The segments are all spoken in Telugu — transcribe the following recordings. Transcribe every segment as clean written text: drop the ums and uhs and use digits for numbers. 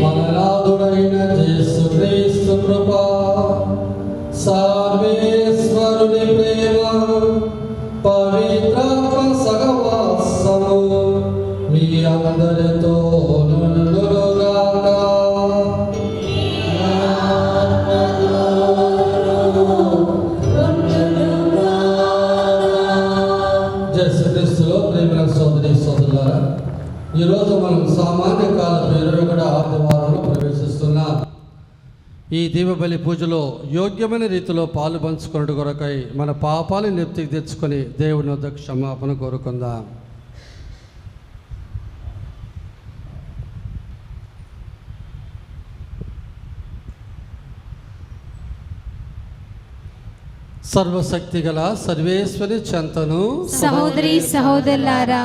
మననాథుడైన యేసుక్రీస్తు కృప, సర్వేశ్వరుని ప్రేమ, పవిత్రాత్మ సహవాసము మీ అందరితో నుండుగాక. యేసుక్రీస్తులో ప్రేమ సోదరి సోదరులారా, ఈరోజు మనం సామాన్య కాలపు 21వ ఆదివారంలో ప్రవేశిస్తున్నాం. ఈ దీపబలి పూజలో యోగ్యమైన రీతిలో పాలు పంచుకున్నట్టు కొరకై మన పాపాలను నెప్తికి తెచ్చుకొని దేవుని వద్ద క్షమాపణ కోరుకుందాం. సర్వశక్తి గల సర్వేశ్వరి చెంతను సహోదరి సహోదరులారా,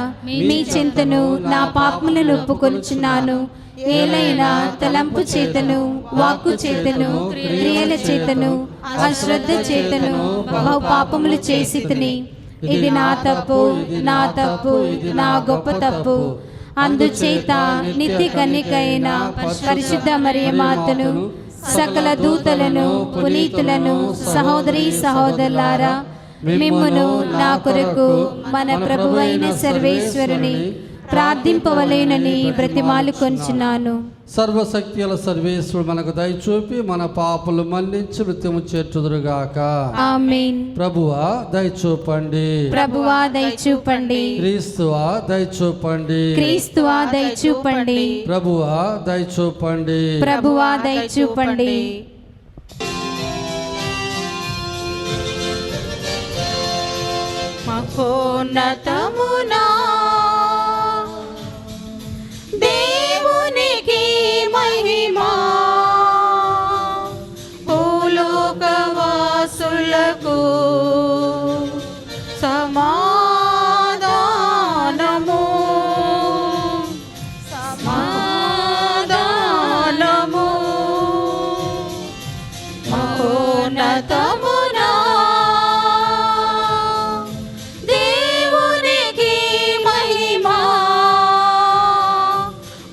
మీ చింతను నా పాపములను ఒప్పుకొనుచున్నాను. ఏలైనా తలంపు చేతను, వాక్కు చేతను, క్రియల చేతను, అశ్రద్ధ చేతను బహు పాపములు చేసి తిని. ఇది నా తప్పు, నా తప్పు, నా గొప్ప తప్పు. అందుచేత నిత్య కన్యకైన పరిశుద్ధ మరియమాతను, సకల దూతలను, పునీతులను, సహోదరి సహోదరులారా, మిమ్మును నా కొరకు మన ప్రభువైన సర్వేశ్వరుని ప్రార్థింపవలేనని బ్రతిమాలు కొంచున్నాను. సర్వశక్తి గల సర్వేశ్వరుడు మనకు దయచూపి మన పాపలు మన్నించి మృత్యుము చేర్చుదురుగాక. ఆమేన్. ప్రభువా దయచూపండి, ప్రభువా దయచూపండి, క్రీస్తువా దయచూపండి, క్రీస్తువా దయచూపండి, ప్రభువా దయచూపండి, ప్రభువా దయచూపండి. మహోన్నతమునా దేవునికి మహిమా, భూలోకవాసులకు సమాధానము, సమాధానము. మహోన్నతమునా దేవునికి మహిమా,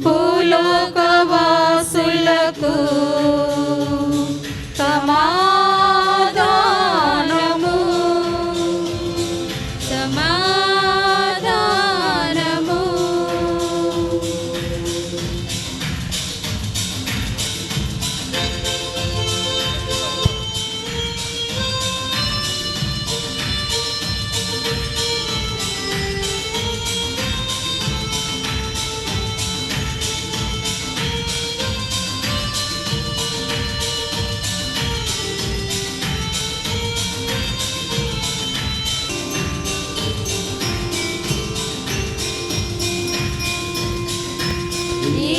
భూలోకవాసులకు సమాధానము, సమాధానము.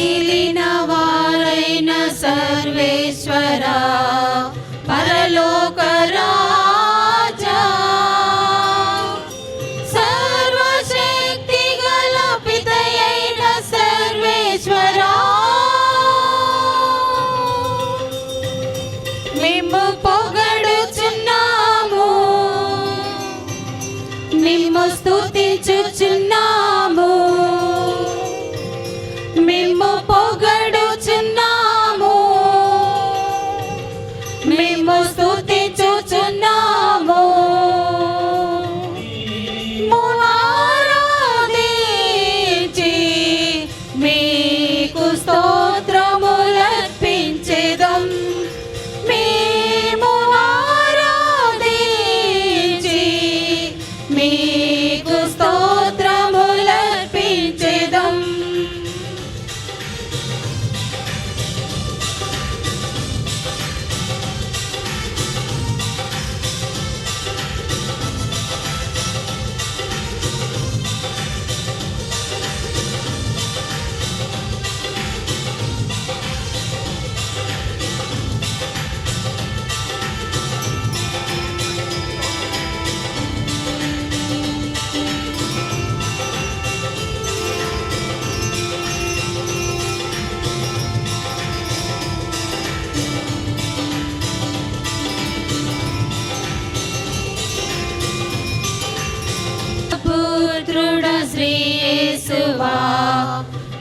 ఏలిన వారైన సర్వేశ్వరా, పరలోక రాజా, సర్వశక్తి గల పితయైన సర్వేశ్వరా, మేము పొగడుచున్నాము, మేము స్తుతించుచున్నాము, మేము పొగడుచున్నాము, మేము స్తుతించుచున్నాము. ఆరాధించి మీకు స్తోత్రములర్పించెదం. మేము ఆరాధించి మీకు స్తోత్రములర్పించెదం.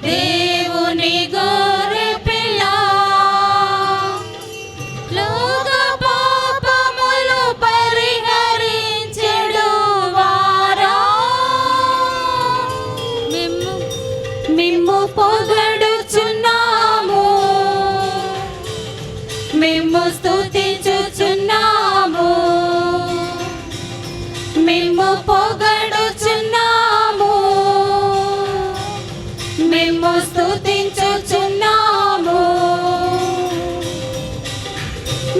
దేవుని గొర్రె పిల్ల లోక పాపములు పరిహరించెడు వారా మిమ్ము పొగడుచున్నాము మిమ్ము స్తుతించుచున్నాము మిమ్ము పొగడుచున్నాము మిమ్ము స్తుతించుచున్నాము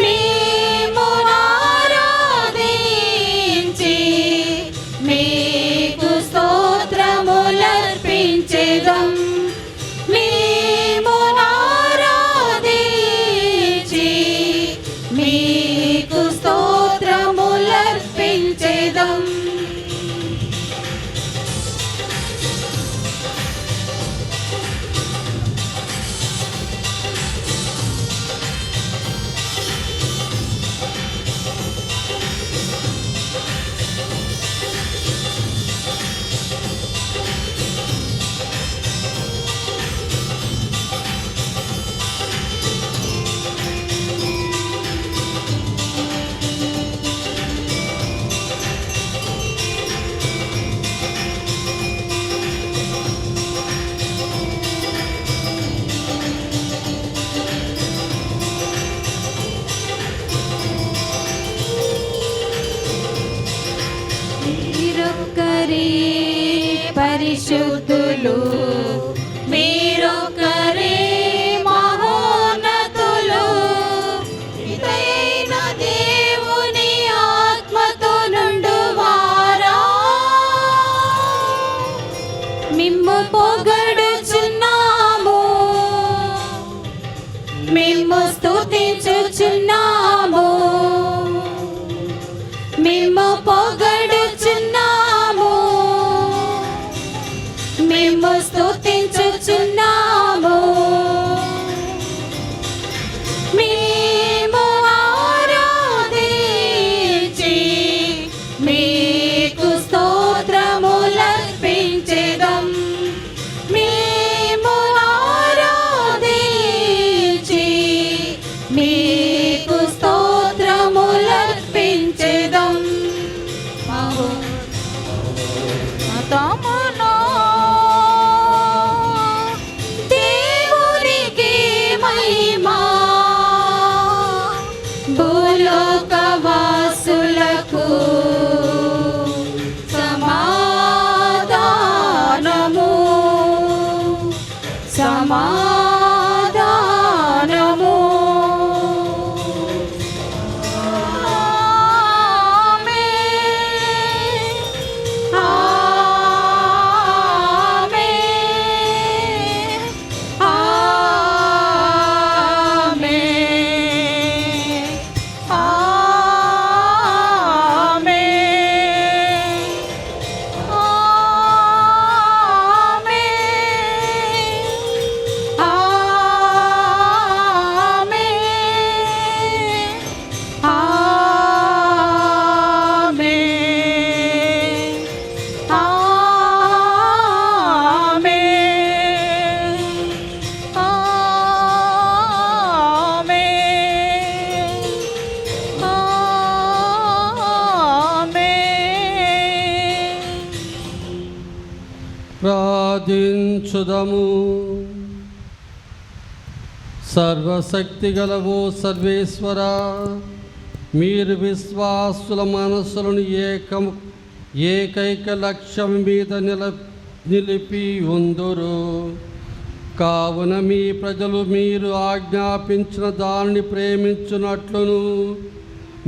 మేము ఆరాధించి మీకు స్తోత్రములర్పించెదం మేము ఆరాధించి మీకు స్తోత్రములర్పించెదం మీరొక్కరే పరిశుద్ధులు మీరొక్కరే మహోన్నతులు ఇదైన దేవుని ఆత్మతో నుండువారా మిమ్ము పొగడుచున్నాము మిమ్ము స్తుతించుచున్నాము మిమ్ము పొగడుచున్నాము మిమ్ము స్తుతించుచున్నాము మేము ఆరాధించి మీకు స్తోత్రములర్పించెదం మేము ఆరాధించి మీకు స్తోత్రములర్పించెదం తమను దేవునికి మహిమా భూలోకవాసులకు సమాధానము సమాధానము ప్రార్థించుదము. సర్వశక్తి గలవో సర్వేశ్వర, మీరు విశ్వాసుల మనస్సులను ఏకైక లక్ష్యం మీద నిలిపి ఉందురు. కావున మీ ప్రజలు మీరు ఆజ్ఞాపించిన దానిని ప్రేమించున్నట్లును,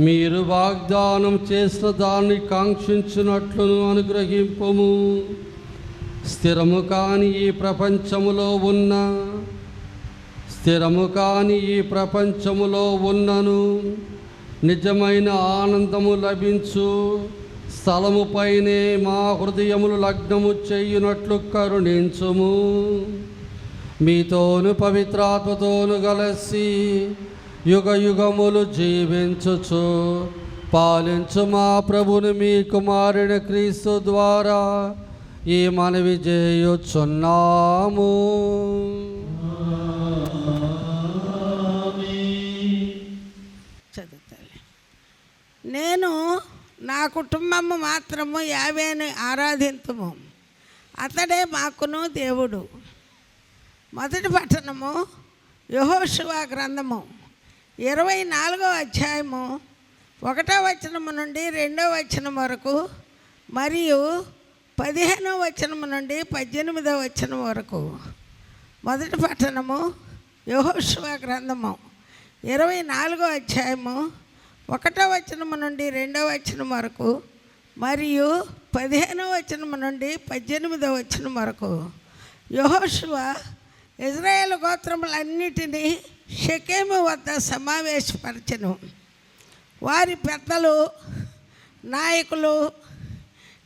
మీరు వాగ్దానం చేసిన దాన్ని కాంక్షించినట్లును అనుగ్రహింపుము. స్థిరము కాని ఈ ప్రపంచములో ఉన్నను నిజమైన ఆనందము లభించు స్థలముపైనే మా హృదయములు లగ్నము చేయునట్లు కరుణించుము. మీతోను పవిత్రాత్మతోను కలిసి యుగ యుగములు జీవించుచు పాలించు మా ప్రభుని మీ కుమారుని క్రీస్తు ద్వారా ఈ మనవి చేయుచున్నాము. చదువుతాలే. నేను నా కుటుంబము మాత్రము యావేని ఆరాధింతుము, అతడే మాకును దేవుడు. మొదటి పట్టణము యెహోషువ గ్రంథము 24వ అధ్యాయము 1వ వచనము నుండి 2వ వచనం వరకు మరియు 15వ వచనము నుండి 18వ వచనం వరకు. మొదటి పట్టణము యెహోషువ గ్రంథము 24వ అధ్యాయము 1వ వచనము నుండి 2వ వచనం వరకు మరియు 15వ వచనము నుండి 18వ వచనం వరకు. యెహోషువ ఇశ్రాయేలు గోత్రములన్నిటినీ షెకెము వద్ద సమావేశపరచెను. వారి పెద్దలు, నాయకులు,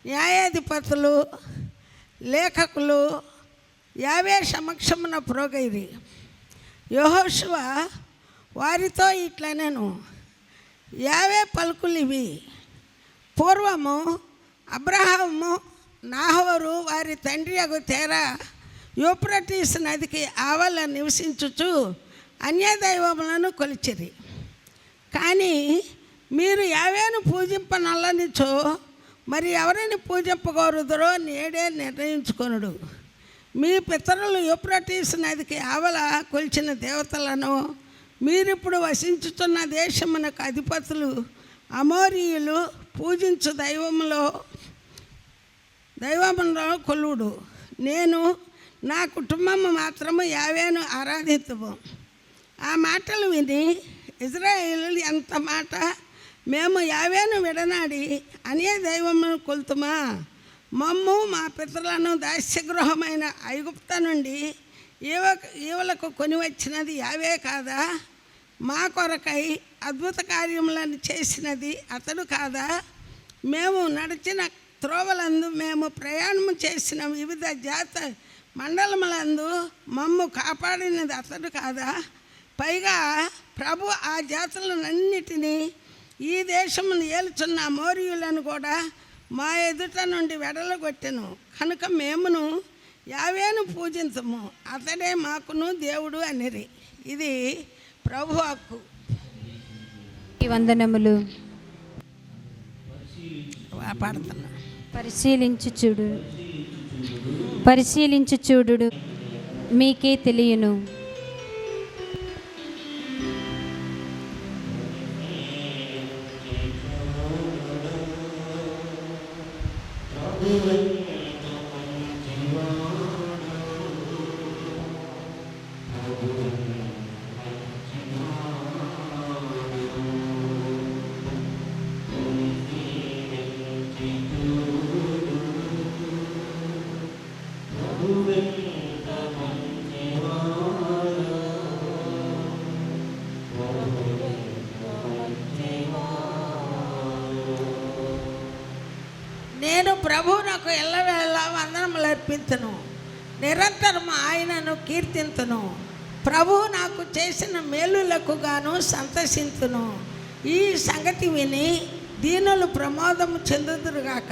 న్యాయాధిపతులు, లేఖకులు యావే సమక్షమున ప్రోగైరి. యెహోషువ వారితో ఇట్లనెను, యావే పలుకులు ఇవి. పూర్వము అబ్రహాము, నాహోరు వారి తండ్రి అగు తేరా యూఫ్రటీస్ నదికి ఆవల నివసించుచు అన్యదైవములను కొలిచిరి. కానీ మీరు యావేను పూజింపనల్లనిచో మరి ఎవరిని పూజింపగోరుదరో నేడే నిర్ణయించుకొనుడు. మీ పితరులు యూఫ్రటీస్ నదికి ఆవల కొలిచిన దేవతలను మీరిప్పుడు వసించుతున్న దేశమునకు అధిపతులు అమోరీయులు పూజించు దైవములో కొలువుడు. నేను నా కుటుంబము మాత్రము యావేను ఆరాధితుము. ఆ మాటలు విని ఇశ్రాయేలు ఎంత మాట, మేము యావేను విడనాడి అన్య దైవమును కొలుతుమా? మమ్ము మా పితరులను దాస్యగృహమైన ఐగుప్త నుండి ఈవలకు కొని వచ్చినది యావే కాదా? మా కొరకై అద్భుత కార్యములను చేసినది అతడు కాదా? మేము నడిచిన త్రోవలందు, మేము ప్రయాణము చేసిన వివిధ జాత మండలములందు మమ్ము కాపాడినది అతడు కాదా? పైగా ప్రభు ఆ జాతులన్నిటినీ ఈ దేశమును ఏలుచున్న అమోరీయులను కూడా మా ఎదుట నుండి వెడలగొట్టెను. కనుక మేమును యావేను పూజించము, అతడే మాకును దేవుడు అనిరి. ఇది ప్రభు హక్కు. వందనములు. పాడుతున్నా. పరిశీలించు చూడు, మీకే తెలియను. నేను ప్రభువునకు ఎల్లవేళ వందనములు అర్పింతును, నిరంతరము ఆయనను కీర్తింతును. ప్రభువు నాకు చేసిన మేలులకు గాను సంతసింతును. ఈ సంగతి విని దీనులు ప్రమోదము చెందుదురుగాక.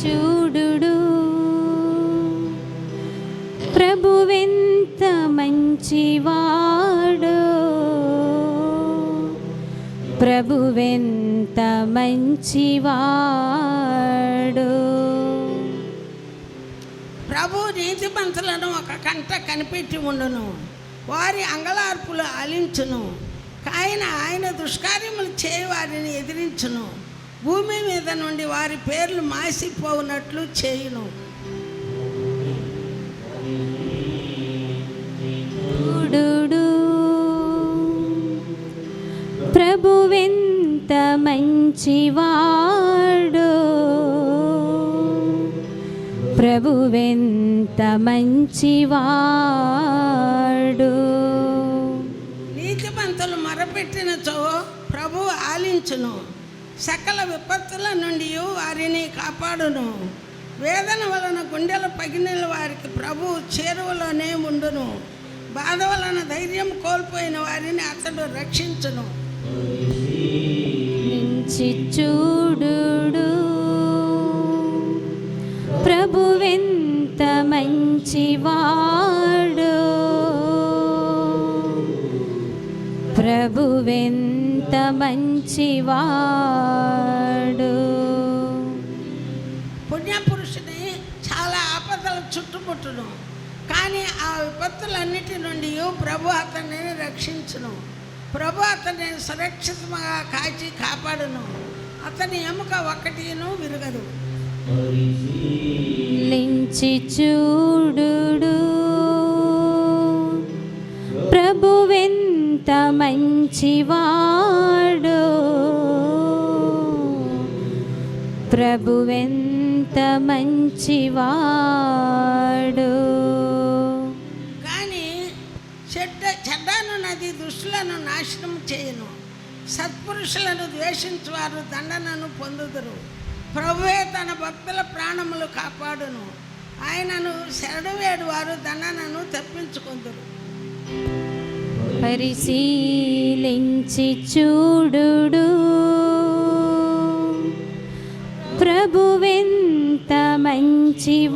చూడుడు, ప్రభువెంత మంచివాడు, ప్రభువెంత మంచివాడు. ప్రభు నీతిమంతులను ఒక కంట కనిపెట్టి ఉండును, వారి అంగలార్పులు ఆలించును. ఆయన దుష్కార్యములు చేయి వారిని ఎదిరించును, భూమి మీద నుండి వారి పేర్లు మాసిపోవునట్లు చేయును. చూడుడు, ప్రభువెంత మంచివాడు, ప్రభువెంత మంచివాడు. నీతిమంతులు మొరపెట్టినచో ప్రభు ఆలించును, సకల విపత్తుల నుండి వారిని కాపాడును. వేదన వలన గుండెల పగిలిన వారికి ప్రభు చేరువలోనే ఉండును. బాధ వలన ధైర్యం కోల్పోయిన వారిని అతడు రక్షించును. నుంచి చూడుడు, ప్రభువెంత మంచివాడు, ప్రభువెంత మంచివాడు. పుణ్యపురుషుని చాలా ఆపదలు చుట్టుముట్టును, కానీ ఆ విపత్తులన్నిటి నుండి ప్రభు అతన్ని రక్షించును. ప్రభు అతన్ని సురక్షితంగా కాచి కాపాడును. అతని ఎముక ఒక్కటిను విరగదు. లించి చూడుడు, ప్రభువెంత మంచివాడు, ప్రభువెంత మంచివాడు. కానీ చెడ్డనున్నది దుష్టులను నాశనం చేయను. సత్పురుషులను ద్వేషించువారు దండనను పొందుదురు. ప్రభువే తన భక్తుల ప్రాణములు కాపాడును. ఆయనను శరణువేడు వారు దండనను తప్పించుకుందురు. పరిశీలించి చూడుడు, ప్రభువెంత మంచివారు,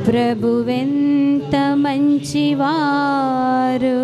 ప్రభువెంత మంచివారు.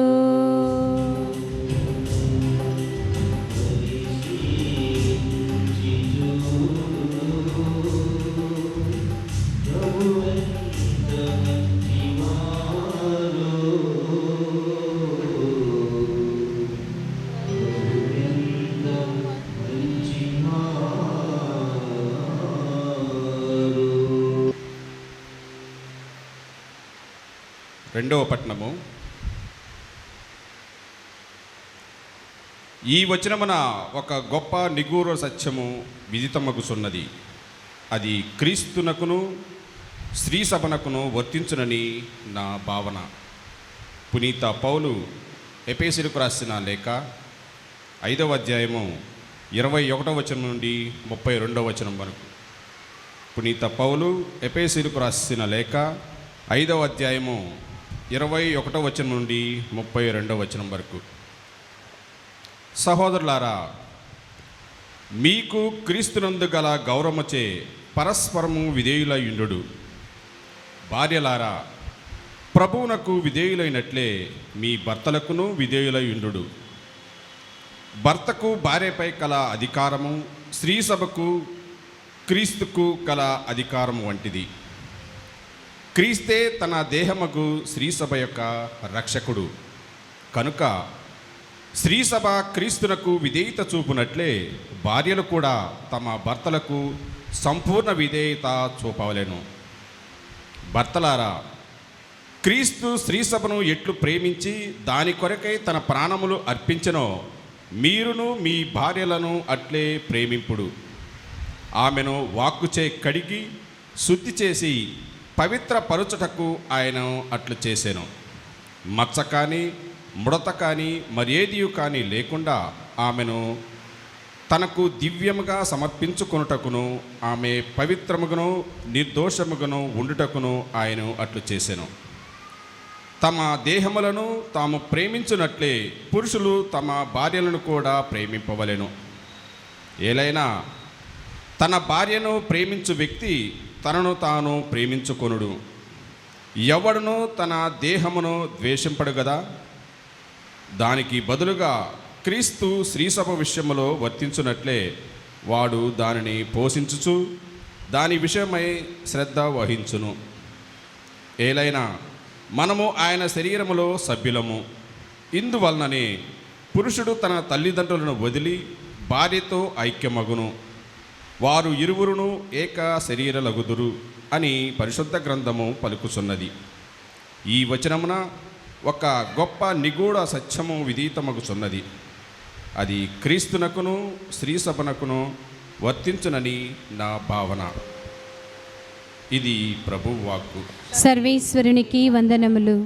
రెండవ పట్టణము. ఈ వచనమున ఒక గొప్ప నిగూఢ సత్యము విదితమగుచున్నది. అది క్రీస్తునకును స్త్రీ సభనకును వర్తించునని నా భావన. పునీత పౌలు ఎఫెసీయులకు రాసిన లేఖ 5వ అధ్యాయము 21వ వచనం నుండి 32వ వచనం వరకు. పునీత పౌలు ఎఫెసీయులకు రాసిన లేఖ 5వ అధ్యాయము 21వ వచనం నుండి 32వ వచనం వరకు. సహోదరులారా, మీకు క్రీస్తునందు గల గౌరవముచే పరస్పరము విధేయులయుండు. భార్యలారా, ప్రభువునకు విధేయులైనట్లే మీ భర్తలకును విధేయులయుండు. భర్తకు భార్యపై కల అధికారము స్త్రీ సభకు క్రీస్తుకు కల అధికారము వంటిది. క్రీస్తే తన దేహముకు స్త్రీ సభ యొక్క రక్షకుడు. కనుక స్త్రీ సభ క్రీస్తునకు విధేయత చూపునట్లే భార్యలు కూడా తమ భర్తలకు సంపూర్ణ విధేయత చూపవలెను. భర్తలారా, క్రీస్తు స్త్రీ సభను ఎట్లు ప్రేమించి దాని కొరకై తన ప్రాణములు అర్పించెనో మీరును మీ భార్యలను అట్లే ప్రేమింపుడు. ఆమెను వాక్కుచే కడిగి శుద్ధి చేసి పవిత్ర పరుచుటకు ఆయన అట్లు చేసెను. మచ్చ కానీ ముడత కానీ మరేదియు కానీ లేకుండా ఆమెను తనకు దివ్యముగా సమర్పించుకొనుటకును ఆమె పవిత్రముగాను నిర్దోషముగాను ఉండుటకును ఆయన అట్లు చేసెను. తమ దేహములను తాము ప్రేమించునట్లే పురుషులు తమ భార్యలను కూడా ప్రేమింపవలెను. ఏలైనా తన భార్యను ప్రేమించు వ్యక్తి తనను తాను ప్రేమించుకొనుడు. ఎవడును తన దేహమును ద్వేషింపడు గదా. దానికి బదులుగా క్రీస్తు శ్రీసభ విషయములో వర్తించునట్లే వాడు దానిని పోషించుచు దాని విషయమై శ్రద్ధ వహించును. ఏలైనా మనము ఆయన శరీరములో సభ్యులము. ఇందువలననే పురుషుడు తన తల్లిదండ్రులను వదిలి భార్యతో ఐక్యమగును, వారు ఇరువురును ఏక శరీరలగుదురు అని పరిశుద్ధ గ్రంథము పలుకుచున్నది. ఈ వచనమున ఒక గొప్ప నిగూఢ సత్యము విదితమగుచున్నది. అది క్రీస్తునకును స్త్రీ సభనకును వర్తించునని నా భావన. ఇది ప్రభువు వాక్కు. సర్వేశ్వరునికి వందనములు.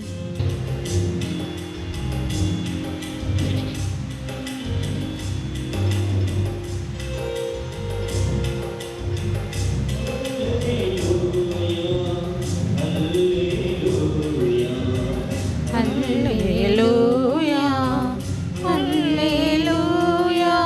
హల్లెలూయా, హల్లెలూయా,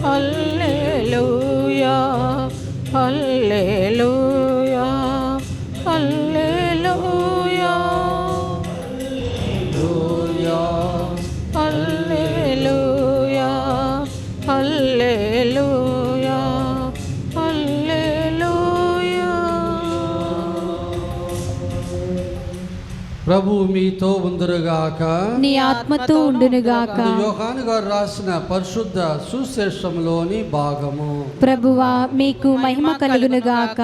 హల్లెలూయా హల్లెలూయా హల్లెలూయా హల్లెలూయా హల్లెలూయా హల్లెలూయా. ప్రభు మీతో ఉందరుగాక. నీ ఆత్మతో ఉండునుగాక. యోహాను గారు రాసిన పరిశుద్ధ సుశేషంలోని భాగము. ప్రభువా మీకు మహిమ కలుగునుగాక.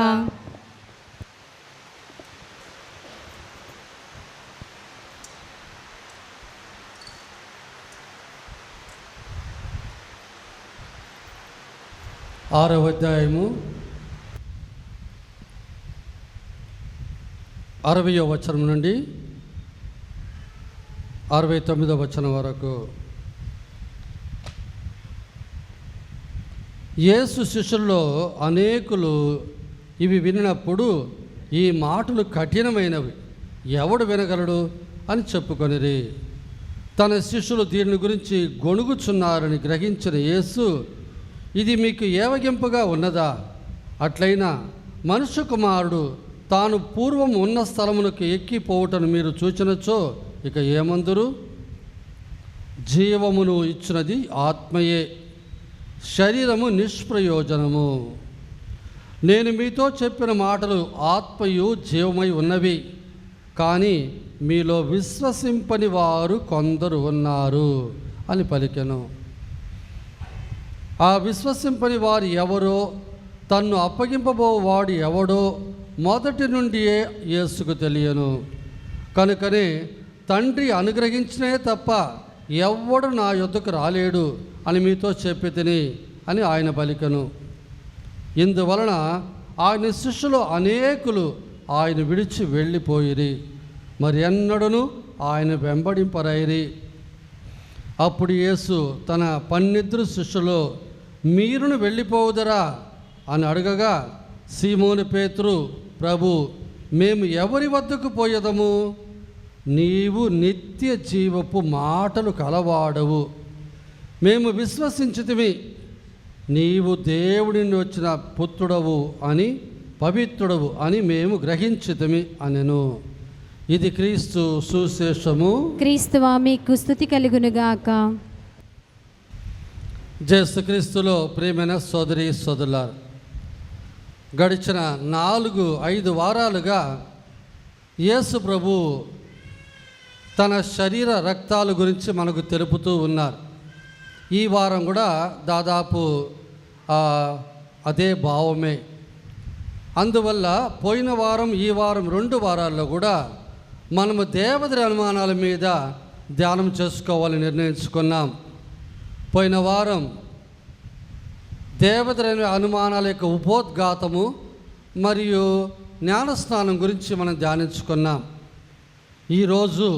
ఆరవ అధ్యాయము 60వ వచనం నుండి 69వ వచనం వరకు. యేసు శిష్యుల్లో అనేకులు ఇవి వినినప్పుడు ఈ మాటలు కఠినమైనవి, ఎవడు వినగలడు అని చెప్పుకొనిరి. తన శిష్యులు దీని గురించి గొణుగుచున్నారని గ్రహించిన యేసు, ఇది మీకు ఏవగింపుగా ఉన్నదా? అట్లయినా మనుష్య కుమారుడు తాను పూర్వం ఉన్న స్థలమునకు ఎక్కిపోవుటను మీరు చూచినచో ఇక ఏమందురు? జీవమును ఇచ్చినది ఆత్మయే, శరీరము నిష్ప్రయోజనము. నేను మీతో చెప్పిన మాటలు ఆత్మయు జీవమై ఉన్నవి, కానీ మీలో విశ్వసింపని వారు కొందరు ఉన్నారు అని పలికెను. ఆ విశ్వసింపని వారు ఎవరో, తన్ను అప్పగింపబో వాడు ఎవడో మొదటి నుండియే యేసుకు తెలియను. కనుకనే తండ్రి అనుగ్రహించినే తప్ప ఎవ్వడు నా యొద్దకు రాలేడు అని మీతో చెప్పి తిని అని ఆయన పలికెను. ఇందువలన ఆయన శిష్యులు అనేకులు ఆయన విడిచి వెళ్ళిపోయిరి, మరి ఎన్నడూను ఆయన వెంబడింపరైరి. అప్పుడు యేసు తన 12 శిష్యులు, మీరును వెళ్ళిపోవుదరా అని అడగగా, సీమోను పేతురు, ప్రభు, మేము ఎవరి వద్దకు పోయేదము? నీవు నిత్య జీవపు మాటలు కలవాడవు, మేము విశ్వసించితిమి. నీవు దేవుడి నుండి వచ్చిన పుత్రుడవు అని, పవిత్రుడవు అని మేము గ్రహించితిమి అనెను. ఇది క్రీస్తు సుశేషము. క్రీస్తువా మీకు స్తుతి కలుగునుగాక. యేసుక్రీస్తులో ప్రియమైన సోదరి సోదరులారా, గడిచిన 4-5 వారాలుగా యేసు ప్రభు తన శరీర రక్తాల గురించి మనకు తెలుపుతూ ఉన్నారు. ఈ వారం కూడా దాదాపు అదే భావమే. అందువల్ల పోయిన వారం, ఈ వారం 2 వారాల్లో కూడా మనము దేవతల అనుమానాల మీద ధ్యానం చేసుకోవాలని నిర్ణయించుకున్నాం. పోయిన వారం దేవతల అనుమానాల యొక్క ఉపోద్ఘాతము మరియు జ్ఞానస్నానం గురించి మనం ధ్యానించుకున్నాం. ఈరోజు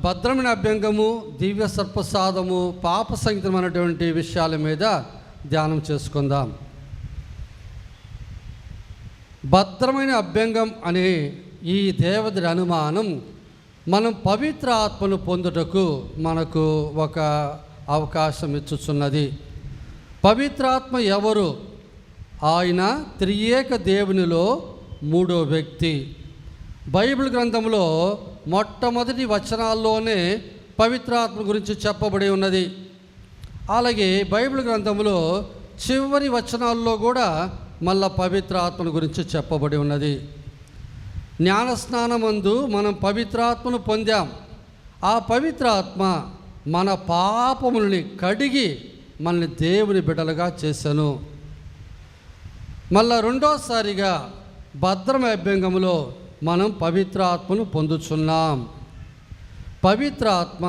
భద్రమైన అభ్యంగము, దివ్య సర్పసాదము, పాప సంహితమైనటువంటి విషయాల మీద ధ్యానం చేసుకుందాం. భద్రమైన అభ్యంగం అనే ఈ దేవతల అనుమానం మనం పవిత్ర ఆత్మను పొందుటకు మనకు ఒక అవకాశం ఇచ్చుచున్నది. పవిత్రాత్మ ఎవరు? ఆయన త్రియేక దేవునిలో 3వ వ్యక్తి. బైబిల్ గ్రంథంలో మొట్టమొదటి వచనాల్లోనే పవిత్రాత్మ గురించి చెప్పబడి ఉన్నది. అలాగే బైబిల్ గ్రంథంలో చివరి వచనాల్లో కూడా మళ్ళా పవిత్ర ఆత్మను గురించి చెప్పబడి ఉన్నది. జ్ఞానస్నానమందు మనం పవిత్రాత్మను పొందాం. ఆ పవిత్రాత్మ మన పాపములని కడిగి మనల్ని దేవుని బిడ్డలుగా చేశాను. మళ్ళా రెండోసారిగా భద్రమ అభ్యంగంలో మనం పవిత్రాత్మను పొందుచున్నాం. పవిత్రాత్మ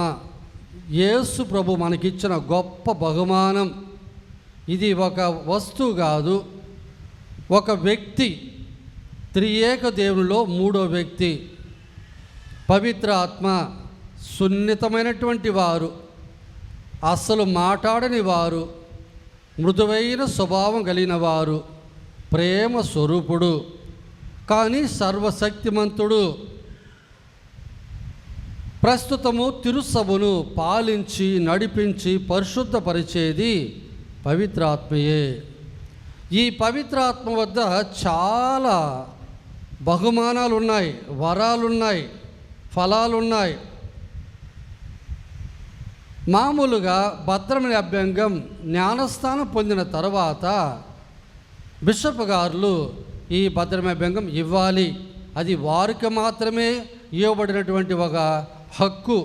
యేసు ప్రభు మనకిచ్చిన గొప్ప బహుమానం. ఇది ఒక వస్తువు కాదు, ఒక వ్యక్తి, త్రియేక దేవునిలో మూడో వ్యక్తి. పవిత్రాత్మ సున్నితమైనటువంటి వారు, అస్సలు మాట్లాడని వారు, మృదువైన స్వభావం కలిగిన వారు, ప్రేమ స్వరూపుడు, కానీ సర్వశక్తిమంతుడు. ప్రస్తుతము తిరుసభను పాలించి నడిపించి పరిశుద్ధపరిచేది పవిత్రాత్మయే. ఈ పవిత్రాత్మ వద్ద చాలా బహుమానాలు ఉన్నాయి, వరాలున్నాయి, ఫలాలున్నాయి. మామూలుగా భద్రమని అభ్యంగం జ్ఞానస్థానం పొందిన తర్వాత బిషప్ గారులు ఈ భద్రమని అభ్యంగం ఇవ్వాలి. అది వారికి మాత్రమే ఇవ్వబడినటువంటి ఒక హక్కు.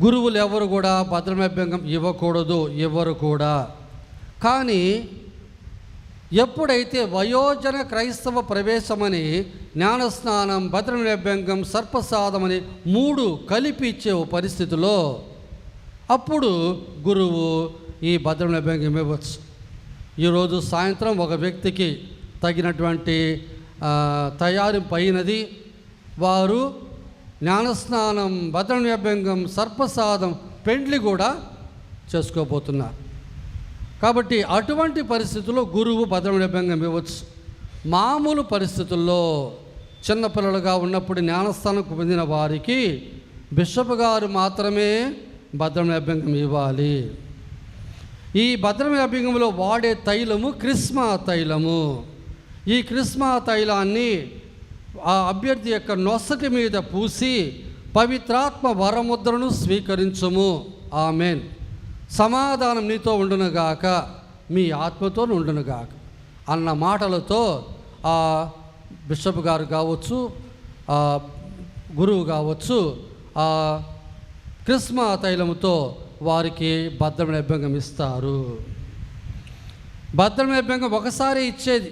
గురువులు ఎవరు కూడా భద్రమని అభ్యంగం ఇవ్వకూడదు, ఇవ్వరు కూడా. కానీ ఎప్పుడైతే వయోజన క్రైస్తవ ప్రవేశమని జ్ఞానస్నానం, భద్రమని అభ్యంగం, సర్పసాదమని 3 కలిపి ఇచ్చే పరిస్థితిలో అప్పుడు గురువు ఈ భద్రమని అభ్యంగం ఇవ్వచ్చు. ఈరోజు సాయంత్రం ఒక వ్యక్తికి తగినటువంటి తయారింపు అయినది, వారు జ్ఞానస్నానం, భద్రమని అభ్యంగం, సర్పసాదం, పెండ్లి కూడా చేసుకోబోతున్నారు. కాబట్టి అటువంటి పరిస్థితుల్లో గురువు భద్రమని అభ్యంగం ఇవ్వచ్చు. మామూలు పరిస్థితుల్లో చిన్నపిల్లలుగా ఉన్నప్పుడు జ్ఞానస్థానం పొందిన వారికి బిషప్ గారు మాత్రమే భద్రమని అభ్యంగం ఇవ్వాలి. ఈ భద్రమని అభ్యంగంలో వాడే తైలము క్రిస్మా తైలము. ఈ క్రిస్మా తైలాన్ని ఆ అభ్యర్థి యొక్క నొసటి మీద పూసి పవిత్రాత్మ వరముద్రను స్వీకరించుము, ఆమెన్. సమాధానం నీతో ఉండునుగాక, మీ ఆత్మతో ఉండునుగాక అన్న మాటలతో ఆ బిషప్ గారు కావచ్చు, ఆ గురువు కావచ్చు, ఆ క్రిస్మా తైలముతో వారికి భద్రమని అభ్యంగం ఇస్తారు. భద్రమని అభ్యంగం ఒకసారి ఇచ్చేది,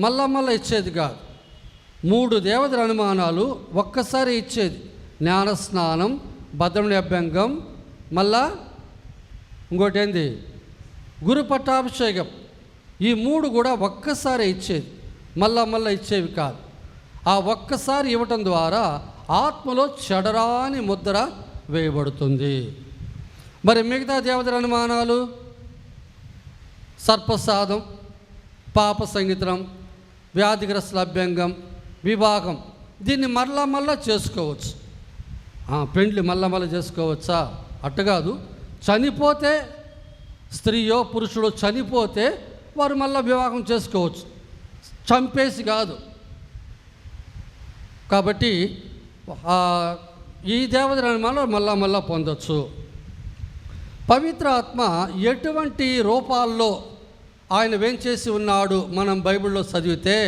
మళ్ళా ఇచ్చేది కాదు. 3 దేవతల అనుమానాలు ఒక్కసారి ఇచ్చేది. జ్ఞానస్నానం, భద్రమని అభ్యంగం, మళ్ళా ఇంకోటి ఏంది, గురు పట్టాభిషేకం. ఈ 3 కూడా ఒక్కసారి ఇచ్చేది, మళ్ళా ఇచ్చేవి కాదు. ఆ ఒక్కసారి ఇవ్వటం ద్వారా ఆత్మలో చెడరాని ముద్ర వేయబడుతుంది. మరి మిగతా దేవతల అనుమానాలు సర్పసాదం, పాప సంగీతం, వ్యాధిగ్రస్తుల అభ్యంగం, వివాహం, దీన్ని మళ్ళా చేసుకోవచ్చు. పెండ్లి మళ్ళా చేసుకోవచ్చా? అట్టకాదు. చనిపోతే, స్త్రీయో పురుషుడో చనిపోతే వారు మళ్ళీ వివాహం చేసుకోవచ్చు, చంపేసి కాదు. కాబట్టి ఈ దేవతల అనుమానాలు మళ్ళా పొందొచ్చు. పవిత్రాత్మ ఎటువంటి రూపాల్లో ఆయన వేంచేసి ఉన్నాడు మనం బైబిల్లో చదివితే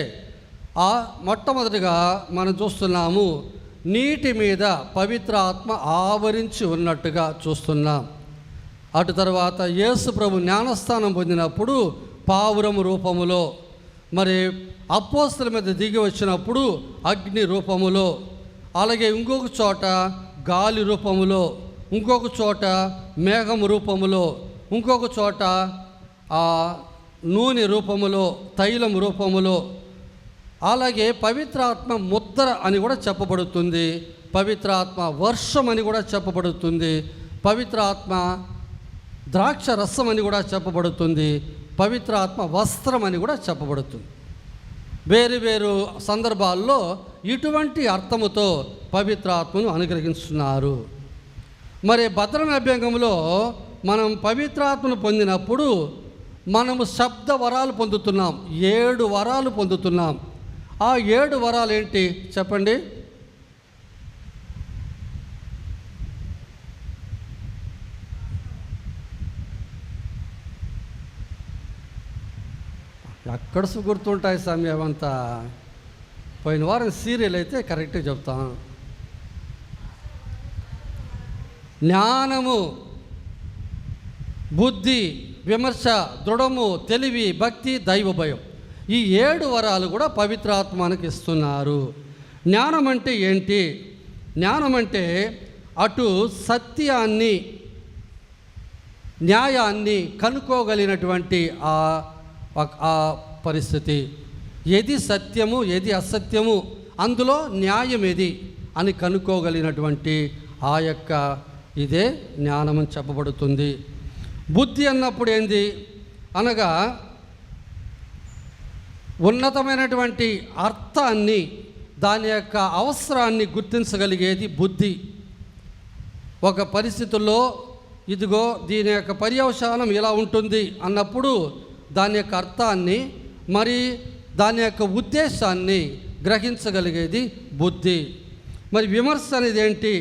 మొట్టమొదటిగా మనం చూస్తున్నాము, నీటి మీద పవిత్ర ఆత్మ ఆవరించి ఉన్నట్టుగా చూస్తున్నాం. అటు తర్వాత యేసు ప్రభు జ్ఞానస్థానం పొందినప్పుడు పావురము రూపములో, మరి అపోస్తల మీద దిగి వచ్చినప్పుడు అగ్ని రూపములో, అలాగే ఇంకొక చోట గాలి రూపములో, ఇంకొక చోట మేఘము రూపములో, ఇంకొక చోట నూనె రూపములో, తైలం రూపములో, అలాగే పవిత్రాత్మ ముద్ర అని కూడా చెప్పబడుతుంది, పవిత్రాత్మ వర్షం అని కూడా చెప్పబడుతుంది, పవిత్రాత్మ ద్రాక్ష రసం అని కూడా చెప్పబడుతుంది, పవిత్రాత్మ వస్త్రం అని కూడా చెప్పబడుతుంది. వేరు సందర్భాల్లో ఇటువంటి అర్థముతో పవిత్రాత్మను అనుగ్రహిస్తున్నారు. మరి భద్రమని అభ్యంగంలో మనం పవిత్రాత్మను పొందినప్పుడు మనము శబ్ద వరాలు పొందుతున్నాం, 7 వరాలు పొందుతున్నాం. ఆ 7 వరాలు ఏంటి చెప్పండి? ఎక్కడ గుర్తుంటాయి సమయం అంతా? పోయిన వారం సీరియల్ అయితే కరెక్ట్గా చెప్తాను. జ్ఞానము, బుద్ధి, విమర్శ, దృఢము, తెలివి, భక్తి, దైవ భయం, ఈ 7 వరాలు కూడా పవిత్రాత్మ మనకి ఇస్తున్నారు. జ్ఞానం అంటే ఏంటి? జ్ఞానం అంటే అటు సత్యాన్ని, న్యాయాన్ని కనుక్కోగలిగినటువంటి ఆ పరిస్థితి. ఏది సత్యము, ఏది అసత్యము, అందులో న్యాయం ఏది అని కనుక్కోగలిగినటువంటి ఆ యొక్క ఇదే జ్ఞానం అని చెప్పబడుతుంది. బుద్ధి అన్నప్పుడు ఏంది అనగా ఉన్నతమైనటువంటి అర్థాన్ని, దాని యొక్క అవసరాన్ని గుర్తించగలిగేది బుద్ధి. ఒక పరిస్థితుల్లో ఇదిగో దీని యొక్క పర్యవసానం ఇలా ఉంటుంది అన్నప్పుడు దాని యొక్క అర్థాన్ని, మరి దాని యొక్క ఉద్దేశాన్ని గ్రహించగలిగేది బుద్ధి. మరి విమర్శ అనేది ఏంటి?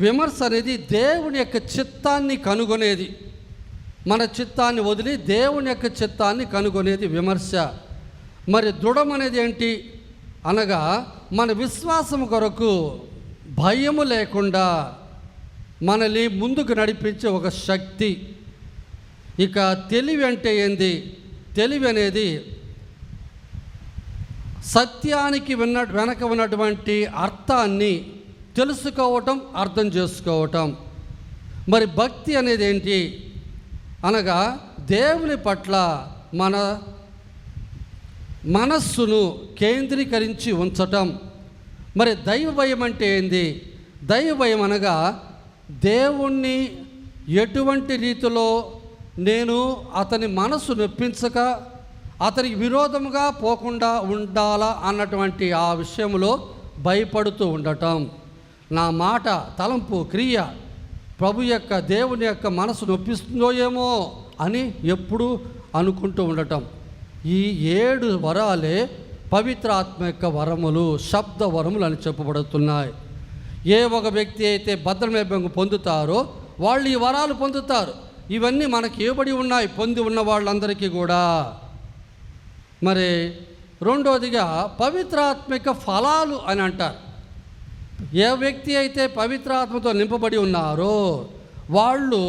విమర్శ అనేది దేవుని యొక్క చిత్తాన్ని కనుగొనేది. మన చిత్తాన్ని వదిలి దేవుని యొక్క చిత్తాన్ని కనుగొనేది విమర్శ. మరి దృఢం అనేది ఏంటి అనగా మన విశ్వాసం కొరకు భయము లేకుండా మనల్ని ముందుకు నడిపించే ఒక శక్తి. ఇక తెలివి అంటే ఏంది? తెలివి అనేది సత్యానికి వెనక ఉన్నటువంటి అర్థాన్ని తెలుసుకోవటం, అర్థం చేసుకోవటం. మరి భక్తి అనేది ఏంటి అనగా దేవుని పట్ల మన మనస్సును కేంద్రీకరించి ఉంచటం. మరి దైవ భయం అంటే ఏంది? దైవ భయం అనగా దేవుణ్ణి ఎటువంటి రీతిలో నేను అతని మనస్సు నొప్పించక అతనికి విరోధముగా పోకుండా ఉండాలా అన్నటువంటి ఆ విషయంలో భయపడుతూ ఉండటం. నా మాట, తలంపు, క్రియ ప్రభు యొక్క దేవుని యొక్క మనసు నొప్పిస్తుందో ఏమో అని ఎప్పుడు అనుకుంటూ ఉండటం. ఈ 7 వరాలే పవిత్రాత్మ యొక్క వరములు, శబ్ద వరములు అని చెప్పబడుతున్నాయి. ఏ ఒక వ్యక్తి అయితే భద్రమేభంగా పొందుతారో వాళ్ళు ఈ వరాలు పొందుతారు. ఇవన్నీ మనకి ఇవ్వబడి ఉన్నాయి పొంది ఉన్న వాళ్ళందరికీ కూడా. మరి రెండోదిగా పవిత్రాత్మిక ఫలాలు అని అంటారు. ఏ వ్యక్తి అయితే పవిత్రాత్మతో నింపబడి ఉన్నారో వాళ్ళు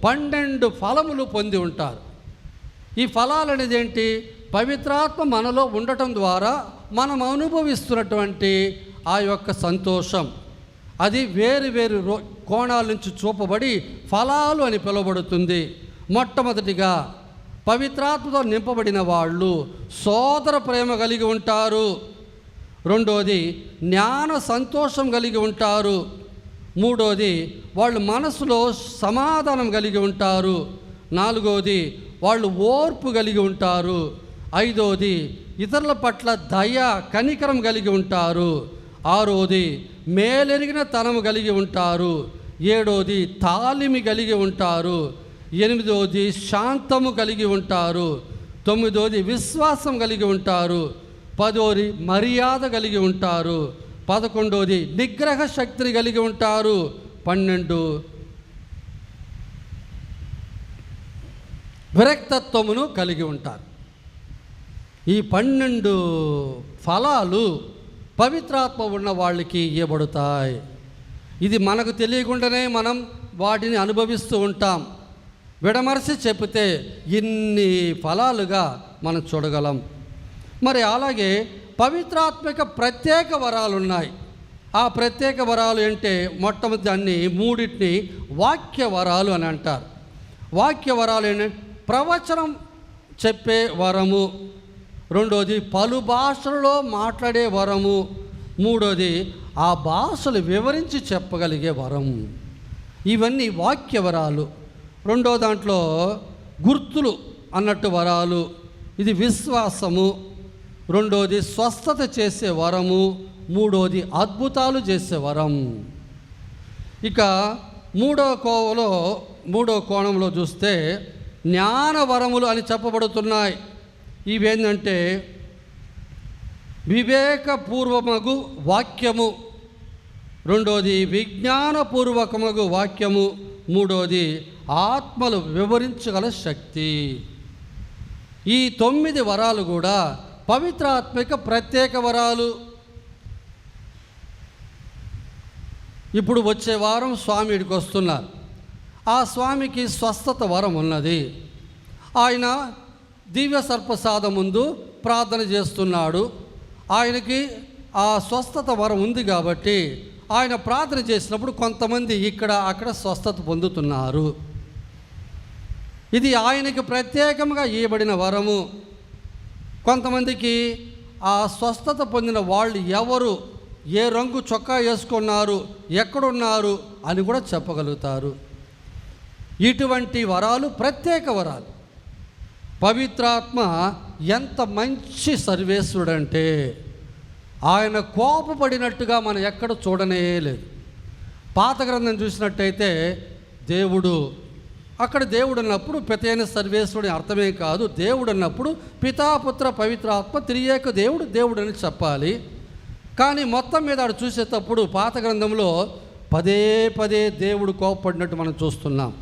12 ఫలములు పొంది ఉంటారు. ఈ ఫలాలు అనేది ఏంటి? పవిత్రాత్మ మనలో ఉండటం ద్వారా మనం అనుభవిస్తున్నటువంటి ఆ యొక్క సంతోషం, అది వేరు వేరు కోణాల నుంచి చూపబడి ఫలాలు అని పిలువబడుతుంది. మొట్టమొదటిగా పవిత్రాత్మతో నింపబడిన వాళ్ళు సోదర ప్రేమ కలిగి ఉంటారు. రెండోది జ్ఞాన సంతోషం కలిగి ఉంటారు. మూడోది వాళ్ళు మనసులో సమాధానం కలిగి ఉంటారు. నాలుగోది వాళ్ళు ఓర్పు కలిగి ఉంటారు. ఐదోది ఇతరుల పట్ల దయ, కనికరం కలిగి ఉంటారు. ఆరోది మేలెరిగిన తనము కలిగి ఉంటారు. ఏడోది తాలిమి కలిగి ఉంటారు. ఎనిమిదోది శాంతము కలిగి ఉంటారు. తొమ్మిదోది విశ్వాసం కలిగి ఉంటారు. పదోది మర్యాద కలిగి ఉంటారు. 11 నిగ్రహ శక్తిని కలిగి ఉంటారు. 12 విరక్తత్వమును కలిగి ఉంటారు. ఈ 12 ఫలాలు పవిత్రాత్మ ఉన్న వాళ్ళకి ఇవ్వబడతాయి. ఇది మనకు తెలియకుండానే మనం వాటిని అనుభవిస్తూ ఉంటాం. విడమర్చి చెప్తే ఇన్ని ఫలాలుగా మనం చూడగలం. మరి అలాగే పవిత్రాత్మక ప్రత్యేక వరాలు ఉన్నాయి. ఆ ప్రత్యేక వరాలు అంటే మొట్టమొదటి దాన్ని 3 వాక్య వరాలు అని అంటారు. వాక్య వరాలు ఏంటంటే ప్రవచనం చెప్పే వరము, రెండోది పలు భాషలలో మాట్లాడే వరము, మూడోది ఆ భాషలు వివరించి చెప్పగలిగే వరం. ఇవన్నీ వాక్య వరాలు. రెండో దాంట్లో గుర్తులు అన్నట్టు వరాలు, ఇది విశ్వాసము. రెండోది స్వస్థత చేసే వరము, మూడోది అద్భుతాలు చేసే వరం. ఇక మూడో కోణంలో చూస్తే జ్ఞాన వరములు అని చెప్పబడుతున్నాయి. ఇవేంటంటే వివేకపూర్వమగు వాక్యము, రెండోది విజ్ఞానపూర్వకమగు వాక్యము, మూడోది ఆత్మలు వివరించగల శక్తి. ఈ 9 వరాలు కూడా పవిత్రాత్మిక ప్రత్యేక వరాలు. ఇప్పుడు వచ్చే వారం స్వామి ఇక్కడికి వస్తున్నారు. ఆ స్వామికి స్వస్థత వరం ఉన్నది. ఆయన దివ్య సర్పసాదం ముందు ప్రార్థన చేస్తున్నాడు. ఆయనకి ఆ స్వస్థత వరం ఉంది కాబట్టి ఆయన ప్రార్థన చేసినప్పుడు కొంతమంది ఇక్కడ అక్కడ స్వస్థత పొందుతున్నారు. ఇది ఆయనకి ప్రత్యేకంగా ఇవ్వబడిన వరము. కొంతమందికి ఆ స్వస్థత పొందిన వాళ్ళు ఎవరు, ఏ రంగు చొక్కా వేసుకున్నారు, ఎక్కడున్నారు అని కూడా చెప్పగలుగుతారు. ఇటువంటి వరాలు ప్రత్యేక వరాలు. పవిత్రాత్మ ఎంత మంచి సర్వేశ్వరుడంటే ఆయన కోపపడినట్టుగా మనం ఎక్కడ చూడనే లేదు. పాత గ్రంథం చూసినట్టయితే దేవుడు అక్కడ దేవుడు అన్నప్పుడు పితైన సర్వేశ్వరుడి అర్థమే కాదు. దేవుడు అన్నప్పుడు పితాపుత్ర పవిత్రాత్మ త్రియేక దేవుడు దేవుడు అని చెప్పాలి. కానీ మొత్తం మీద ఆడు చూసేటప్పుడు పాత గ్రంథంలో పదే పదే దేవుడు కోపపడినట్టు మనం చూస్తున్నాం.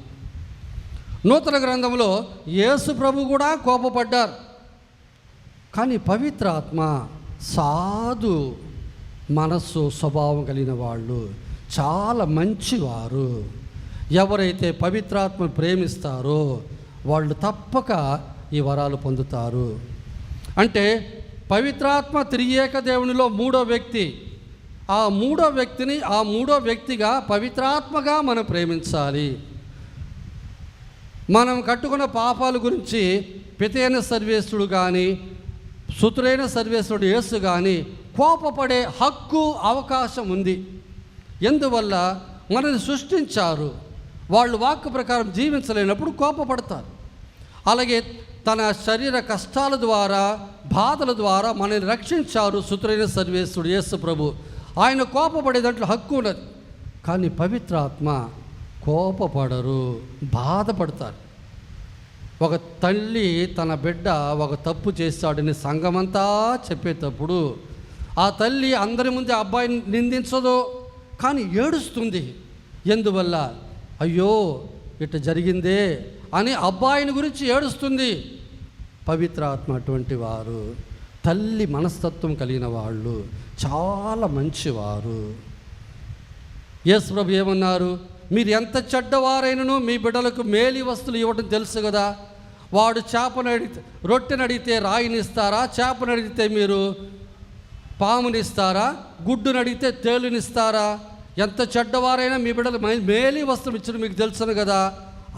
నూతన గ్రంథంలో యేసు ప్రభు కూడా కోపపడ్డారు. కానీ పవిత్రాత్మ సాధు మనస్సు స్వభావం కలిగిన వాళ్ళు, చాలా మంచివారు. ఎవరైతే పవిత్రాత్మను ప్రేమిస్తారో వాళ్ళు తప్పక ఈ వరాలు పొందుతారు. అంటే పవిత్రాత్మ త్రియేక దేవునిలో మూడో వ్యక్తి. ఆ మూడో వ్యక్తిగా పవిత్రాత్మగా మనం ప్రేమించాలి. మనం కట్టుకున్న పాపాల గురించి పితైన సర్వేశ్వరుడు కానీ సుతుడైన సర్వేశ్వరుడు యేసు కానీ కోపపడే హక్కు అవకాశం ఉంది. ఎందువల్ల మనల్ని సృష్టించారు. వాళ్ళు వాక్కు ప్రకారం జీవించలేనప్పుడు కోపపడతారు. అలాగే తన శరీర కష్టాల ద్వారా బాధల ద్వారా మనల్ని రక్షించారు సుతుడైన సర్వేశ్వరుడు యేసు ప్రభు. ఆయన కోపపడే దాంట్లో హక్కు ఉన్నది. కానీ పవిత్రాత్మ కోపపడరు, బాధపడతారు. ఒక తల్లి తన బిడ్డ ఒక తప్పు చేస్తాడని సంఘమంతా చెప్పేటప్పుడు ఆ తల్లి అందరి ముందు అబ్బాయిని నిందించదు, కానీ ఏడుస్తుంది. ఎందువల్ల? అయ్యో ఇట్ట జరిగిందే అని అబ్బాయిని గురించి ఏడుస్తుంది. పవిత్రాత్మ అటువంటి వారు, తల్లి మనస్తత్వం కలిగిన వాళ్ళు, చాలా మంచివారు. యేసు ప్రభు ఏమన్నారు? మీరు ఎంత చెడ్డవారైనను మీ బిడ్డలకు మేలి వస్తువులు ఇవ్వడం తెలుసు కదా. వాడు రొట్టెని అడిగితే రాయినిస్తారా? చేపను అడిగితే మీరు పామునిస్తారా? గుడ్డుని అడిగితే తేలునిస్తారా? ఎంత చెడ్డవారైనా మీ బిడ్డలు మేలి వస్తువులు ఇచ్చడం మీకు తెలుసును కదా.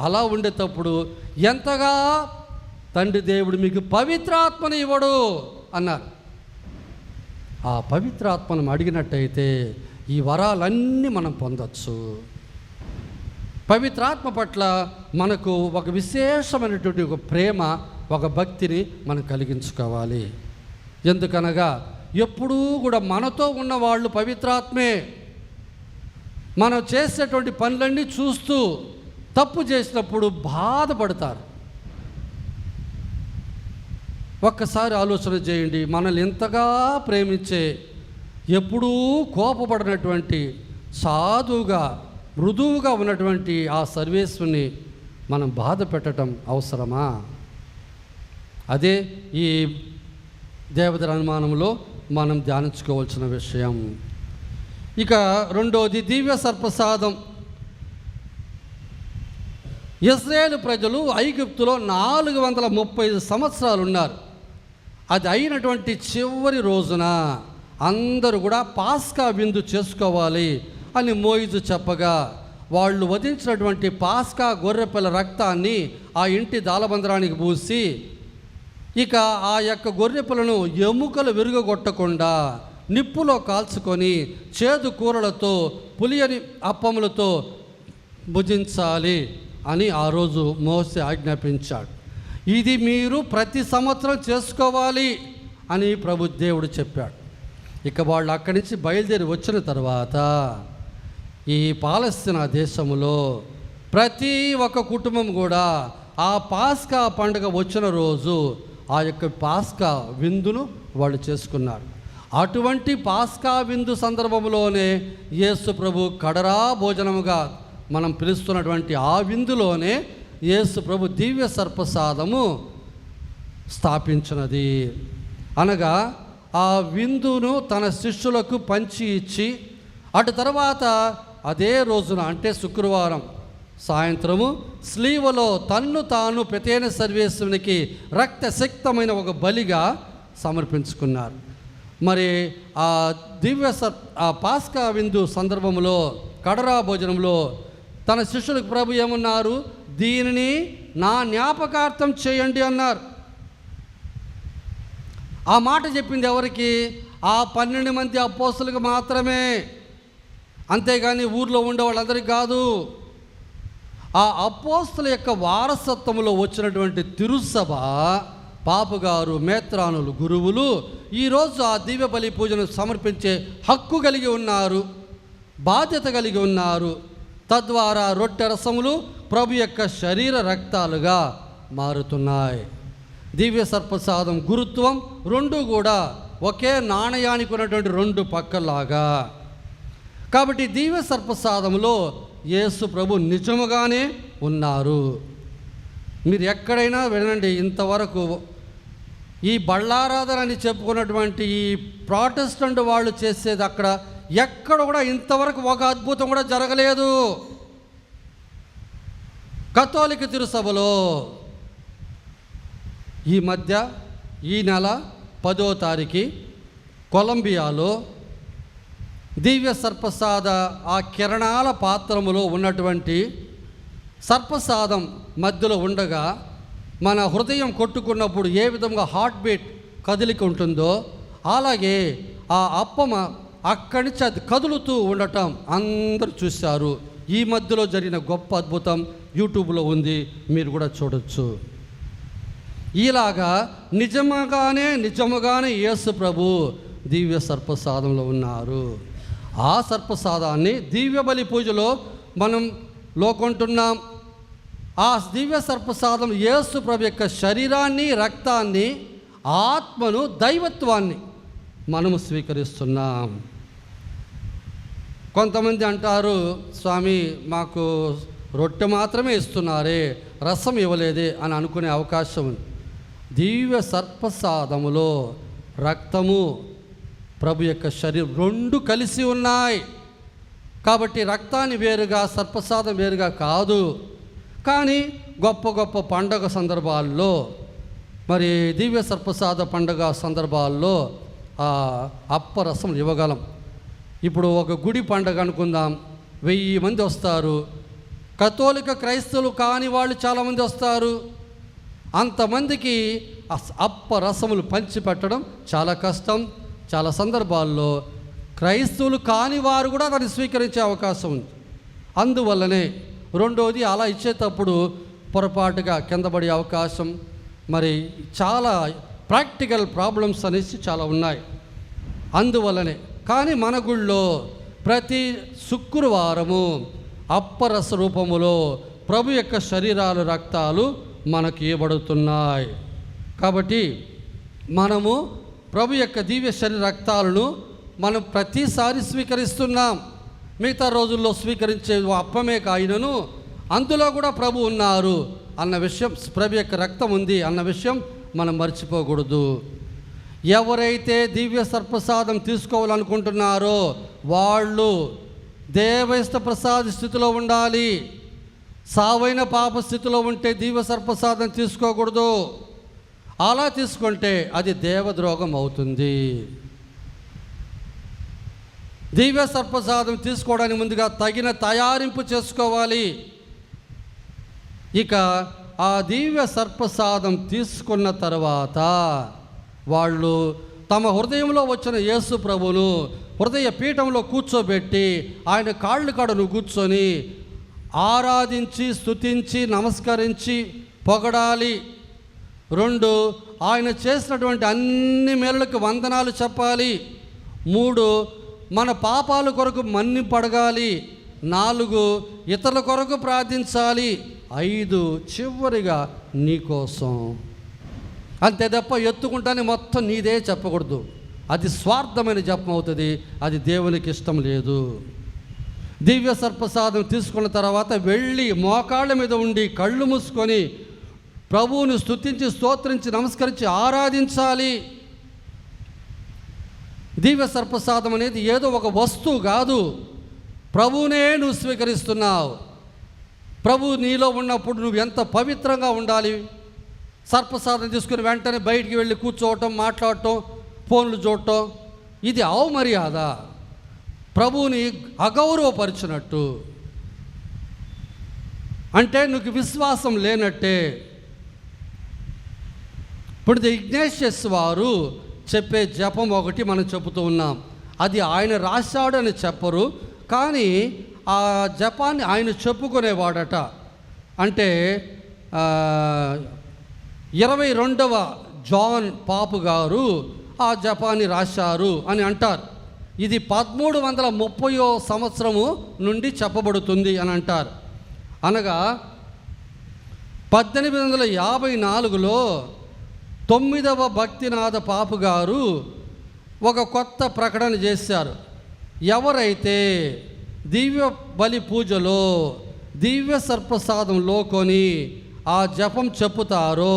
అలా ఉండేటప్పుడు ఎంతగా తండ్రి దేవుడు మీకు పవిత్రాత్మను ఇవ్వడు అన్నారు. ఆ పవిత్రాత్మను అడిగినట్టయితే ఈ వరాలన్నీ మనం పొందొచ్చు. పవిత్రాత్మ పట్ల మనకు ఒక విశేషమైనటువంటి ఒక ప్రేమ, ఒక భక్తిని మనం కలిగించుకోవాలి. ఎందుకనగా ఎప్పుడూ కూడా మనతో ఉన్నవాళ్ళు పవిత్రాత్మే. మనం చేసేటువంటి పనులన్నీ చూస్తూ తప్పు చేసినప్పుడు బాధపడతారు. ఒక్కసారి ఆలోచన చేయండి. మనల్ని ఎంతగా ప్రేమించే, ఎప్పుడూ కోపపడినటువంటి, సాధువుగా మృదువుగా ఉన్నటువంటి ఆ సర్వేశ్వరుని మనం బాధ పెట్టడం అవసరమా? అదే ఈ దేవతల అనుమానంలో మనం ధ్యానించుకోవాల్సిన విషయం. ఇక రెండోది దివ్య సర్పసాదం. ఇశ్రాయేలు ప్రజలు ఐగుప్తులో 435 సంవత్సరాలు ఉన్నారు. అది అయినటువంటి చివరి రోజున అందరూ కూడా పాస్కా విందు చేసుకోవాలి అని మోయిజు చెప్పగా వాళ్ళు వధించినటువంటి పాస్కా గొర్రెపిల్ల రక్తాన్ని ఆ ఇంటి దాలబందరానికి పూసి ఇక ఆ యొక్క గొర్రెపిల్లను ఎముకలు విరుగగొట్టకుండా నిప్పులో కాల్చుకొని చేదు కూరలతో పులియని అప్పములతో భుజించాలి అని ఆ రోజు మోసే ఆజ్ఞాపించాడు. ఇది మీరు ప్రతి సంవత్సరం చేసుకోవాలి అని ప్రభు దేవుడు చెప్పాడు. ఇక వాళ్ళు అక్కడి నుంచి బయలుదేరి వచ్చిన తర్వాత ఈ పాలస్తీనా దేశంలో ప్రతి ఒక్క కుటుంబం కూడా ఆ పాస్కా పండుగ వచ్చిన రోజు ఆ యొక్క పాస్కా విందును వాళ్ళు చేసుకున్నారు. అటువంటి పాస్కా విందు సందర్భంలోనే యేసు ప్రభు కడరా భోజనముగా మనం పిలుస్తున్నటువంటి ఆ విందులోనే యేసు ప్రభు దివ్య సర్పసాదము స్థాపించినది. అనగా ఆ విందును తన శిష్యులకు పంచి ఇచ్చి అటు తర్వాత అదే రోజున అంటే శుక్రవారం సాయంత్రము స్లీవలో తన్ను తాను ప్రతేన సర్వేశ్వరునికి రక్తశక్తమైన ఒక బలిగా సమర్పించుకున్నారు. మరి ఆ ఆ పాస్కా విందు సందర్భంలో కడరా భోజనంలో తన శిష్యులకు ప్రభు ఏమన్నారు? దీనిని నా జ్ఞాపకార్థం చేయండి అన్నారు. ఆ మాట చెప్పింది ఎవరికి? ఆ 12 మంది అపోస్తలులకు మాత్రమే, అంతేగాని ఊర్లో ఉండే వాళ్ళందరికీ కాదు. ఆ అపోస్తల యొక్క వారసత్వంలో వచ్చినటువంటి తిరుసభ పాపుగారు, మేత్రానులు, గురువులు ఈరోజు ఆ దివ్య బలి పూజను సమర్పించే హక్కు కలిగి ఉన్నారు, బాధ్యత కలిగి ఉన్నారు. తద్వారా రొట్టె రసములు ప్రభు యొక్క శరీర రక్తాలుగా మారుతున్నాయి. దివ్య సర్పసాదం గురుత్వం రెండు కూడా ఒకే నాణయానికి ఉన్నటువంటి రెండు పక్కలాగా. కాబట్టి దివ్య సర్పసాదంలో యేసు ప్రభు నిజముగానే ఉన్నారు. మీరు ఎక్కడైనా వినండి, ఇంతవరకు ఈ బళ్ళారాధన అని చెప్పుకున్నటువంటి ఈ ప్రాటెస్టెంట్ వాళ్ళు చేసేది అక్కడ ఎక్కడ కూడా ఇంతవరకు ఒక అద్భుతం కూడా జరగలేదు. కథోలిక తిరుసభలో ఈ మధ్య ఈ నెల 10వ తారీఖు కొలంబియాలో దివ్య సర్పసాద ఆ కిరణాల పాత్రములో ఉన్నటువంటి సర్పసాదం మధ్యలో ఉండగా మన హృదయం కొట్టుకున్నప్పుడు ఏ విధంగా హార్ట్ బీట్ కదిలిక ఉంటుందో అలాగే ఆ అప్పమ అక్కడి నుంచి అది కదులుతూ ఉండటం అందరూ చూశారు. ఈ మధ్యలో జరిగిన గొప్ప అద్భుతం యూట్యూబ్లో ఉంది, మీరు కూడా చూడొచ్చు. ఇలాగా నిజముగానే యేసు ప్రభు దివ్య సర్పసాదంలో ఉన్నారు. ఆ సర్పసాదాన్ని దివ్య బలి పూజలో మనం లోకొంటున్నాం. ఆ దివ్య సర్పసాదం యేసు ప్రభు యొక్క శరీరాన్ని, రక్తాన్ని, ఆత్మను, దైవత్వాన్ని మనము స్వీకరిస్తున్నాం. కొంతమంది అంటారు, స్వామి మాకు రొట్టె మాత్రమే ఇస్తున్నారే, రసం ఇవ్వలేదే అని అనుకునే అవకాశం ఉంది. దివ్య సర్పసాదములో రక్తము, ప్రభు యొక్క శరీరం రెండు కలిసి ఉన్నాయి. కాబట్టి రక్తాన్ని వేరుగా, సర్పసాదం వేరుగా కాదు. కానీ గొప్ప గొప్ప పండగ సందర్భాల్లో, మరి దివ్య సర్పసాద పండగ సందర్భాల్లో అప్పరసం ఇవ్వగలం. ఇప్పుడు ఒక గుడి పండగ అనుకుందాం, 1000 మంది వస్తారు. కథోలిక క్రైస్తవులు కాని వాళ్ళు చాలామంది వస్తారు. అంతమందికి అప్పరసములు పంచిపెట్టడం చాలా కష్టం. చాలా సందర్భాల్లో క్రైస్తవులు కాని వారు కూడా దాన్ని స్వీకరించే అవకాశం ఉంది. అందువల్లనే రెండోది అలా ఇచ్చేటప్పుడు పొరపాటుగా కిందపడే అవకాశం, మరి చాలా ప్రాక్టికల్ ప్రాబ్లమ్స్ అనేసి చాలా ఉన్నాయి. అందువల్లనే కానీ మన గుళ్ళో ప్రతి శుక్రవారము అప్పరస రూపములో ప్రభు యొక్క శరీరాలు, రక్తాలు మనకు ఇవ్వబడుతున్నాయి. కాబట్టి మనము ప్రభు యొక్క దివ్య శరీర రక్తాలను మనం ప్రతిసారి స్వీకరిస్తున్నాం. మిగతా రోజుల్లో స్వీకరించే అప్పమే కాయినను అందులో కూడా ప్రభు ఉన్నారు అన్న విషయం, ప్రభు యొక్క రక్తం ఉంది అన్న విషయం మనం మర్చిపోకూడదు. ఎవరైతే దివ్య సర్పసాదం తీసుకోవాలనుకుంటున్నారో వాళ్ళు దేవైస్త ప్రసాద స్థితిలో ఉండాలి. సావైన పాప స్థితిలో ఉంటే దివ్య సర్పసాదం తీసుకోకూడదు. అలా తీసుకుంటే అది దేవద్రోహం అవుతుంది. దివ్య సర్పసాదం తీసుకోవడానికి ముందుగా తగిన తయారింపు చేసుకోవాలి. ఇక ఆ దివ్య సర్పసాదం తీసుకున్న తర్వాత వాళ్ళు తమ హృదయంలో వచ్చిన యేసు ప్రభును హృదయ పీఠంలో కూర్చోబెట్టి ఆయన కాళ్ళు కడను కూర్చొని ఆరాధించి, స్తుతించి, నమస్కరించి పొగడాలి. 2 ఆయన చేసినటువంటి అన్ని మేలులకు వందనాలు చెప్పాలి. 3 మన పాపాల కొరకు మన్నిపడగాలి. 4 ఇతరుల కొరకు ప్రార్థించాలి. 5 చివరిగా నీకోసం. అంతే తప్ప ఎత్తుకుంటానే మొత్తం నీదే చెప్పకూడదు. అది స్వార్థమైన జపం అవుతుంది, అది దేవునికి ఇష్టం లేదు. దివ్య సర్పసాదం తీసుకున్న తర్వాత వెళ్ళి మోకాళ్ళ మీద ఉండి కళ్ళు మూసుకొని ప్రభువుని స్తుతించి, స్తోత్రించి, నమస్కరించి ఆరాధించాలి. దివ్య సర్ప్రసాదం అనేది ఏదో ఒక వస్తువు కాదు, ప్రభువునే నువ్వు స్వీకరిస్తున్నావు. ప్రభు నీలో ఉన్నప్పుడు నువ్వు ఎంత పవిత్రంగా ఉండాలి. సర్ప్రసాదం తీసుకుని వెంటనే బయటికి వెళ్ళి కూర్చోవటం, మాట్లాడటం, ఫోన్లు చూడటం, ఇది అవమర్యాద, ప్రభువుని అగౌరవపరిచినట్టు. అంటే నీకు విశ్వాసం లేనట్టే. ఇప్పుడు ఇగ్నేషియస్ వారు చెప్పే జపం ఒకటి మనం చెబుతూ ఉన్నాం. అది ఆయన రాశాడు అని చెప్పరు, కానీ ఆ జపాన్ని ఆయన చెప్పుకునేవాడట. అంటే 22వ జాన్ పాపు గారు ఆ జపాన్ని రాశారు అని అంటారు. ఇది 1330వ సంవత్సరము నుండి చెప్పబడుతుంది అని అంటారు. అనగా 1854లో 9వ భక్తినాథ పాపు గారు ఒక కొత్త ప్రకటన చేశారు. ఎవరైతే దివ్య బలి పూజలో దివ్య సర్ప్రసాదంలో కొని ఆ జపం చెప్పుతారో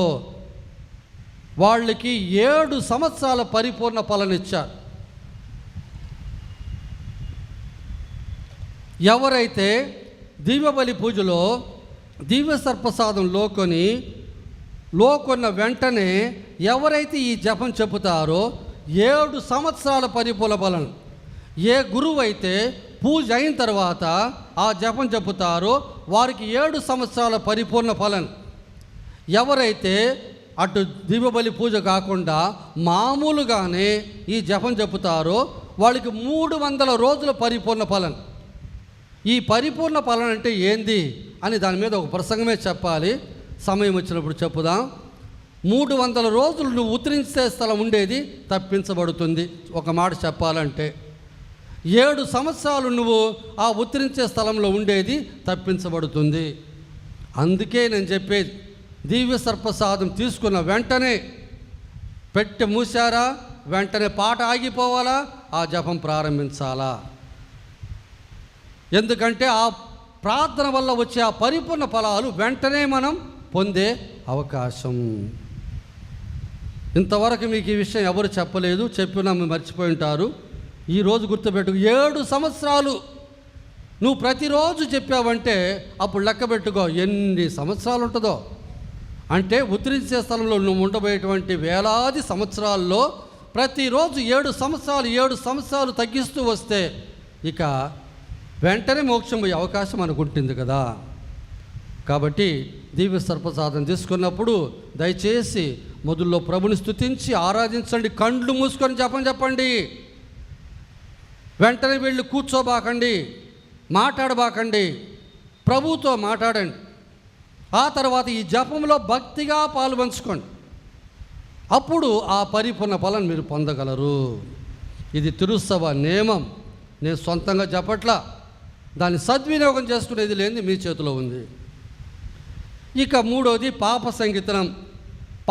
వాళ్ళకి 7 సంవత్సరాల పరిపూర్ణ ఫలనిచ్చారు. ఎవరైతే దివ్య బలి పూజలో దివ్య సర్ప్రసాదం లోకొన్న వెంటనే ఎవరైతే ఈ జపం చెప్పుతారో 7 సంవత్సరాల పరిపూర్ణ ఫలం. ఏ గురువు అయితే పూజ అయిన తర్వాత ఆ జపం చెప్పుతారో వారికి 7 సంవత్సరాల పరిపూర్ణ ఫలం. ఎవరైతే అటు దివ్యబలి పూజ కాకుండా మామూలుగానే ఈ జపం చెప్పుతారో వాళ్ళకి 300 రోజుల పరిపూర్ణ ఫలం. ఈ పరిపూర్ణ ఫలం అంటే ఏంది అని దాని మీద ఒక ప్రసంగమే చెప్పాలి, సమయం వచ్చినప్పుడు చెప్పుదాం. 300 రోజులు నువ్వు ఉత్తరించే స్థలం ఉండేది తప్పించబడుతుంది. ఒక మాట చెప్పాలంటే 7 సంవత్సరాలు నువ్వు ఆ ఉత్తరించే స్థలంలో ఉండేది తప్పించబడుతుంది. అందుకే నేను చెప్పేది, దివ్య సర్ప్రసాదం తీసుకున్న వెంటనే పెట్టి మూసారా, వెంటనే పాట ఆగిపోవాలా, ఆ జపం ప్రారంభించాలా. ఎందుకంటే ఆ ప్రార్థన వల్ల వచ్చే ఆ పరిపూర్ణ ఫలాలు వెంటనే మనం పొందే అవకాశం. ఇంతవరకు మీకు ఈ విషయం ఎవరు చెప్పలేదు, చెప్పినా మీరు మర్చిపోయి ఉంటారు. ఈరోజు గుర్తుపెట్టుకు 7 సంవత్సరాలు నువ్వు ప్రతిరోజు చెప్పావంటే అప్పుడు లెక్క పెట్టుకో ఎన్ని సంవత్సరాలు ఉంటుందో. అంటే ఉత్తరించే స్థలంలో నువ్వు ఉండబోయేటువంటి వేలాది సంవత్సరాల్లో ప్రతిరోజు 7 సంవత్సరాలు తగ్గిస్తూ వస్తే ఇక వెంటనే మోక్షం పోయే అవకాశం మనకు ఉంటుంది కదా. కాబట్టి దివ్య సర్ప్రసాదం తీసుకున్నప్పుడు దయచేసి మొదల్లో ప్రభుని స్తుతించి ఆరాధించండి. కండ్లు మూసుకొని జపం చెప్పండి. వెంటనే వెళ్ళి కూర్చోబాకండి, మాట్లాడబాకండి, ప్రభుతో మాట్లాడండి. ఆ తర్వాత ఈ జపంలో భక్తిగా పాల్పంచుకోండి. అప్పుడు ఆ పరిపూర్ణ ఫలం మీరు పొందగలరు. ఇది తిరుసభ నియమం. నేను సొంతంగా చెప్పట్లా, దాన్ని సద్వినియోగం చేసుకునేది లేనిది మీ చేతిలో ఉంది. ఇక 3వది పాప సంగీతనం.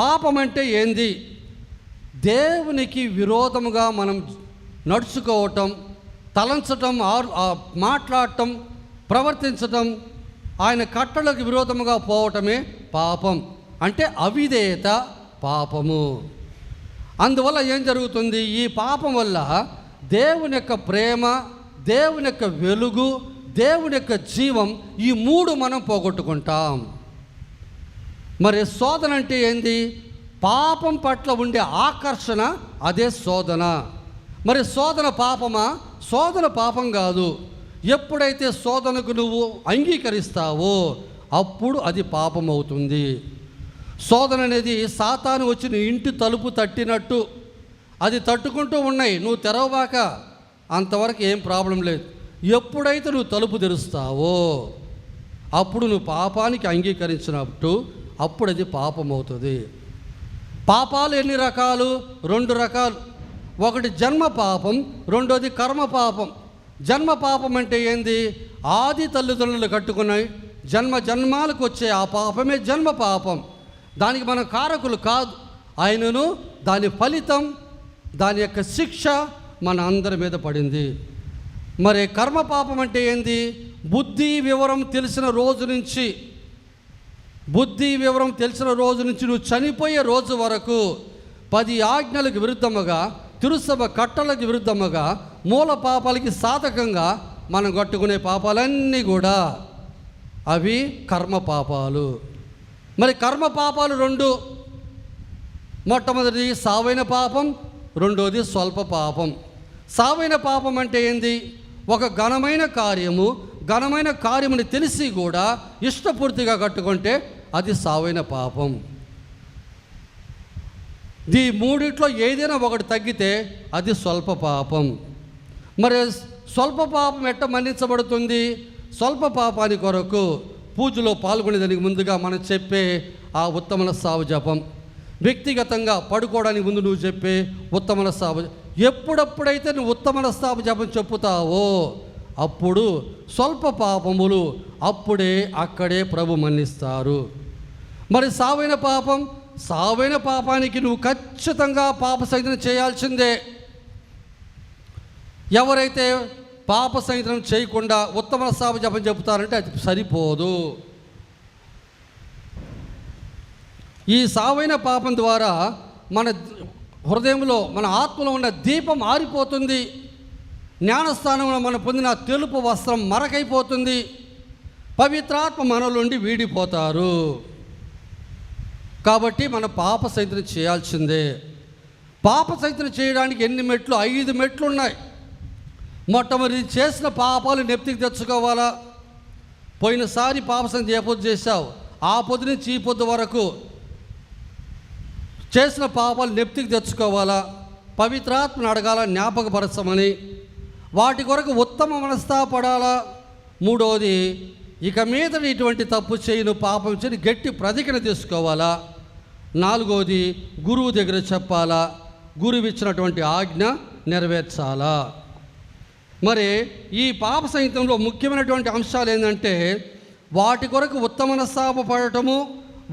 పాపం అంటే ఏంది? దేవునికి విరోధముగా మనం నడుచుకోవటం, తలంచటం, మాట్లాడటం, ప్రవర్తించటం, ఆయన కట్టలకు విరోధముగా పోవటమే పాపం. అంటే అవిధేయత పాపము. అందువల్ల ఏం జరుగుతుంది? ఈ పాపం వల్ల దేవుని యొక్క ప్రేమ, దేవుని యొక్క వెలుగు, దేవుని యొక్క జీవం, ఈ 3 మనం పోగొట్టుకుంటాం. మరి శోధన అంటే ఏంది? పాపం పట్ల ఉండే ఆకర్షణ, అదే శోధన. మరి శోధన పాపమా? శోధన పాపం కాదు. ఎప్పుడైతే శోధనకు నువ్వు అంగీకరిస్తావో అప్పుడు అది పాపం అవుతుంది. శోధన అనేది సాతాను వచ్చి నీ ఇంటి తలుపు తట్టినట్టు, అది తట్టుకుంటూ ఉన్నాయి, నువ్వు తెరవబాక, అంతవరకు ఏం ప్రాబ్లం లేదు. ఎప్పుడైతే నువ్వు తలుపు తెరుస్తావో అప్పుడు నువ్వు పాపానికి అంగీకరించినట్టు, అప్పుడు అది పాపం అవుతుంది. పాపాలు ఎన్ని రకాలు? 2 రకాలు. ఒకటి జన్మ పాపం, రెండోది కర్మ పాపం. జన్మ పాపం అంటే ఏంది? ఆది తల్లిదండ్రులు కట్టుకున్నాయి, జన్మాలకు వచ్చే ఆ పాపమే జన్మ పాపం. దానికి మనం కారకులు కాదు, ఆయనను దాని ఫలితం, దాని యొక్క శిక్ష మన అందరి మీద పడింది. మరి కర్మ పాపం అంటే ఏంది? బుద్ధి వివరం తెలిసిన రోజు నుంచి నువ్వు చనిపోయే రోజు వరకు 10 ఆజ్ఞలకు విరుద్ధముగా తిరుసభ కట్టలకు విరుద్ధముగా మూల పాపాలకి సాధకంగా మనం కట్టుకునే పాపాలన్నీ కూడా అవి కర్మ పాపాలు. మరి కర్మ పాపాలు రెండు. మొట్టమొదటిది సావైన పాపం, రెండోది స్వల్ప పాపం. సావైన పాపం అంటే ఏంది? ఒక ఘనమైన కార్యముని తెలిసి కూడా ఇష్టపూర్తిగా కట్టుకుంటే అది సావైన పాపం. ఈ మూడిట్లో ఏదైనా ఒకటి తగ్గితే అది స్వల్ప పాపం. మరి స్వల్ప పాపం ఎట్ట మన్నించబడుతుంది? స్వల్ప పాపాని కొరకు పూజలో పాల్గొనేదానికి ముందుగా మనం చెప్పే ఆ ఉత్తమన సావు జపం, వ్యక్తిగతంగా పడుకోవడానికి ముందు నువ్వు చెప్పే ఉత్తమన సావు, ఎప్పుడప్పుడైతే నువ్వు ఉత్తమన సావు జపం చెప్పుతావో అప్పుడు స్వల్ప పాపములు అప్పుడే అక్కడే ప్రభు మన్నిస్తారు. మరి సావైన పాపానికి నువ్వు ఖచ్చితంగా పాప సహితం చేయాల్సిందే. ఎవరైతే పాప సహితం చేయకుండా ఉత్తమ సావ జపం చెబుతారంటే అది సరిపోదు. ఈ సావైన పాపం ద్వారా మన హృదయంలో, మన ఆత్మలో ఉన్న దీపం ఆరిపోతుంది. జ్ఞానస్థానంలో మనం పొందిన తెలుపు వస్త్రం మరకైపోతుంది. పవిత్రాత్మ మనలో నుండి వీడిపోతారు. కాబట్టి మన పాప సహితం చేయాల్సిందే. పాప సహితం చేయడానికి ఎన్ని మెట్లు? 5 మెట్లు ఉన్నాయి. మొట్టమొదటి చేసిన పాపాలు నెప్తికి తెచ్చుకోవాలా. పోయినసారి పాప సహితం ఏ పొద్దు చేశావు, ఆ పొద్దు నుంచి ఈ పొద్దు వరకు చేసిన పాపాలు నెప్తికి తెచ్చుకోవాలా. పవిత్రాత్మను అడగాల జ్ఞాపకపరచమని. వాటి కొరకు ఉత్తమ మనస్తాపడాలా. మూడవది, ఇక మీద ఇటువంటి తప్పు చేయను, పాపం చేయని గట్టి ప్రతిజ్ఞ తీసుకోవాలా. నాలుగవది, గురువు దగ్గర చెప్పాలా. గురువు ఇచ్చినటువంటి ఆజ్ఞ నెరవేర్చాలా. మరి ఈ పాప సంహితంలో ముఖ్యమైనటువంటి అంశాలు ఏంటంటే వాటి కొరకు ఉత్తమ మనస్తాపడటము,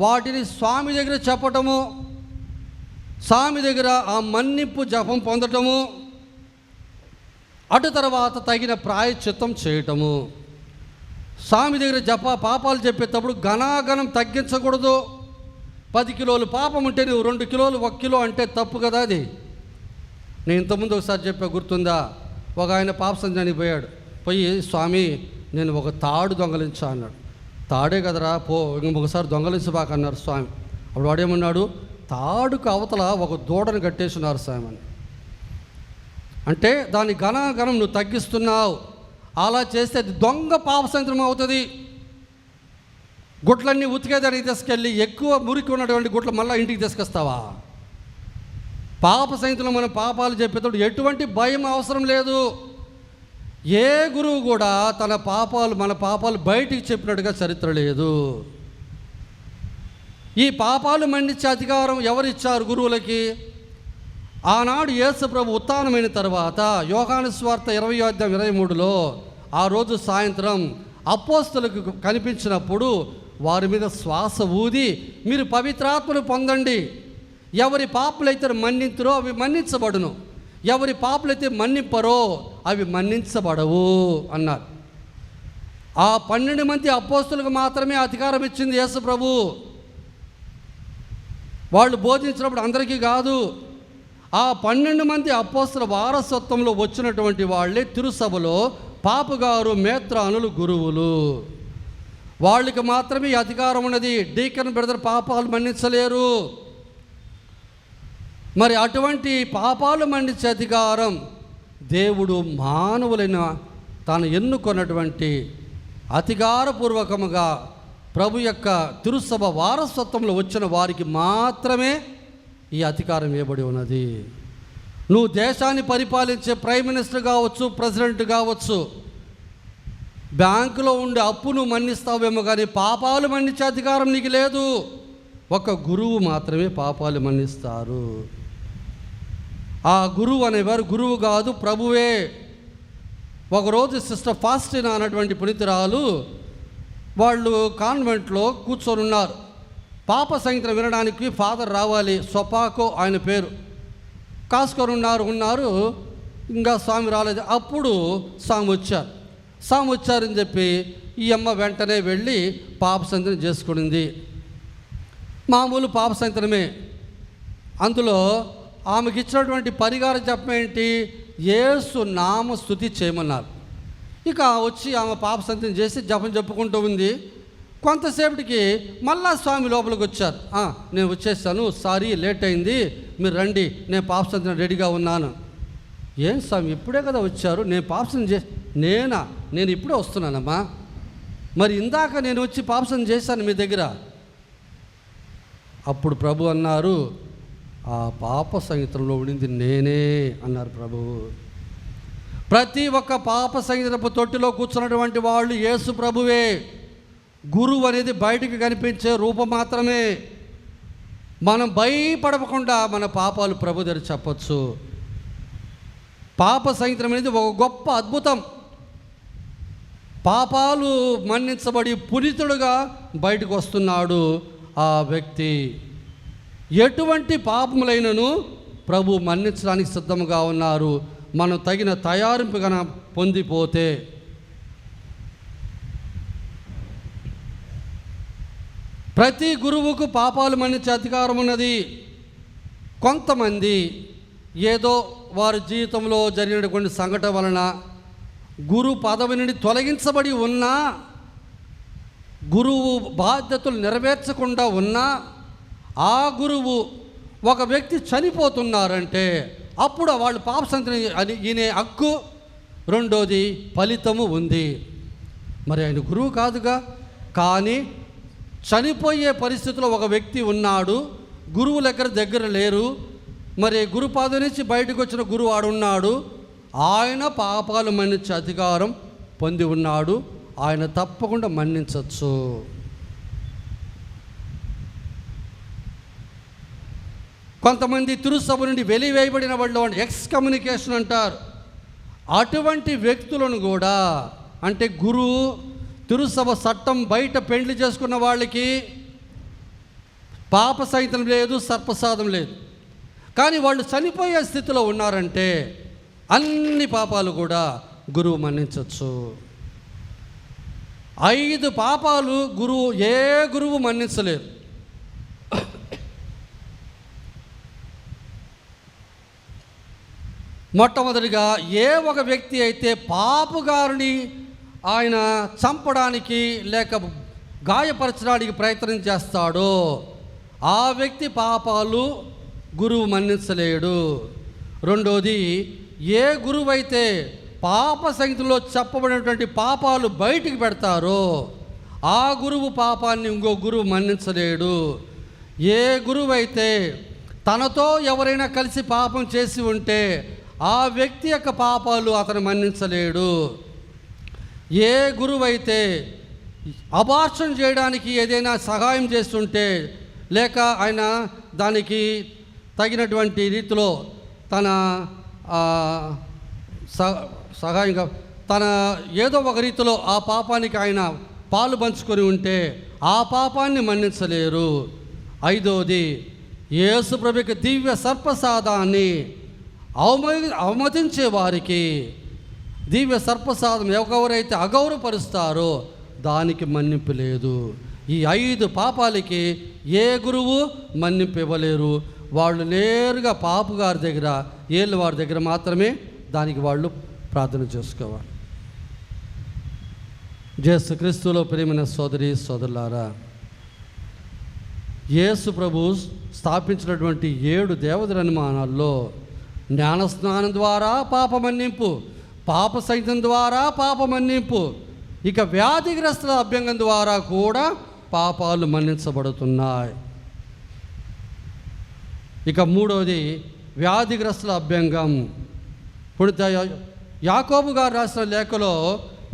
వాటిని స్వామి దగ్గర చెప్పటము, స్వామి దగ్గర ఆ మన్నింపు జపం పొందటము, అటు తర్వాత తగిన ప్రాయశ్చిత్తం చేయటము. స్వామి దగ్గర పాపాలు చెప్పేటప్పుడు ఘనాఘనం తగ్గించకూడదు. 10 కిలోలు పాపం ఉంటే నువ్వు 2 కిలోలు 1 కిలో అంటే తప్పు కదా. అది నేను ఇంతకుముందు ఒకసారి చెప్పా, గుర్తుందా? ఒక ఆయన పాప సంజానికి పోయాడు. పోయి, స్వామి నేను ఒక తాడు దొంగలించా అన్నాడు. తాడే కదరా, పో ఇంకొకసారి దొంగలించబాక అన్నారు స్వామి. అప్పుడు వాడేమన్నాడు, తాడుకు అవతల ఒక దూడను కట్టేస్తున్నారు స్వామి అని. అంటే దాని ఘనం నువ్వు తగ్గిస్తున్నావు. అలా చేస్తే అది దొంగ పాప సంహితం అవుతుంది. గుట్లన్నీ ఉతికేదానికి తీసుకెళ్ళి ఎక్కువ మురికి ఉన్నటువంటి గుట్లు మళ్ళీ ఇంటికి తీసుకొస్తావా? పాప సంహితలో మనం పాపాలు చెప్పేటప్పుడు ఎటువంటి భయం అవసరం లేదు. ఏ గురువు కూడా మన పాపాలు బయటికి చెప్పినట్టుగా చరిత్ర లేదు. ఈ పాపాలు మన్నించే అధికారం ఎవరిచ్చారు గురువులకి? ఆనాడు యేసు ప్రభు ఉత్థానమైన తర్వాత యోహాను సువార్త 20:23లో ఆ రోజు సాయంత్రం అపోస్తలులకు కనిపించినప్పుడు వారి మీద శ్వాస ఊది, మీరు పవిత్రాత్మను పొందండి, ఎవరి పాపులైతే మన్నింతురో అవి మన్నించబడును, ఎవరి పాపులైతే మన్నింపరో అవి మన్నించబడవు అన్నారు. ఆ 12 మంది అపోస్తలులకు మాత్రమే అధికారం ఇచ్చింది యేసు ప్రభు. వాళ్ళు బోధించినప్పుడు అందరికీ కాదు. ఆ 12 మంది అపోస్తల వారసత్వంలో వచ్చినటువంటి వాళ్ళే తిరుసభలో పాపుగారు, మేత్రానులు, గురువులు. వాళ్ళకి మాత్రమే ఈ అధికారం ఉన్నది. డీకన్ బ్రదర్ పాపాలు మన్నించలేరు. మరి అటువంటి పాపాలు మన్నించే అధికారం దేవుడు మానవులైన తాను ఎన్నుకున్నటువంటి అధికారపూర్వకముగా ప్రభు యొక్క తిరుసభ వారసత్వంలో వచ్చిన వారికి మాత్రమే ఈ అధికారం ఇవ్వబడి ఉన్నది. నువ్వు దేశాన్ని పరిపాలించే ప్రైమ్ మినిస్టర్ కావచ్చు, ప్రెసిడెంట్ కావచ్చు, బ్యాంకులో ఉండే అప్పు నువ్వు మన్నిస్తావేమో కానీ పాపాలు మన్నించే అధికారం నీకు లేదు. ఒక గురువు మాత్రమే పాపాలు మన్నిస్తారు. ఆ గురువు అనేవారు గురువు కాదు, ప్రభువే. ఒకరోజు సిస్టర్ ఫాస్టినా అన్నటువంటి పునీతురాలు వాళ్ళు కాన్వెంట్లో కూర్చొని ఉన్నారు. పాప సంహిత వినడానికి ఫాదర్ రావాలి, సొపాకో ఆయన పేరు. కాసుకొని ఉన్నారు. ఇంకా స్వామి రాలేదు. అప్పుడు స్వామి వచ్చారని చెప్పి ఈ అమ్మ వెంటనే వెళ్ళి పాప సంహితను చేసుకునింది. మామూలు పాప సంహితనమే. అందులో ఆమెకి ఇచ్చినటువంటి పరిహార జపం ఏంటి? యేసు నామ స్తుతి చేయమన్నారు. ఇక వచ్చి ఆమె పాప సంతం చేసి జపం చెప్పుకుంటూ ఉంది. కొంతసేపటికి మళ్ళా స్వామి లోపలికి వచ్చారు. నేను వచ్చేసాను, సారీ లేట్ అయింది, మీరు రండి, నేను పాప సంతం రెడీగా ఉన్నాను. ఏం స్వామి ఇప్పుడే కదా వచ్చారు, నేను పాప సంతం నేను ఇప్పుడే వస్తున్నానమ్మా, మరి ఇందాక నేను వచ్చి పాప సంతం చేశాను మీ దగ్గర. అప్పుడు ప్రభు అన్నారు, ఆ పాప సంగీతంలో ఉండింది నేనే అన్నారు ప్రభువు. ప్రతి ఒక్క పాప సంగీతపు తొట్టిలో కూర్చున్నటువంటి వాళ్ళు యేసు ప్రభువే. గురువు అనేది బయటికి కనిపించే రూపం మాత్రమే. మనం భయపడకుండా మన పాపాలు ప్రభు దగ్గర చెప్పచ్చు. పాప సంగీతం అనేది ఒక గొప్ప అద్భుతం. పాపాలు మన్నించబడి పునీతుడుగా బయటకు వస్తున్నాడు ఆ వ్యక్తి. ఎటువంటి పాపములైనను ప్రభు మన్నించడానికి సిద్ధంగా ఉన్నారు, మనం తగిన తయారింపు కన పొందిపోతే. ప్రతి గురువుకు పాపాలు మన్నించే అధికారం ఉన్నది. కొంతమంది ఏదో వారి జీవితంలో జరిగినటువంటి సంఘటన వలన గురు పదవి నుండి తొలగించబడి ఉన్నా, గురువు బాధ్యతలు నెరవేర్చకుండా ఉన్నా, ఆ గురువు ఒక వ్యక్తి చనిపోతున్నారంటే అప్పుడు వాళ్ళు పాప సంతని అని ఈయనే హక్కు, రెండోది ఫలితము ఉంది. మరి ఆయన గురువు కాదుగా, కానీ చనిపోయే పరిస్థితిలో ఒక వ్యక్తి ఉన్నాడు, గురువు దగ్గర లేరు. మరి గురుపాద నుంచి బయటకు వచ్చిన గురువు ఆడున్నాడు, ఆయన పాపాలు మన్నించే అధికారం పొంది ఉన్నాడు, ఆయన తప్పకుండా మన్నించవచ్చు. కొంతమంది తిరుసభ నుండి వెలివేయబడిన వాళ్ళు ఎక్స్కమ్యూనికేషన్ అంటారు. అటువంటి వ్యక్తులను కూడా, అంటే గురువు తిరుసభ చట్టం బయట పెండ్లి చేసుకున్న వాళ్ళకి పాప సహితం లేదు, సర్పసాదం లేదు. కానీ వాళ్ళు చనిపోయే స్థితిలో ఉన్నారంటే అన్ని పాపాలు కూడా గురువు మన్నించవచ్చు. 5 పాపాలు ఏ గురువు మన్నించలేరు. మొట్టమొదటిగా ఏ ఒక వ్యక్తి అయితే పాపుగారిని ఆయన చంపడానికి లేక గాయపరచడానికి ప్రయత్నం చేస్తాడో ఆ వ్యక్తి పాపాలు గురువు మన్నించలేడు. రెండోది, ఏ గురువు అయితే పాప సంహితలో చెప్పబడినటువంటి పాపాలు బయటికి పెడతారో ఆ గురువు పాపాన్ని ఇంకో గురువు మన్నించలేడు. ఏ గురువు అయితే తనతో ఎవరైనా కలిసి పాపం చేసి ఉంటే ఆ వ్యక్తి యొక్క పాపాలు అతను మన్నించలేడు. ఏ గురువు అయితే అబార్షన్ చేయడానికి ఏదైనా సహాయం చేస్తుంటే లేక ఆయన దానికి తగినటువంటి రీతిలో తన సహాయంగా తన ఏదో ఒక రీతిలో ఆ పాపానికి ఆయన పాలు పంచుకొని ఉంటే ఆ పాపాన్ని మన్నించలేరు. 5వది, యేసు ప్రభుకి దివ్య సర్పసాదాన్ని అవమతించే వారికి దివ్య సర్పసాదం ఎవరెవరైతే అగౌరవపరుస్తారో దానికి మన్నింపు లేదు. ఈ 5 పాపాలకి ఏ గురువు మన్నింపు ఇవ్వలేరు. వాళ్ళు నేరుగా పాపు గారి దగ్గర, ఏళ్ళ వారి దగ్గర మాత్రమే దానికి వాళ్ళు ప్రార్థన చేసుకోవాలి. యేసుక్రీస్తులో ప్రియమైన సోదరి సోదరులారా, యేసు ప్రభు స్థాపించినటువంటి 7 దేవతల నిర్మాణాల్లో జ్ఞానస్నానం ద్వారా పాప మన్నింపు, పాప సహితం ద్వారా పాప మన్నింపు, ఇక వ్యాధిగ్రస్తుల అభ్యంగం ద్వారా కూడా పాపాలు మన్నించబడుతున్నాయి. ఇక 3వది వ్యాధిగ్రస్తుల అభ్యంగం. పుణిత యాకోబు గారు రాసిన లేఖలో,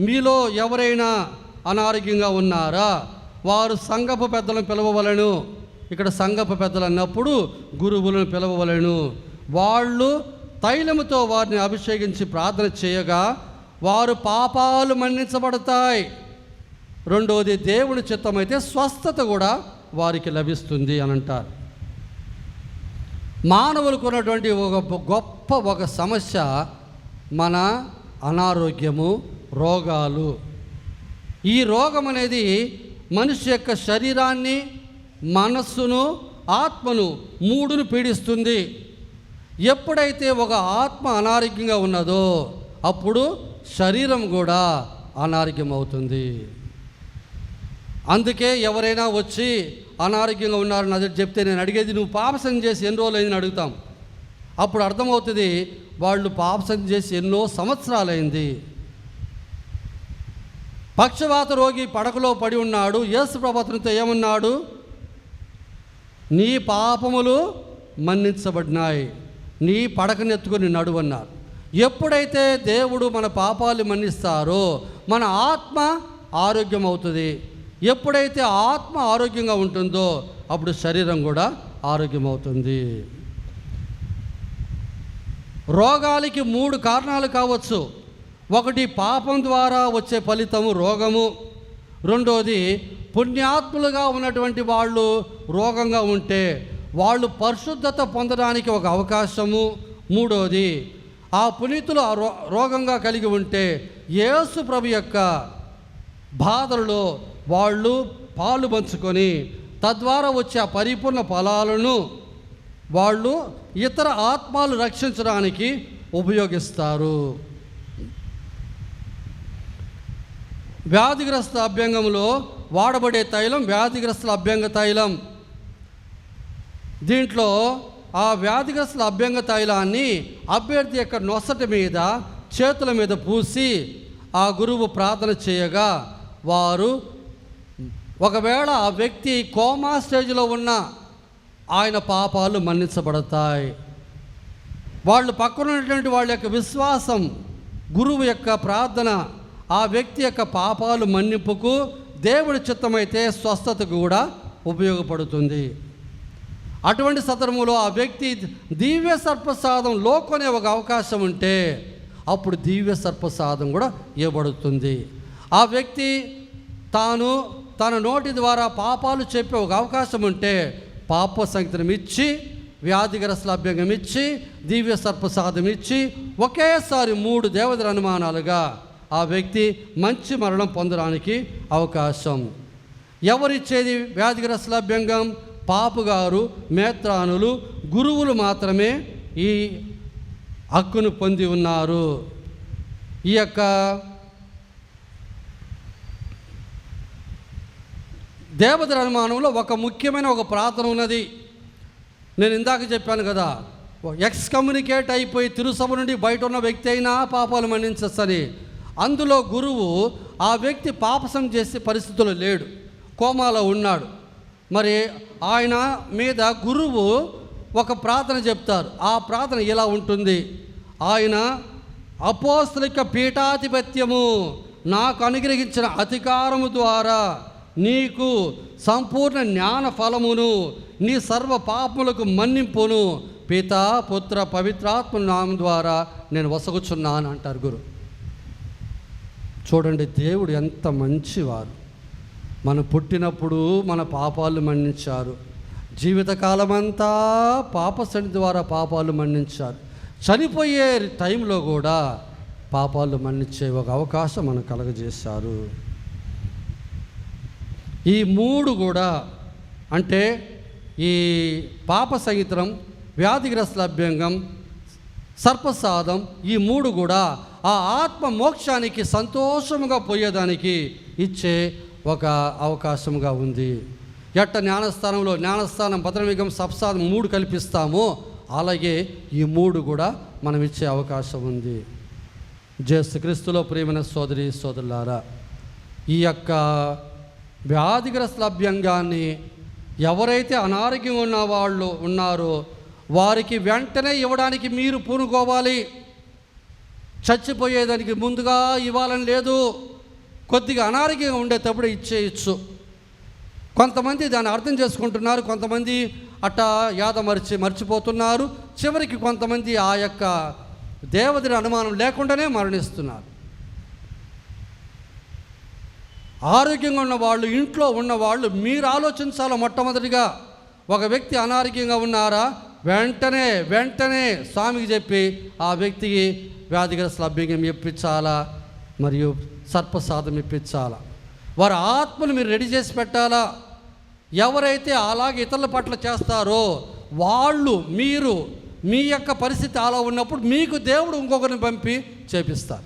మీలో ఎవరైనా అనారోగ్యంగా ఉన్నారా, వారు సంఘపు పెద్దలను పిలవవలెను. ఇక్కడ సంఘపు పెద్దలు అన్నప్పుడు గురువులను పిలవవలెను. వాళ్ళు తైలముతో వారిని అభిషేకించి ప్రార్థన చేయగా వారు పాపాలు మన్నించబడతాయి. రెండవది, దేవుని చిత్తమైతే స్వస్థత కూడా వారికి లభిస్తుంది అని అంటారు. మానవులకు ఉన్నటువంటి ఒక సమస్య మన అనారోగ్యము, రోగాలు. ఈ రోగం అనేది మనిషి యొక్క శరీరాన్ని, మనస్సును, ఆత్మను 3ను పీడిస్తుంది. ఎప్పుడైతే ఒక ఆత్మ అనారోగ్యంగా ఉన్నదో అప్పుడు శరీరం కూడా అనారోగ్యం అవుతుంది. అందుకే ఎవరైనా వచ్చి అనారోగ్యంగా ఉన్నారని అది చెప్తే నేను అడిగేది, నువ్వు పాపసం చేసి ఎన్ని రోజులు అయిందని అడుగుతాం. అప్పుడు అర్థమవుతుంది వాళ్ళు పాపసం చేసి ఎన్నో సంవత్సరాలైంది. పక్షవాత రోగి పడకలో పడి ఉన్నాడు. యేసు ప్రభువుతో ఏమన్నాడు? నీ పాపములు మన్నించబడినాయి, నీ పడకనెత్తుకొని నడువన్నారు. ఎప్పుడైతే దేవుడు మన పాపాలు మన్నిస్తారో మన ఆత్మ ఆరోగ్యం అవుతుంది. ఎప్పుడైతే ఆత్మ ఆరోగ్యంగా ఉంటుందో అప్పుడు శరీరం కూడా ఆరోగ్యం అవుతుంది. రోగాలకి 3 కారణాలు కావచ్చు. ఒకటి పాపం ద్వారా వచ్చే ఫలితము రోగము. రెండోది పుణ్యాత్ములుగా ఉన్నటువంటి వాళ్ళు రోగంగా ఉంటే వాళ్ళు పరిశుద్ధత పొందడానికి ఒక అవకాశము. మూడోది ఆ పునీతులు రోగంగా కలిగి ఉంటే యేసు ప్రభు యొక్క బాధలలో వాళ్ళు పాలు పంచుకొని తద్వారా వచ్చే ఆ పరిపూర్ణ ఫలాలను వాళ్ళు ఇతర ఆత్మలు రక్షించడానికి ఉపయోగిస్తారు. వ్యాధిగ్రస్త అభ్యంగంలో వాడబడే తైలం వ్యాధిగ్రస్తుల అభ్యంగ తైలం. దీంట్లో ఆ వ్యాధిగ్రస్తుల అభ్యంగ తైలాన్ని అభ్యర్థి యొక్క నొసటి మీద చేతుల మీద పూసి ఆ గురువు ప్రార్థన చేయగా వారు ఒకవేళ ఆ వ్యక్తి కోమా స్టేజ్లో ఉన్న ఆయన పాపాలు మన్నించబడతాయి. వాళ్ళు పక్కన ఉన్నటువంటి వాళ్ళ యొక్క విశ్వాసం, గురువు యొక్క ప్రార్థన ఆ వ్యక్తి యొక్క పాపాలు మన్నింపుకు, దేవుడి చిత్తమైతే స్వస్థతకు కూడా ఉపయోగపడుతుంది. అటువంటి సందర్భంలో ఆ వ్యక్తి దివ్య సర్పసాదం లోకొనే ఒక అవకాశం ఉంటే అప్పుడు దివ్య సర్పసాదం కూడా ఇవ్వబడుతుంది. ఆ వ్యక్తి తన నోటి ద్వారా పాపాలు చెప్పే ఒక అవకాశం ఉంటే పాప సంఖ్యను ఇచ్చి, వ్యాధిగ్రస్తుల అభ్యంగం ఇచ్చి, దివ్య సర్పసాదం ఇచ్చి ఒకేసారి 3 దేవతల అనుమానాలుగా ఆ వ్యక్తి మంచి మరణం పొందడానికి అవకాశం. ఎవరిచ్చేది వ్యాధిగ్రస్తుల అభ్యంగం? పాపుగారు, మేత్రానులు, గురువులు మాత్రమే ఈ హక్కును పొంది ఉన్నారు. ఈ యొక్క దేవతల అనుమానంలో ఒక ముఖ్యమైన ఒక ప్రార్థన ఉన్నది. నేను ఇందాక చెప్పాను కదా, ఎక్స్కమ్యూనికేట్ అయిపోయి తిరుసభ నుండి బయట ఉన్న వ్యక్తి అయినా పాపాలు మన్నించని. అందులో గురువు ఆ వ్యక్తి పాపసం చేసే పరిస్థితుల్లో లేడు, కోమాలో ఉన్నాడు. మరి ఆయన మీద గురువు ఒక ప్రార్థన చెప్తారు. ఆ ప్రార్థన ఇలా ఉంటుంది: ఆయన అపోస్తలిక పీఠాధిపత్యము నాకు అనుగ్రహించిన అధికారము ద్వారా నీకు సంపూర్ణ జ్ఞాన ఫలమును, నీ సర్వ పాపములకు మన్నింపును పితా పుత్ర పవిత్రాత్మ నామం ద్వారా నేను వసగుచున్నాను అంటారు గురు. చూడండి, దేవుడు ఎంత మంచివారు. మనం పుట్టినప్పుడు మన పాపాలు మన్నించారు, జీవితకాలమంతా పాపసండి ద్వారా పాపాలు మన్నించారు, చనిపోయే టైంలో కూడా పాపాలు మన్నించే ఒక అవకాశం మనకు కలగజేశారు. ఈ 3 కూడా అంటే ఈ పాప సంహితం, వ్యాధిగ్రస్తుల అభ్యంగం, సర్పసాదం, ఈ 3 కూడా ఆ ఆత్మ మోక్షానికి సంతోషముగా పోయేదానికి ఇచ్చే ఒక అవకాశంగా ఉంది. ఎట్ట జ్ఞానస్థానం, భద్రవిగం, సప్సాదం 3 కల్పిస్తామో అలాగే ఈ 3 కూడా మనం ఇచ్చే అవకాశం ఉంది. యేసుక్రీస్తులో ప్రియమైన సోదరి సోదరులారా, ఈ యొక్క వ్యాధిగ్రస్తుల అభ్యంగాన్ని ఎవరైతే అనారోగ్యంగా ఉన్న వాళ్ళు ఉన్నారో వారికి వెంటనే ఇవ్వడానికి మీరు పూనుకోవాలి. చచ్చిపోయేదానికి ముందుగా ఇవ్వాలని లేదు, కొద్దిగా అనారోగ్యంగా ఉండేటప్పుడు ఇచ్చేయచ్చు. కొంతమంది దాన్ని అర్థం చేసుకుంటున్నారు, కొంతమంది అట్టా మర్చిపోతున్నారు. చివరికి కొంతమంది ఆ యొక్క దేవతని అనుమానం లేకుండానే మరణిస్తున్నారు. ఆరోగ్యంగా ఉన్నవాళ్ళు, ఇంట్లో ఉన్నవాళ్ళు మీరు ఆలోచించాలి. మొట్టమొదటిగా ఒక వ్యక్తి అనారోగ్యంగా ఉన్నారా, వెంటనే స్వామికి చెప్పి ఆ వ్యక్తికి వ్యాధిగ్రస్తుల అభ్యంగం ఇప్పించాలా, మరియు సర్పసాదం ఇప్పించాలా. వారి ఆత్మను మీరు రెడీ చేసి పెట్టాలా. ఎవరైతే అలాగే ఇతరుల పట్ల చేస్తారో వాళ్ళు మీ యొక్క పరిస్థితి అలా ఉన్నప్పుడు మీకు దేవుడు ఇంకొకరిని పంపి చేపిస్తారు.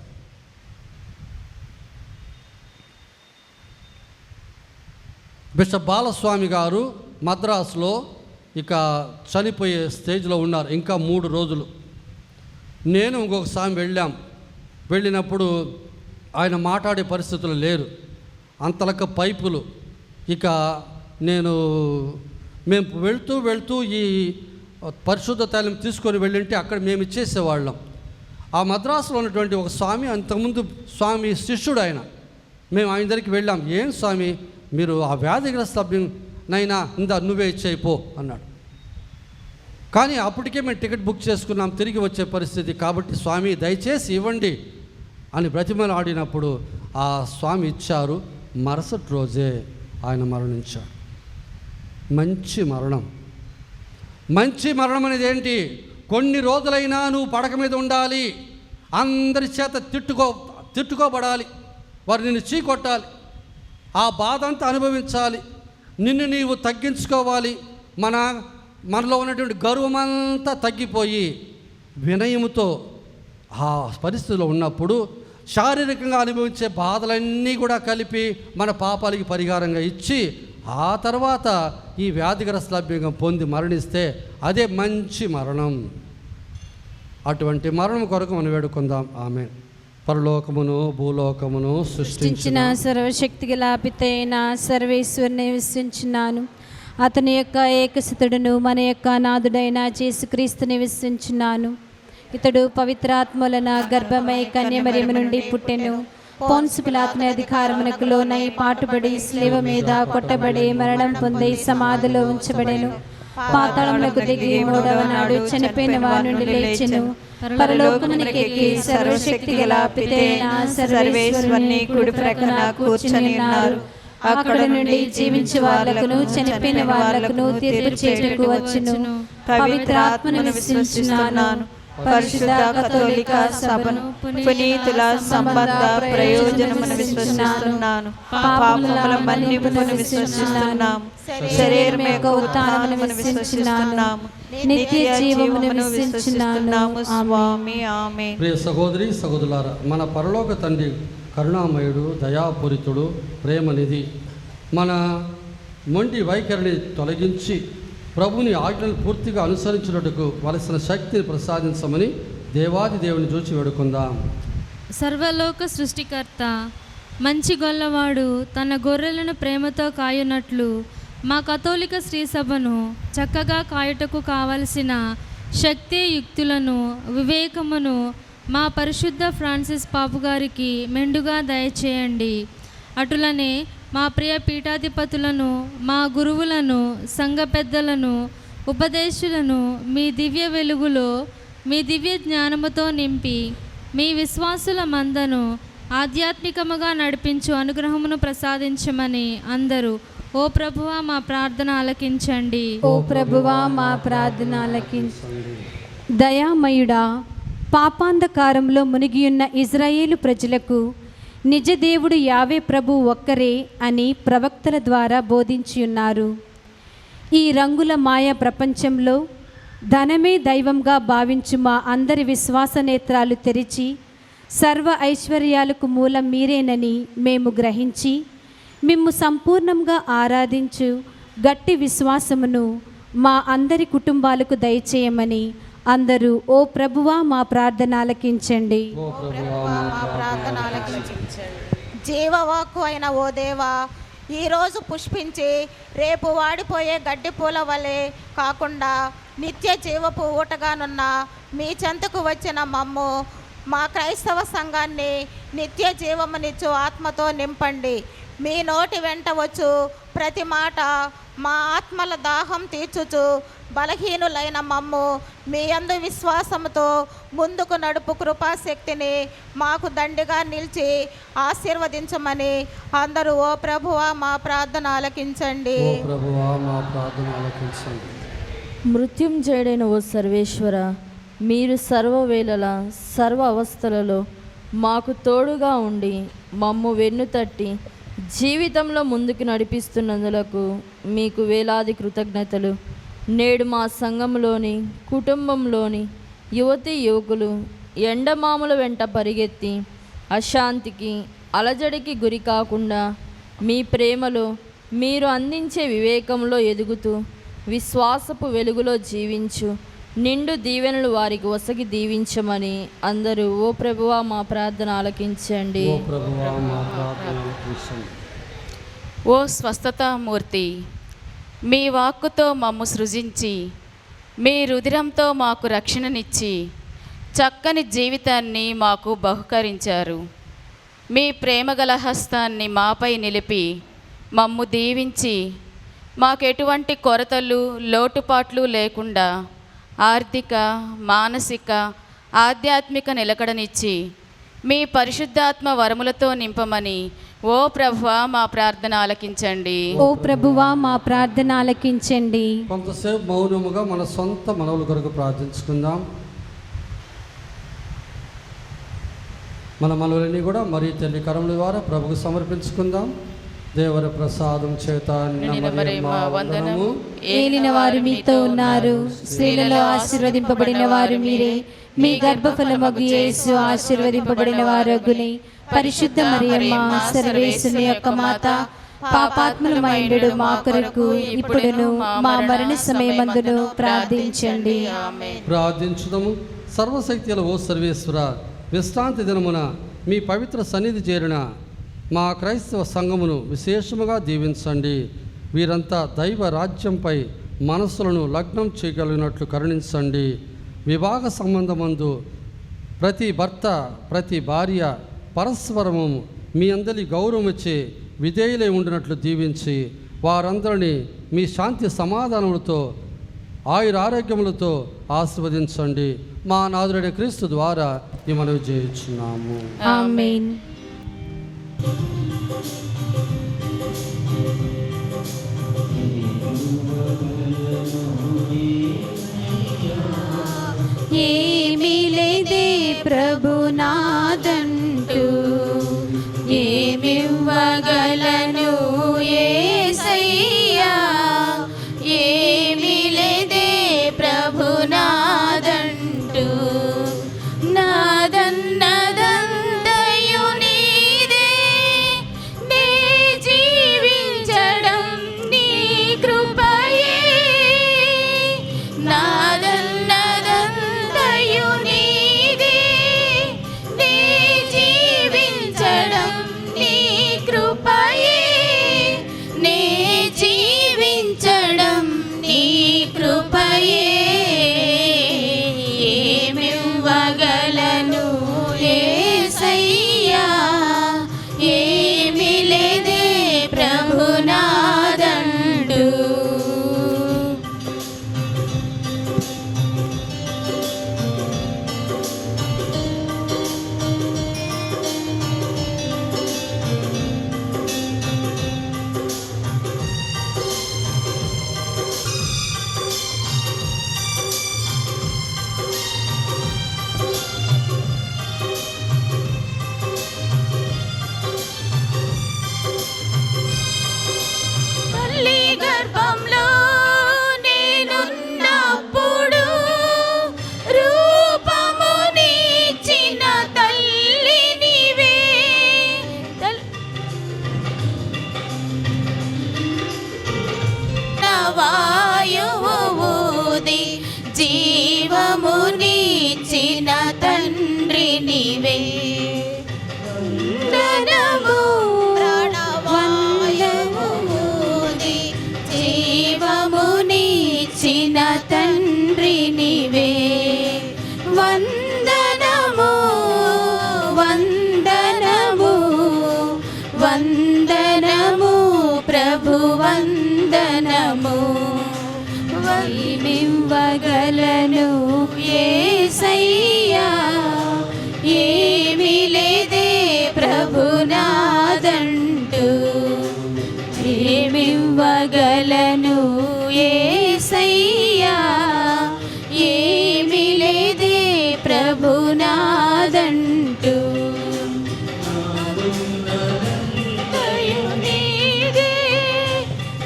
బిషప్ బాలస్వామి గారు మద్రాసులో ఇక చనిపోయే స్టేజ్లో ఉన్నారు. ఇంకా 3 రోజులు. నేను ఇంకొకసారి వెళ్ళినప్పుడు ఆయన మాట్లాడే పరిస్థితులు లేరు. అంతలక పైపులు. ఇక మేము వెళ్తూ ఈ పరిశుద్ధ తైలం తీసుకొని వెళ్ళింటే అక్కడ మేము ఇచ్చేసేవాళ్ళం. ఆ మద్రాసులో ఉన్నటువంటి ఒక స్వామి, అంతకుముందు స్వామి శిష్యుడు ఆయన, మేము ఆయన దగ్గరికి వెళ్ళాం. ఏం స్వామి మీరు ఆ వ్యాధిగ్రస్త నైనా ఇందా నువ్వే ఇచ్చేయిపో అన్నాడు. కానీ అప్పటికే మేము టికెట్ బుక్ చేసుకున్నాం, తిరిగి వచ్చే పరిస్థితి. కాబట్టి స్వామి దయచేసి ఇవ్వండి అని బ్రతిమలు ఆడినప్పుడు ఆ స్వామి ఇచ్చారు. మరుసటి రోజే ఆయన మరణించాడు. మంచి మరణం అనేది ఏంటి? కొన్ని రోజులైనా నువ్వు పడక మీద ఉండాలి, అందరి చేత తిట్టుకోబడాలి, వారు నిన్ను చీకొట్టాలి, ఆ బాధ అంతా అనుభవించాలి, నిన్ను నీవు తగ్గించుకోవాలి. మనలో ఉన్నటువంటి గర్వమంతా తగ్గిపోయి వినయముతో ఆ పరిస్థితిలో ఉన్నప్పుడు శారీరకంగా అనుభవించే బాధలన్నీ కూడా కలిపి మన పాపాలకి పరిహారంగా ఇచ్చి ఆ తర్వాత ఈ వ్యాధిగ్రస్త లభ్యంగా పొంది మరణిస్తే అదే మంచి మరణం. అటువంటి మరణం కొరకు మనం వేడుకుందాం. ఆమె పరలోకమును భూలోకమును సృష్టించిన సర్వశక్తి గల పితైన సర్వేశ్వరుని విశ్వసించున్నాను. అతని యొక్క ఏకసుతుడును మన యొక్క నాథుడైన యేసుక్రీస్తుని విశ్వసించున్నాను. ఇతడు పవిత్రాత్మలన గర్భమై కన్యమరియము నుండి పుట్టెను. పోన్సు పిలాతుని అధికారమునకు లోనై పాటుబడి శిలువ మీద కొట్టబడి మరణం పొంది సమాధిలో ఉంచబడెను. పాతాళమునకు దిగి 3వ నాడు చనిపోయిన వారి నుండి లేచెను. పరలోకమునకు ఎక్కి సర్వశక్తి గల పితైన సర్వేశ్వరుని కుడి ప్రక్కన కూర్చొని ఉన్నారు. అక్కడ నుండి జీవించే వాళ్ళకును చనిపోయిన వాళ్ళకును తీర్పు చేయుటకు వచ్చును. పవిత్రాత్మను విశ్వసించుచున్నాను. పరిశుద్ధ కథోలిక సభను పునీతుల సంబంధ ప్రయోజనమును విశ్వసిస్తున్నాను. పాపముల మన్నిపును విశ్వసిస్తున్నాము. శరీరం యొక్క ఉత్థానమును విశ్వసిస్తున్నాము. నిత్య జీవమును విశ్వసిస్తున్నాము. స్వామి ఆమేన్. ప్రియ సహోదరి సహోదరులారా, మన పరలోక తండ్రి కరుణామయుడు, దయాపూరితుడు, ప్రేమనిధి, మన మొండి వైఖరిని తొలగించి ప్రభుని ఆజ్ఞలు పూర్తిగా అనుసరించినట్టుకు వలసిన శక్తిని ప్రసాదించమని దేవాది దేవుని చూచి వేడుకుందాం. సర్వలోక సృష్టికర్త, మంచి గొల్లవాడు తన గొర్రెలను ప్రేమతో కాయునట్లు మా కథోలిక శ్రీ సభను చక్కగా కాయుటకు కావలసిన శక్తి, యుక్తులను, వివేకమును మా పరిశుద్ధ ఫ్రాన్సిస్ పాపు గారికి మెండుగా దయచేయండి. అటులనే మా ప్రియ పీఠాధిపతులను, మా గురువులను, సంఘ పెద్దలను, ఉపదేశులను మీ దివ్య వెలుగులో మీ దివ్య జ్ఞానముతో నింపి మీ విశ్వాసుల మందను ఆధ్యాత్మికముగా నడిపించు అనుగ్రహమును ప్రసాదించమని అందరూ ఓ ప్రభువా మా ప్రార్థన ఆలకించండి. ఓ ప్రభువా మా ప్రార్థన ఆలకించండి. దయామయుడా, పాపాంధకారంలో మునిగియున్న ఇజ్రాయేలు ప్రజలకు నిజ దేవుడు యావే ప్రభు ఒక్కరే అని ప్రవక్తల ద్వారా బోధించి ఉన్నారు. ఈ రంగుల మాయ ప్రపంచంలో ధనమే దైవంగా భావించు మా అందరి విశ్వాస నేత్రాలు తెరిచి సర్వ ఐశ్వర్యాలకు మూలం మీరేనని మేము గ్రహించి మిమ్ము సంపూర్ణంగా ఆరాధించు గట్టి విశ్వాసమును మా అందరి కుటుంబాలకు దయచేయమని అందరూ ఓ ప్రభువా మా ప్రార్థన ఆలకించండి. జీవవాక్కు అయిన ఓ దేవా, ఈరోజు పుష్పించి రేపు వాడిపోయే గడ్డి పూల వలె కాకుండా నిత్య జీవపు ఊటగానున్న మీ చెంతకు వచ్చిన మమ్ము, మా క్రైస్తవ సంఘాన్ని నిత్య జీవమునిచ్చు ఆత్మతో నింపండి. మీ నోటి వెంట వచ్చు ప్రతి మాట మా ఆత్మల దాహం తీర్చుచు బలహీనులైన మమ్ము మీ యందు విశ్వాసముతో ముందుకు నడుపు కృపాశక్తిని మాకు దండిగా నిలిచి ఆశీర్వదించమని అందరూ ఓ ప్రభువా మా ప్రార్థన ఆలకించండి. మృత్యుంజయుడైన ఓ సర్వేశ్వర, మీరు సర్వవేళలా సర్వ అవస్థలలో మాకు తోడుగా ఉండి మమ్ము వెన్నుతట్టి జీవితంలో ముందుకు నడిపిస్తున్నందులకు మీకు వేలాది కృతజ్ఞతలు. నేడు మా సంఘంలోని కుటుంబంలోని యువతీ యువకులు ఎండమాముల వెంట పరిగెత్తి అశాంతికి అలజడికి గురి కాకుండా మీ ప్రేమలో మీరు అందించే వివేకంలో ఎదుగుతూ విశ్వాసపు వెలుగులో జీవించు నిండు దీవెనలు వారికి ఒసగి దీవించమని అందరూ ఓ ప్రభువా మా ప్రార్థన ఆలకించండి. ఓ ప్రభువా మా ప్రార్థన ఆలకించండి. ఓ స్వస్థతామూర్తి, మీ వాక్కుతో మమ్ము సృజించి మీ రుధిరంతో మాకు రక్షణనిచ్చి చక్కని జీవితాన్ని మాకు బహుకరించారు. మీ ప్రేమగల హస్తాన్ని మాపై నిలిపి మమ్ము దీవించి మాకెటువంటి కొరతలు లోటుపాట్లు లేకుండా ఆర్థిక, మానసిక, ఆధ్యాత్మిక నిలకడనిచ్చి మీ పరిశుద్ధాత్మ వరములతో నింపమని ఓ ప్రభువా మా ప్రార్థన ఆలకించండి. ఓ ప్రభువా మా ప్రార్థన ఆలకించండి. కొంతసేపు మౌనముగా మన సొంత మనవుల కొరకు ప్రార్థించుకుందాం. మన మనవులన్నీ కూడా మరి తల్లి కరముల ద్వారా ప్రభుకు సమర్పించుకుందాం. దేవర ప్రసాదం చేత వందనము. ఏలిన వారు మీతో ఉన్నారు, స్త్రీలలో ఆశీర్వదింపబడిన వారు మీరే, మీ గర్భఫలమగు యేసు ఆశీర్వదింపబడిన వారగునే. పరిశుద్ధ మరియమ్మ సర్వేశ్వరుని యొక్క మాత, పాపాత్ములమైండు మా కొరకు ఇప్పుడును మా మరణ సమయమందును ప్రార్థించండి. ప్రార్థించుదము. సర్వశక్తిల ఓ సర్వేశ్వర, విశ్రాంతి దినమున మీ పవిత్ర సన్నిధి చేరిన మా క్రైస్తవ సంఘమును విశేషముగా దీవించండి. వీరంతా దైవ రాజ్యంపై మనస్సులను లగ్నం చేయగలిగినట్లు కరుణించండి. వివాహ సంబంధమందు ప్రతి భర్త ప్రతి భార్య పరస్పరము మీ అందరి గౌరవమిచ్చే విధేయులై ఉండినట్లు దీవించి వారందరినీ మీ శాంతి సమాధానములతో ఆయురారోగ్యములతో ఆశీర్వదించండి. మా నాథుడైన క్రీస్తు ద్వారా ఈ మనవి చేయుచున్నాము. ఆమేన్. ఏమీ లేదే ప్రభునాదంటూ, ఏమివ్వగలను యేసయ్యా. ఏమీ లేదే ప్రభునాదంటూ, నాదన్నదంతయు నీదే. నే జీవించడం నీ కృపయే. నాదన్నదంతయు నీదే. నే జీవించడం నీ కృపయే. నే జీవించడం నీ కృపయే. ఏమివ్వగలను యేసయ్యా. ఏమీ లేదే ప్రభునాదంటూ. తల్లి గర్భంలో నేనున్నప్పుడు రూపమునిచ్చిన తల్లి నీవే. వాయువు ఊది జీవమునిచ్చిన తండ్రి నీవే. వందనము ప్రాణవాయువు ఊది జీవమునిచ్చిన తండ్రి నీవే. వందనము వందనము వందనము ప్రభు వందనము. ఏమివ్వగలను యేసయ్యా. ఏమీ లేదే ప్రభునాదంటూ. ఏమివ్వగలను యేసయ్యా. ఏమీ లేదే ప్రభునాదంటూ.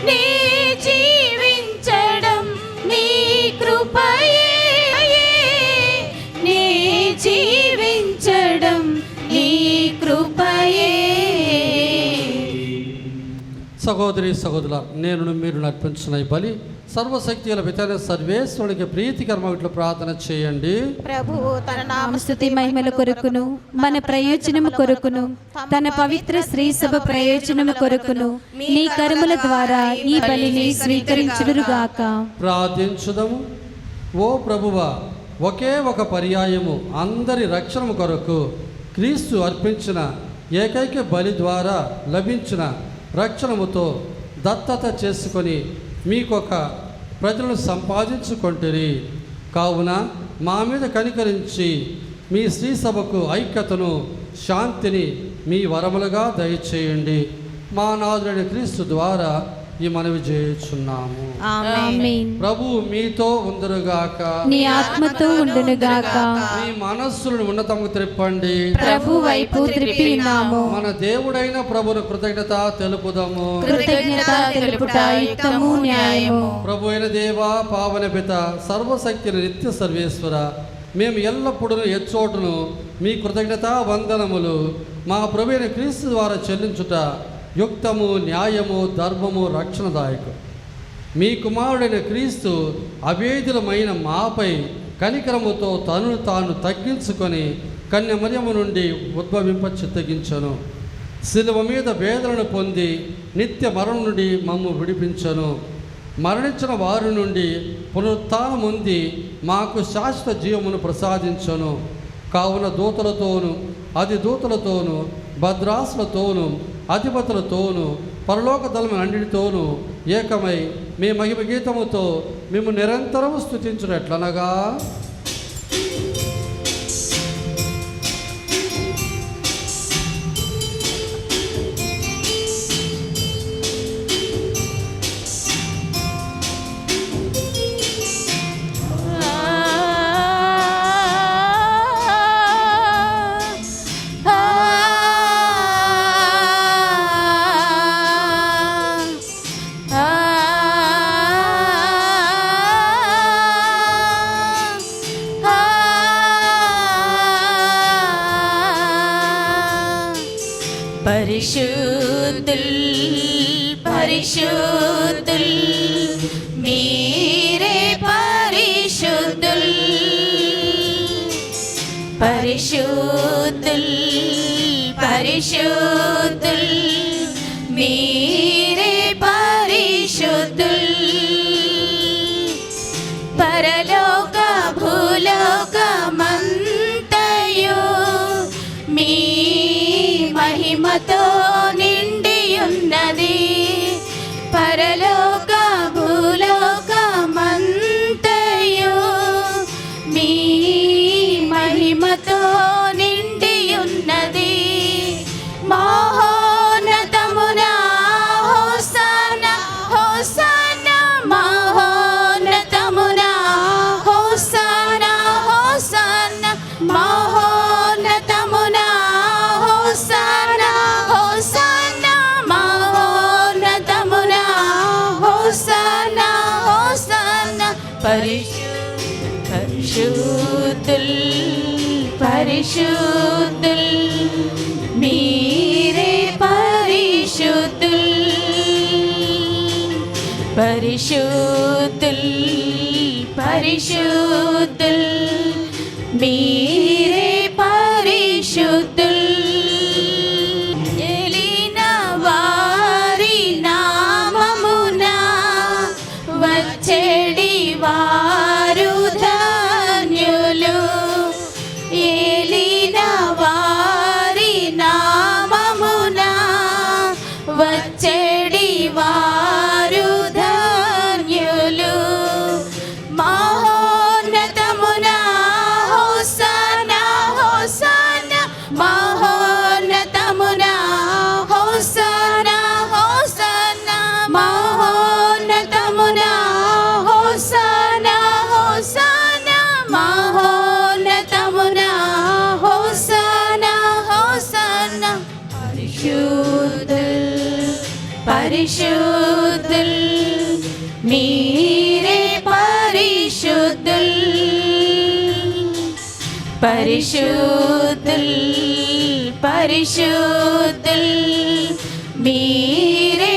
నే జీవించడం నీ సహోదరి సహోదరుల, నేను మీరు నర్పించిన ఈ బలి సర్వశక్తి గల పితైన సర్వేశ్వరునికి ప్రీతికరమైన ప్రార్థన చేయండి. ప్రభువు తన నామస్తుతి మహిమల కొరకును మన ప్రయోజనము కొరకును తన పవిత్ర శ్రీ సభ ప్రయోజనము కొరకును నీ కర్మల ద్వారా ఈ బలిని స్వీకరించుదురుగాక. ప్రార్థించుదము. ఓ ప్రభువా, ఒకే ఒక పర్యాయము అందరి రక్షణ కొరకు క్రీస్తు అర్పించిన ఏకైక బలి ద్వారా లభించిన రక్షణముతో దత్తత చేసుకొని మీకొక ప్రజలను సంపాదించుకొంటిరి. కావున మా మీద కనికరించి మీ శ్రీ సభకు ఐక్యతను, శాంతిని మీ వరములుగా దయచేయండి. మా నాథుడైన క్రీస్తు ద్వారా ఈ మనవి చేయుచున్నాము. ఆమేన్. ప్రభు మీతో ఉందురుగాక. నీ ఆత్మతో ఉండునుగాక. మీ మనస్సులను ఉన్నతముకు త్రిప్పండి. ప్రభు వైపు త్రిప్పి ఉన్నాము. మన దేవుడైన ప్రభును కృతజ్ఞత తెలుపుదాము. కృతజ్ఞత తెలుపుట యుక్తము, న్యాయము. ప్రభు అయిన దేవా, పావన పిత, సర్వశక్తిని నిత్య సర్వేశ్వర, మేము ఎల్లప్పుడూ ఎచ్చోటును మీ కృతజ్ఞత వందనములు మా ప్రభు అయిన క్రీస్తు ద్వారా చెల్లించుట యుక్తము, న్యాయము, ధర్మము, రక్షణదాయకు. మీ కుమారుడైన క్రీస్తు అభేదులమైన మాపై కనికరముతో తనను తాను తగ్గించుకొని కన్యమరియము నుండి ఉద్భవింప చిత్తగించను. శిలువ మీద వేదనను పొంది నిత్య మరణం నుండి మమ్ము విడిపించను. మరణించిన వారి నుండి పునరుత్థానం పొంది మాకు శాశ్వత జీవమును ప్రసాదించను. కావున దూతలతోనూ అధిదూతలతోనూ భద్రాసులతోనూ అధిపతులతోనూ పరలోక దళములన్నిటితోనూ ఏకమై మీ మహిమ గీతముతో మేము నిరంతరము స్తుతించునట్లనగా, పరిశుద్ధుల్ పరిశుద్ధుల్ మీరే పరిశుద్ధుల్ పరిశుద్ధుల్ పరిశుద్ధుల్ మీరే పరిశుద్ధుల్ పరలోక భూలోకమంతయు మీ మహిమతో నిండియున్నది. పరలోక భూలోకమంతయు మీ మహిమతో నిండియున్నది. మహోన్నతమున హోసన్న హోసన్న, మహోన్నతమున హోసన్న హోసన్న, మహోన్నతమున హోసన్న హోసన్న, మహోన్నతమున హోసన్న హోసన్న. పరిశుద్ధుల్ పరిశుద్ధుల్ మీరే పరిశుద్ధుల్ పరిశుద్ధుల్ పరిశుద్ధుల్ మీరే పరిశుద్ధుల్. ఏలిన వారి నామమున వచ్చేడి వారు ధన్యులు. ఏలిన వారి నామమున వచ్చేడి వారు ధన్యులు. మహోన్నతమున హోసన్న హోసన్న, మహోన్నతమున హోసన్న హోసన్న, మహోన్నతమున హోసన్న హోసన్న, మహోన్నతమున హోసన్న హోసన్న. పరిశుద్ధుల్ పరిశుద్ధుల్ మీరే పరిశుద్ధుల్ పరిశుద్ధుల్ పరిశుద్ధుల్ మీరే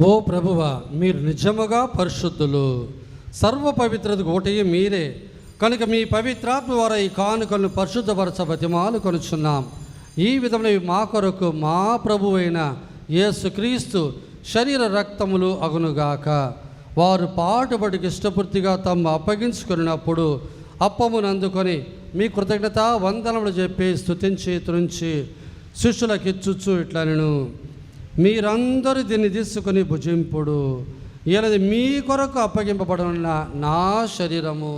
ఓ ప్రభువా, మీరు నిజముగా పరిశుద్ధులు, సర్వ పవిత్రతకు ఒకటి మీరే. కనుక మీ పవిత్రాత్మ వారు ఈ కానుకలను పరిశుద్ధపరచ బతిమాలు కొనుచున్నాం. ఈ విధమైన మా కొరకు మా ప్రభువైన యేసుక్రీస్తు శరీర రక్తములు అగునుగాక. వారు పాటుబడికి ఇష్టపూర్తిగా తమ అప్పగించుకున్నప్పుడు అప్పమును అందుకొని మీ కృతజ్ఞత వందనములు చెప్పి స్తుతించి తురించి శిష్యులకు ఇచ్చుచు ఇట్లనెను, మీరందరూ దీన్ని తీసుకుని భుజింపుడు, ఈయనది మీ కొరకు అప్పగింపబడిన నా శరీరము.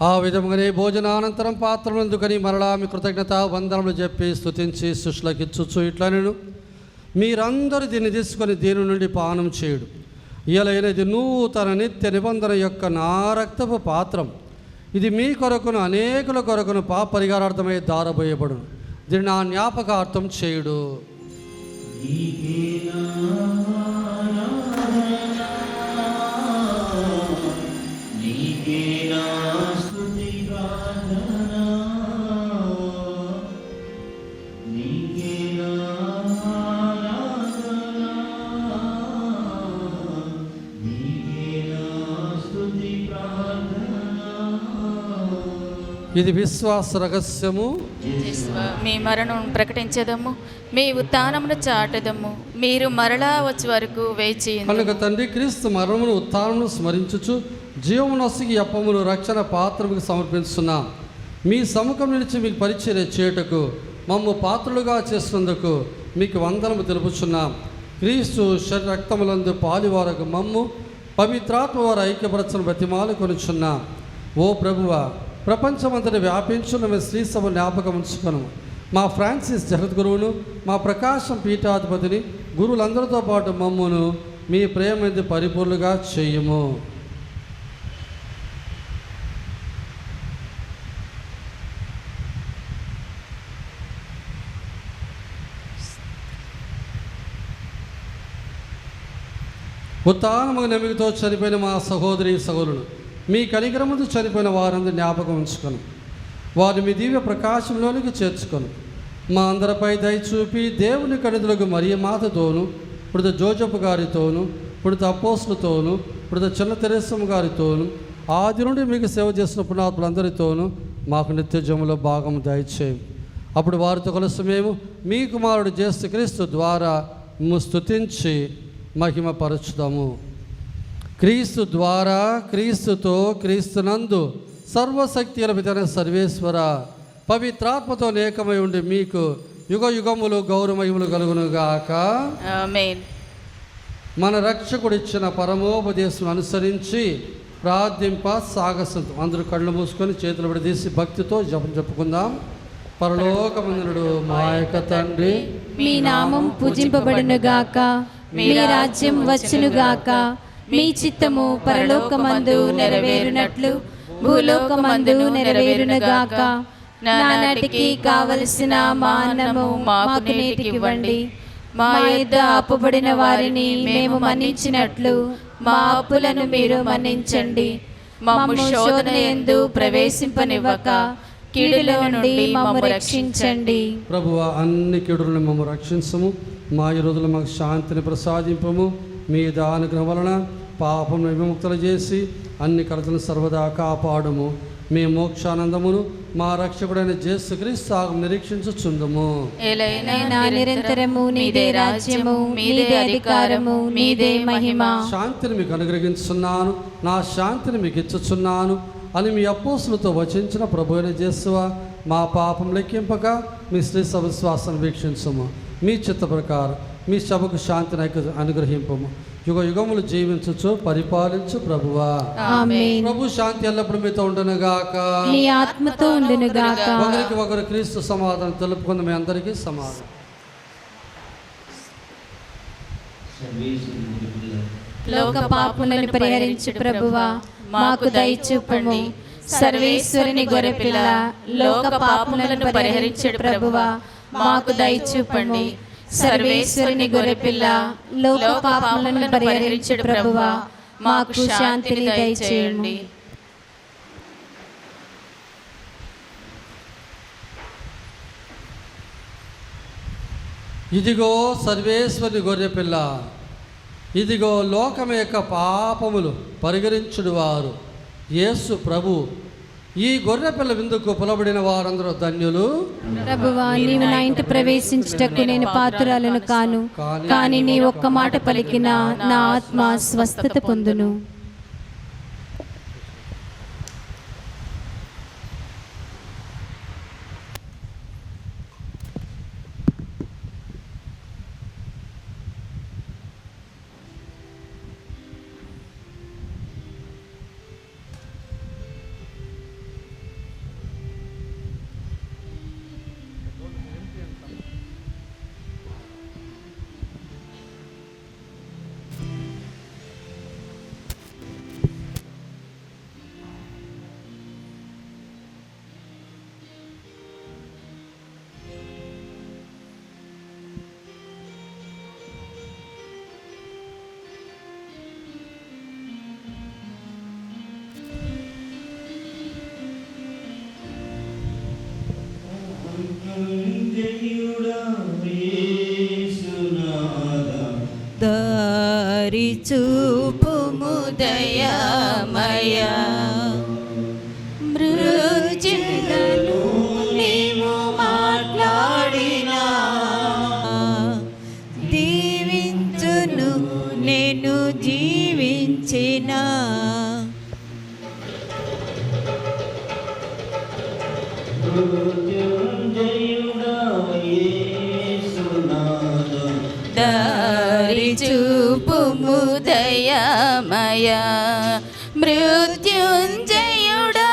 ఆ విధముగానే భోజనానంతరం పాత్రలు అందుకని మరలా మీ కృతజ్ఞత వందనములు చెప్పి స్తుతించి శిష్యులకు ఇచ్చుచు ఇట్లనెను, మీరందరూ దీన్ని తీసుకొని దీని నుండి పానం చేయుడు, ఇలాగైనది నూతన నిత్య నిబంధన యొక్క నా రక్తపు పాత్రం. ఇది మీ కొరకును అనేకుల కొరకును పాప పరిహారార్థమై దారబోయబడును. దీన్ని నా జ్ఞాపకార్థం చేయుడు. ఇది విశ్వాస రహస్యము. మీ మరణం ప్రకటించదము, మీ ఉత్థానమును చాటదము, మీరు మరలా వచ్చే వరకు వేచి. కనుక తండ్రి, క్రీస్తు మరణమును ఉత్థానమును స్మరించుచు జీవనొసగి అప్పమును రక్షణ పాత్రముకు సమర్పిస్తున్నాం. మీ సముఖం నిలిచి మీకు పరిచర్య చేయుటకు మమ్ము పాత్రలుగా చేసినందుకు మీకు వందనము తెలుపుచున్నాం. క్రీస్తు శరీర రక్తములందు పాలివారకు మమ్ము పవిత్రాత్మ వారు ఐక్యపరచను బతిమాలు కొనుచున్నాం. ఓ ప్రభువా, ప్రపంచమంతటి వ్యాపించున్న మీ శ్రీ సభ జ్ఞాపకం ఉంచుకొను. మా ఫ్రాన్సిస్ జగద్గురువును, మా ప్రకాశం పీఠాధిపతిని, గురువులందరితో పాటు మమ్మును మీ ప్రేమ పరిపూర్ణగా చేయము. ఉత్థానము నమ్మికతో చనిపోయిన మా సహోదరి సహోదరులు, మీ కనికరముతో చనిపోయిన వారందరూ జ్ఞాపకం ఉంచుకొని వారిని మీ దివ్య ప్రకాశంలోనికి చేర్చుకొని మా అందరిపై దయ చూపి దేవుని కణితులకు మరియ మాతతోను, ఇప్పుడు జోజపు గారితోను, ఇప్పుడు అపోస్తులతోను, ఇప్పుడు చిన్న తెరేసమ్మ గారితోను, ఆది నుండి మీకు సేవ చేసిన పుణ్యాత్ములందరితోనూ మాకు నిత్యజములో భాగం దయచేయం. అప్పుడు వారితో కలిసి మేము మీ కుమారుడు యేసుక్రీస్తు ద్వారా స్తుతించి మహిమపరచుదాము. క్రీస్తు ద్వారా, క్రీస్తుతో, క్రీస్తునందు సర్వశక్తి గల సర్వేశ్వర పవిత్రాత్మతో ఏకమై ఉండి మీకు యుగ యుగములు గౌరవమయములు కలుగునుగాక. ఆమేన్. మన రక్షకుడు ఇచ్చిన పరమోపదేశం అనుసరించి ప్రార్థింప సాగసం. అందరూ కళ్ళు మూసుకొని చేతులు విడదీసి భక్తితో జపం చెప్పుకుందాం. పరలోకమందునుడు మా యొక్క తండ్రి, మీ నామం పూజింపబడునుగాక, మీ రాజ్యం వచ్చునుగాక, మీ చిత్తము పరలోకమందు నెరవేరునట్లు భూలోకమందు నెరవేరునుగాక. నానాటికి కావలసిన మా అన్నము మాకు నేటికి ఇవ్వండి. మా యొద్ద అప్పుబడిన వారిని మేము మన్నించినట్లు మా అప్పులను మీరు మన్నించండి. మమ్ము శోధన యందు ప్రవేశింపనివ్వక కీడుల నుండి మమ్ము రక్షించండి. ప్రభువా, అన్ని కీడులను మమ్ము రక్షించము. మా ఈ రోజులు మాకు శాంతిని ప్రసాదింపము. మీ అనుగ్రహం వలన పాపం విముక్తులు చేసి అన్ని కలతలను సర్వదా కాపాడుము. మీ మోక్షానందమును మా రక్షకుడైన యేసుక్రీస్తు నిరీక్షించుచుందుము. నిరంతరము నీదే రాజ్యము, మీదే అధికారము, మీదే మహిమ. శాంతిని మీకు అనుగ్రహించున్నాను, నా శాంతిని మీకు ఇచ్చుచున్నాను అని మీ అపోస్తులతో వచించిన ప్రభు అయిన యేసువా, మా పాపం లెక్కింపక మీ శ్రీ సభ విశ్వాసాన్ని వీక్షించము. మీ చిత్త ప్రకారం మీ సభకు శాంతిని అనుగ్రహింపము. యుగ యుగములు జీవించచ్చు పరిపాలించు ప్రభువా. ఆమేన్. ప్రభు శాంతి ఎల్లప్పుడు మీతో ఉండునుగాక, మీ ఆత్మతో ఉండునుగాక. ఒకరికి ఒకరు క్రీస్తు సమాధానం తెలుపుకుంది. మీ అందరికీ సమాధానం. లోక పాపములను పరిహరించు ప్రభువా మాకు దయచూపుము. సర్వేశ్వరుని గొర్రెపిల్ల లోక పాపములను పరిహరించు ప్రభువా మాకు దయచూపండి. సర్వేశ్వరుని గొర్రెపిల్ల లోక పాపములను పరిహరించు ప్రభువా మాకు శాంతిని దయచేయండి. ఇదిగో సర్వేశ్వరుని గొర్రెపిల్ల, ఇదిగో లోకం యొక్క పాపములు పరిహరించుడు వారు యేసు ప్రభు. ఈ గొర్రెపిల్ల విందుకు పిలబడిన వారందరూ ధన్యులు. ప్రభువా నీవు నా ఇంట ప్రవేశించుటకు నేను పాత్రురాలను కాను, కానీ నీ ఒక్క మాట పలికిన నా ఆత్మ స్వస్థత పొందును. దారి చూపుము దయామయ, మృత్యులను నీవు మాట్లాడినా దీవించును నేను జీవించిన. దారి చూపుము దయామయ, మృత్యుంజయుడా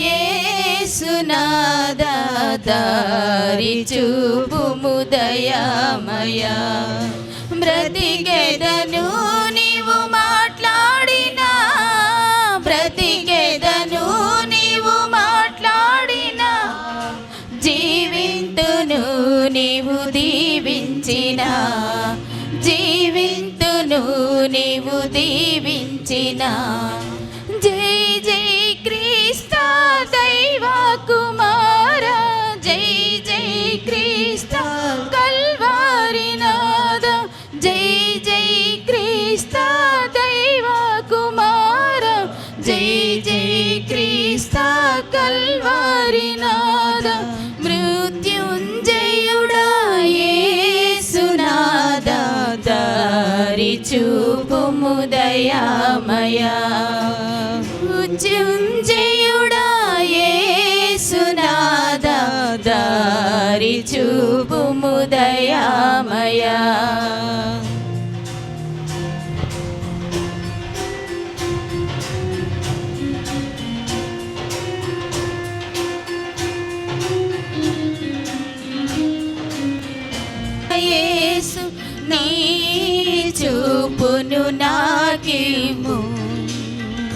యేసునాథ. దారి చూపుము దయామయ, బ్రతికెదను నీవు మాట్లాడినా, బ్రతికెదను నీవు మాట్లాడినా, జీవింతును నీవు దీవించిన, జీవింతును నీవు దీవించిన. జై జై క్రీస్తు దైవ కుమార, జై జై క్రీస్తు కల్వారి నాద, జై జై క్రీస్తు దైవ కుమార, జై జై క్రీస్తు కల్వారి నాద. మృత్యుంజయుడా యేసునాథ, దారి చూపుము దయామయ, మృత్యుంజయుడా యేసునాథ, దారి చూపుము దయామయ. యేసు నీ చూపును నాకిము,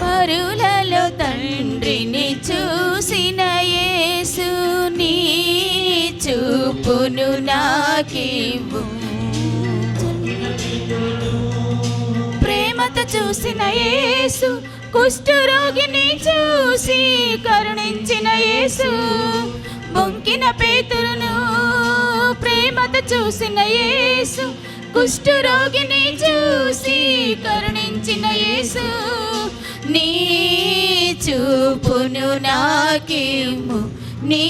పరులలో తండ్రిని చూసిన యేసు నీ చూపును నాకిము. ప్రేమతో చూసిన యేసు, కుష్ఠరోగిని చూసి కరుణించిన యేసు, బొంకిన పేతురును ప్రేమతో చూసిన యేసు, కుష్ఠరోగిని చూసి కరుణించిన యేసు. నీ చూపును నాకిము, నీ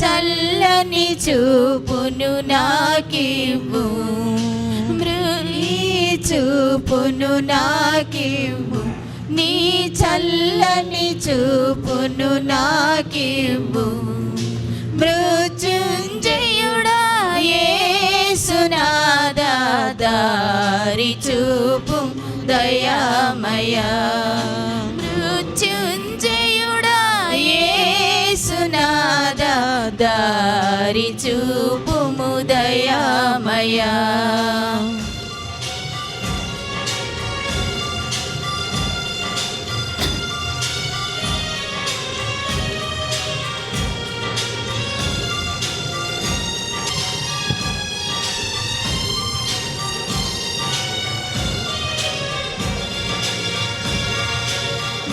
చల్లని చూపును నాకిము, నీ చూపును నాకిము, నీ చల్లని చూపును నాకిము. మృత్యుంజయుడా యేసునాథ, దారి చూపు దయామయ, మృత్యుంజయుడా యేసునాథ, దారి చూపుము దయామయ.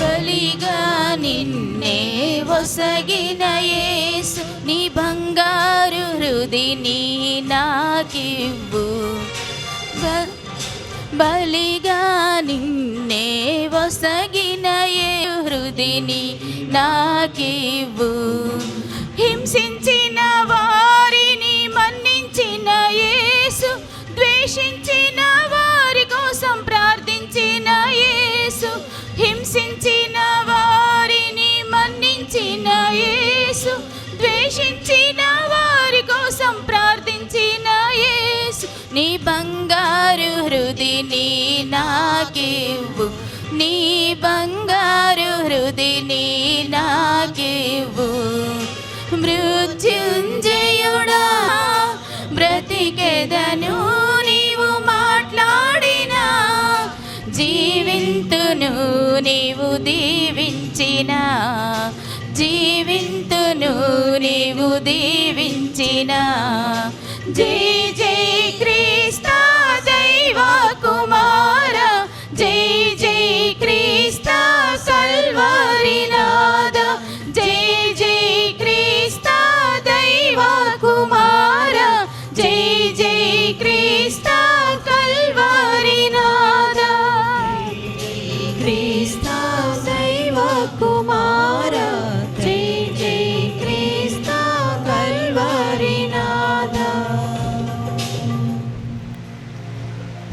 బలిగా నిన్నే ఒసగిన యేసు నీ బంగారు హృదిని నాకివ్వు బలిగా నిన్నే ఒసగిన హృదిని నాకివ్వు హింసించిన వారిని మన్నించిన యేసు ద్వేషించిన వారి కోసం ప్రార్థించిన యేసు హింసించిన వారిని మన్నించిన యేసు ద్వేషించిన వారి కోసం ప్రార్థించిన యేసు నీ బంగారు హృదిని నాకివ్వు నీ బంగారు హృదిని నాకివ్వు మృత్యుంజయుడా బ్రతికెదను నీవు మాట్లాడినా జీవింతును నీవు దీవించిన జీవింతును నీవు దీవించిన జై జై క్రీస్తు దైవ కుమార జై జై క్రీస్తు కల్వరినాథ జై జై క్రీస్తు దైవ కుమార జై జై క్రీస్తు కల్వరినాథ క్రీస్తు దైవ కుమార జై జై క్రీస్తు కల్వరినాథ.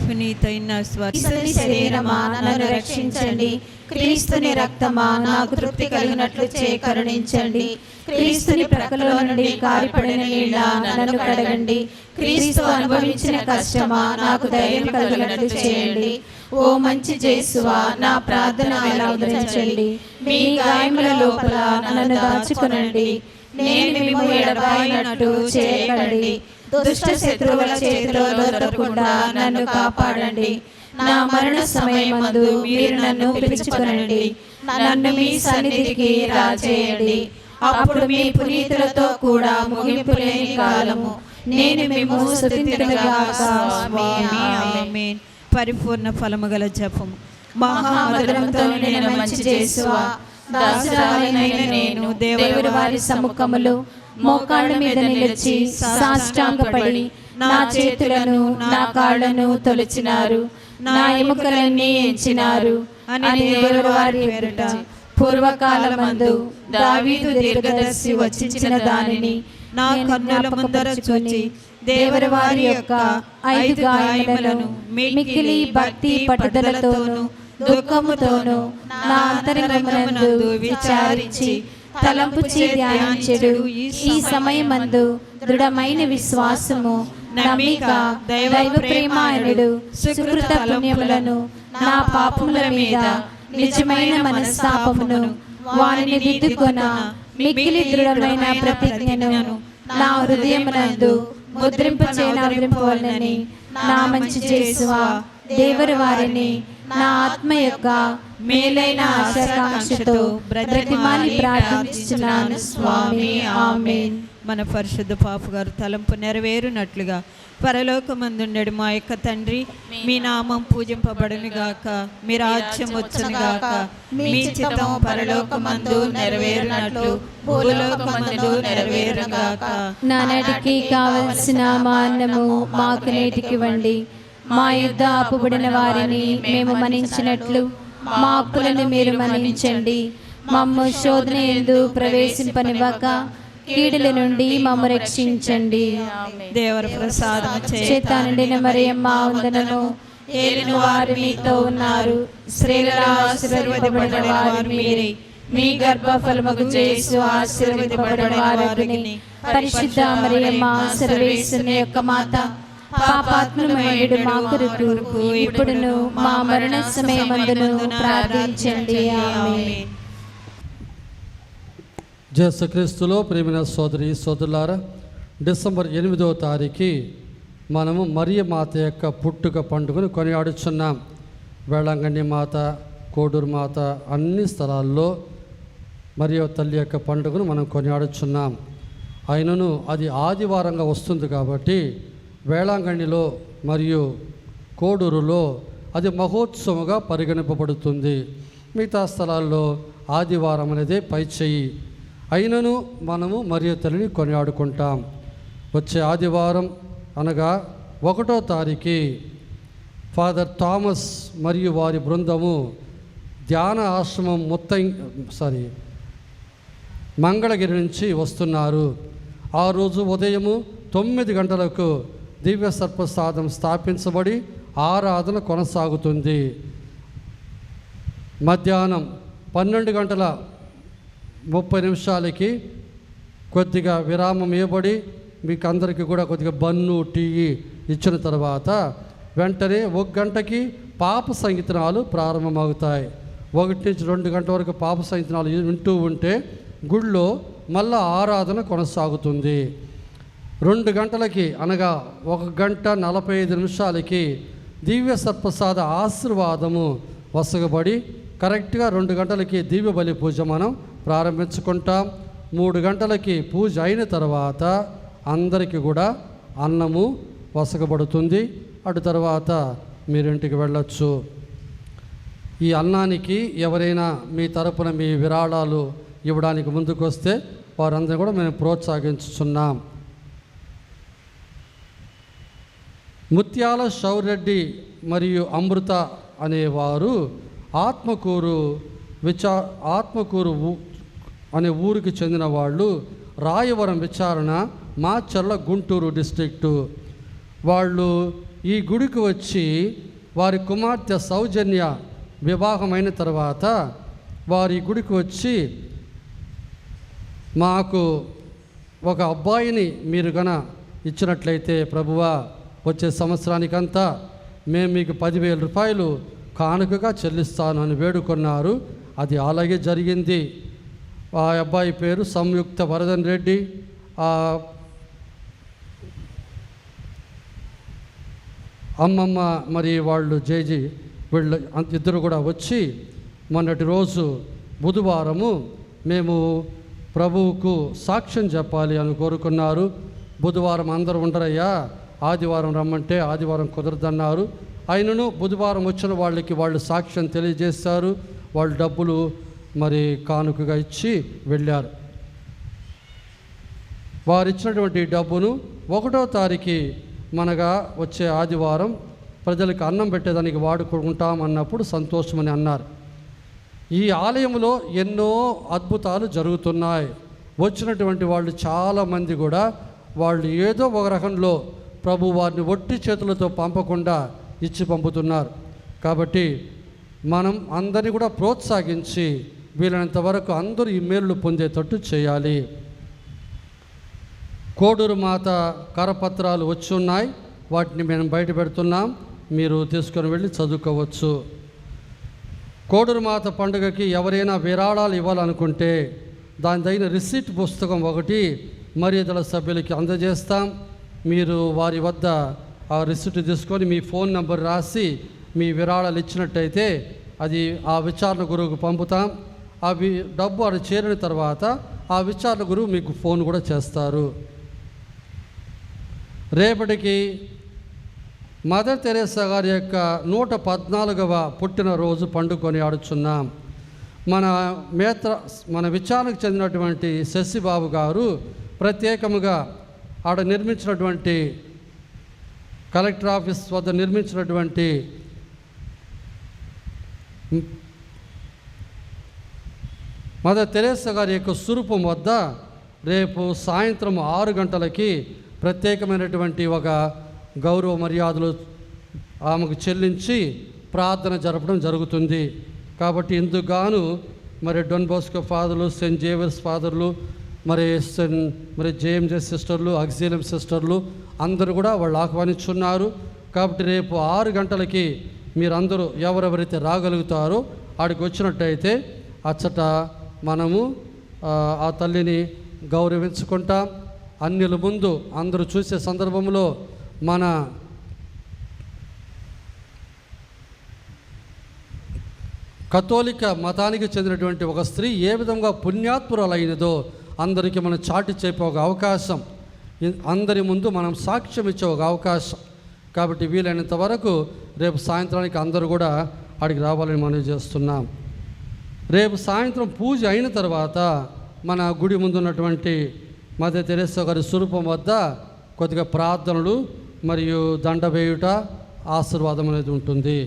పునీతైన క్రీస్తుని శరీరమా నన్ను రక్షించండి, క్రీస్తుని రక్తమా నాకు తృప్తి కలిగినట్లు కరుణించండి, క్రీస్తుని ప్రక్కలో నుండి కారిపడిన నీళ్ళ నన్ను కడగండి, క్రీస్తు అనుభవించిన కష్టమా నాకు ధైర్యం కలిగినట్లు చేయండి. ఓ మంచి యేసువా నా ప్రార్థన ఆలకించండి, మీ గాయముల లోపల నన్ను దాచుకొనండి, నేను మిమ్ము ఎడబాయినట్టు చేయకండి, దుష్ట శత్రువుల చేతిలో దొరకకుండా నన్ను కాపాడండి. నా మరణ సమయమందు మీరు నన్ను పిలుచుకొనండి, నన్ను మీ సన్నిధికి రాజేయండి. అప్పుడు మీ పునీతులతో కూడా ముగింపు లేని కాలము నేను మిమ్ము స్తుతింతునుగాక. ఆమేన్. పరిపూర్ణ ఫలము గల జపము. మహామధురంతో నేను మంచి యేసువా దాసురాలైన నేను దేవుని వారి సముఖములో మోకాళ్ళ మీద నిలిచి సాష్టాంగపడి నా చేతులను నా కాళ్ళను తొలిచినారు, నా ఎముకలన్నీ ఎంచినారు అని దేవుని వారి పేరిట పూర్వకాలమందు దావీదు దీర్ఘదర్శి వచ్చిన దానిని నా కన్నుల ముందర చూచి దేవుని వారి యొక్క 5 గాయములను మిక్కిలి భక్తి పట్టుదలతోను దుఃఖముతోను నా అంతరంగమునందు విచారించి తలంపుచి ధ్యానించెడు. ఈ సమయమందు దృఢమైన విశ్వాసము నమ్మిక దైవ ప్రేమ అనుడు సుకృత పుణ్యములను నా పాపముల మీద నిజమైన మనస్తాపమును వారిని దిద్దుకొన మిక్కిలి దృఢమైన ప్రతిజ్ఞను నా హృదయమునందు ముద్రింపవలెనని నా మంచి యేసువా దేవుని వారిని నా ఆత్మ యొక్క మేలైన ఆశాకాంక్షతో బ్రతిమాలి ప్రార్థించుచున్నాను స్వామి. ఆమేన్. మన పరిశుద్ధ పాపు గారు తలంపు నెరవేరునట్లుగా పరలోకమందుండెడు మా యొక్క తండ్రి, మీ నామం పూజింపబడును గాక, మీ రాజ్యం వచ్చును గాక, మీ చిత్తం పరలోకమందు నెరవేరునట్లు భూలోకమందు నెరవేరును గాక. నానాటికి కావలసిన మా అన్నము మాకు నేటికి ఇవ్వండి, మా యుద్ధ అప్పుబడిన వారిని మేము మన్నించినట్లు మా అప్పులను మీరు మన్నించండి, మమ్ము శోధన యందు ప్రవేశింపనివ్వక కీడుల నుండి మమ్ము రక్షించండి. దేవర ప్రసాదం చేత నిండిన మరియమ్మ వందనము, ఏలిన వారు మీతో ఉన్నారు, స్త్రీలలో ఆశీర్వదింపబడిన వారు మీరే, మీ గర్భఫలముగు యేసు ఆశీర్వదింపబడిన వారగుని. పరిశుద్ధ మరియమ్మ సర్వేశ్వరుని యొక్క మాత, పాపాత్ములమైనడు మా కొరకు ఇప్పుడును మా మరణ సమయమందును ప్రార్థించండి. ఆమేన్. యేసుక్రీస్తులో ప్రియమైన సోదరి సోదరులారా, డిసెంబర్ 8వ తారీఖు మనము మరియ మాత యొక్క పుట్టుక పండుగను కొనియాడుచున్నాం. వేళాంగణి మాత, కోడూరు మాత అన్ని స్థలాల్లో మరియ తల్లి యొక్క పండుగను మనం కొనియాడుచున్నాం. అయినను అది ఆదివారంగా వస్తుంది కాబట్టి వేళాంగణిలో మరియు కోడూరులో అది మహోత్సవంగా పరిగణింపబడుతుంది. మిగతా స్థలాల్లో ఆదివారం అనేది పై చెయ్యి. అయినను మనము మరియ తల్లిని కొనియాడుకుంటాం. వచ్చే ఆదివారం అనగా 1వ తారీఖు ఫాదర్ థామస్ మరియు వారి బృందము ధ్యాన ఆశ్రమం మంగళగిరి నుంచి వస్తున్నారు. ఆ రోజు ఉదయము 9 గంటలకు దివ్య సర్ప్రసాదం స్థాపించబడి ఆరాధన కొనసాగుతుంది. మధ్యాహ్నం 12:30 కొద్దిగా విరామం ఇవ్వబడి మీకు అందరికీ కూడా కొద్దిగా బన్ను టీ ఇచ్చిన తర్వాత వెంటనే 1 గంటకి పాప సంగీతనాలు ప్రారంభమవుతాయి. 1 నుంచి 2 గంటల వరకు పాప సంగీతనాలు వింటూ ఉంటే గుళ్ళో మళ్ళా ఆరాధన కొనసాగుతుంది. 2 గంటలకి అనగా 1:45 దివ్య సర్ప్రసాద ఆశీర్వాదము వసగబడి కరెక్ట్గా 2 గంటలకి దివ్య బలి పూజ మనం ప్రారంభించుకుంటాం. 3 గంటలకి పూజ అయిన తర్వాత అందరికీ కూడా అన్నము వసగబడుతుంది. అటు తర్వాత మీరింటికి వెళ్ళొచ్చు. ఈ అన్నానికి ఎవరైనా మీ తరపున మీ విరాళాలు ఇవ్వడానికి ముందుకు వస్తే వారందరూ కూడా మేము ప్రోత్సహించుతున్నాం. ముత్యాల శౌరెడ్డి మరియు అమృత అనేవారు ఆత్మకూరు అనే ఊరికి చెందిన వాళ్ళు. రాయవరం విచారణ మాచర్ల గుంటూరు డిస్ట్రిక్టు. వాళ్ళు ఈ గుడికి వచ్చి వారి కుమార్తె సౌజన్య వివాహమైన తర్వాత వారి గుడికి వచ్చి మాకు ఒక అబ్బాయిని మీరు గన ఇచ్చినట్లయితే ప్రభువా వచ్చే సంవత్సరానికంతా మేము మీకు 10,000 రూపాయలు కానుకగా చెల్లిస్తాను అని వేడుకున్నారు. అది అలాగే జరిగింది. ఆ అబ్బాయి పేరు సంయుక్త వరదన్ రెడ్డి. అమ్మమ్మ మరి వాళ్ళు జేజీ వీళ్ళు ఇద్దరు కూడా వచ్చి మొన్నటి రోజు బుధవారము మేము ప్రభువుకు సాక్ష్యం చెప్పాలి అని కోరుకున్నారు. బుధవారం అందరూ ఉండరయ్యా, ఆదివారం రమ్మంటే ఆదివారం కుదరదన్నారు. అయినను బుధవారం వచ్చిన వాళ్ళకి వాళ్ళు సాక్ష్యం తెలియజేస్తారు. వాళ్ళు డబ్బులు మరి కానుకగా ఇచ్చి వెళ్ళారు. వారు ఇచ్చినటువంటి డబ్బును 1వ తారీఖు మనగా వచ్చే ఆదివారం ప్రజలకు అన్నం పెట్టేదానికి వాడుకుంటాం అన్నప్పుడు సంతోషమని అన్నారు. ఈ ఆలయంలో ఎన్నో అద్భుతాలు జరుగుతున్నాయి. వచ్చినటువంటి వాళ్ళు చాలామంది కూడా వాళ్ళు ఏదో ఒక రకంలో ప్రభు వారిని ఒట్టి చేతులతో పంపకుండా ఇచ్చి పంపుతున్నారు. కాబట్టి మనం అందరినీ కూడా ప్రోత్సహించి వీలైనంత వరకు అందరూ ఈ మేలు పొందేటట్టు చేయాలి. కోడూరు మాత కరపత్రాలు వచ్చి ఉన్నాయి, వాటిని మేము బయట పెడుతున్నాం, మీరు తీసుకొని వెళ్ళి చదువుకోవచ్చు. కోడూరు మాత పండుగకి ఎవరైనా విరాళాలు ఇవ్వాలనుకుంటే దాని తగిన రిసీట్ పుస్తకం ఒకటి మర్యాదల సభ్యులకి అందజేస్తాం. మీరు వారి వద్ద ఆ రిసీట్ తీసుకొని మీ ఫోన్ నెంబర్ రాసి మీ విరాళాలు ఇచ్చినట్టయితే అది ఆ విచారణ గురువుకు పంపుతాం. అవి డబ్బు అది చేరిన తర్వాత ఆ విచారణ గురువు మీకు ఫోన్ కూడా చేస్తారు. రేపటికి మదర్ తెరేసా గారి యొక్క 114వ పుట్టినరోజు పండుకొని ఆడుచున్నాం. మన విచారణకు చెందినటువంటి శశిబాబు గారు ప్రత్యేకముగా ఆడ నిర్మించినటువంటి కలెక్టర్ ఆఫీస్ వద్ద నిర్మించినటువంటి మదర్ తెరేసా గారి యొక్క స్వరూపం వద్ద రేపు సాయంత్రం 6 గంటలకి ప్రత్యేకమైనటువంటి ఒక గౌరవ మర్యాదలు ఆమెకు చెల్లించి ప్రార్థన జరపడం జరుగుతుంది. కాబట్టి ఇందుకు గాను మరి డొన్ బోస్కో ఫాదర్లు, సెయింట్ జేవియర్స్ ఫాదర్లు, మరి జేఎంజే సిస్టర్లు, అగ్జిలియం సిస్టర్లు అందరూ కూడా వాళ్ళు ఆహ్వానించున్నారు. కాబట్టి రేపు 6 గంటలకి మీరందరూ ఎవరెవరైతే రాగలుగుతారో ఆడికి వచ్చినట్టయితే అచ్చట మనము ఆ తల్లిని గౌరవించుకుంటాం. అన్యుల ముందు అందరూ చూసే సందర్భంలో మన కథోలిక మతానికి చెందినటువంటి ఒక స్త్రీ ఏ విధంగా పుణ్యాత్మురాలైనదో అందరికీ మనం చాటి చెప్పే ఒక అవకాశం, అందరి ముందు మనం సాక్ష్యం ఇచ్చే ఒక అవకాశం. కాబట్టి వీలైనంత వరకు రేపు సాయంత్రానికి అందరూ కూడా అడిగి రావాలని మనం చేస్తున్నాం. రేపు సాయంత్రం పూజ అయిన తర్వాత మన గుడి ముందున్నటువంటి మదర్ తెరెస్సా గారి స్వరూపం వద్ద కొద్దిగా ప్రార్థనలు మరియు దండ వేయుట ఆశీర్వాదం అనేది ఉంటుంది.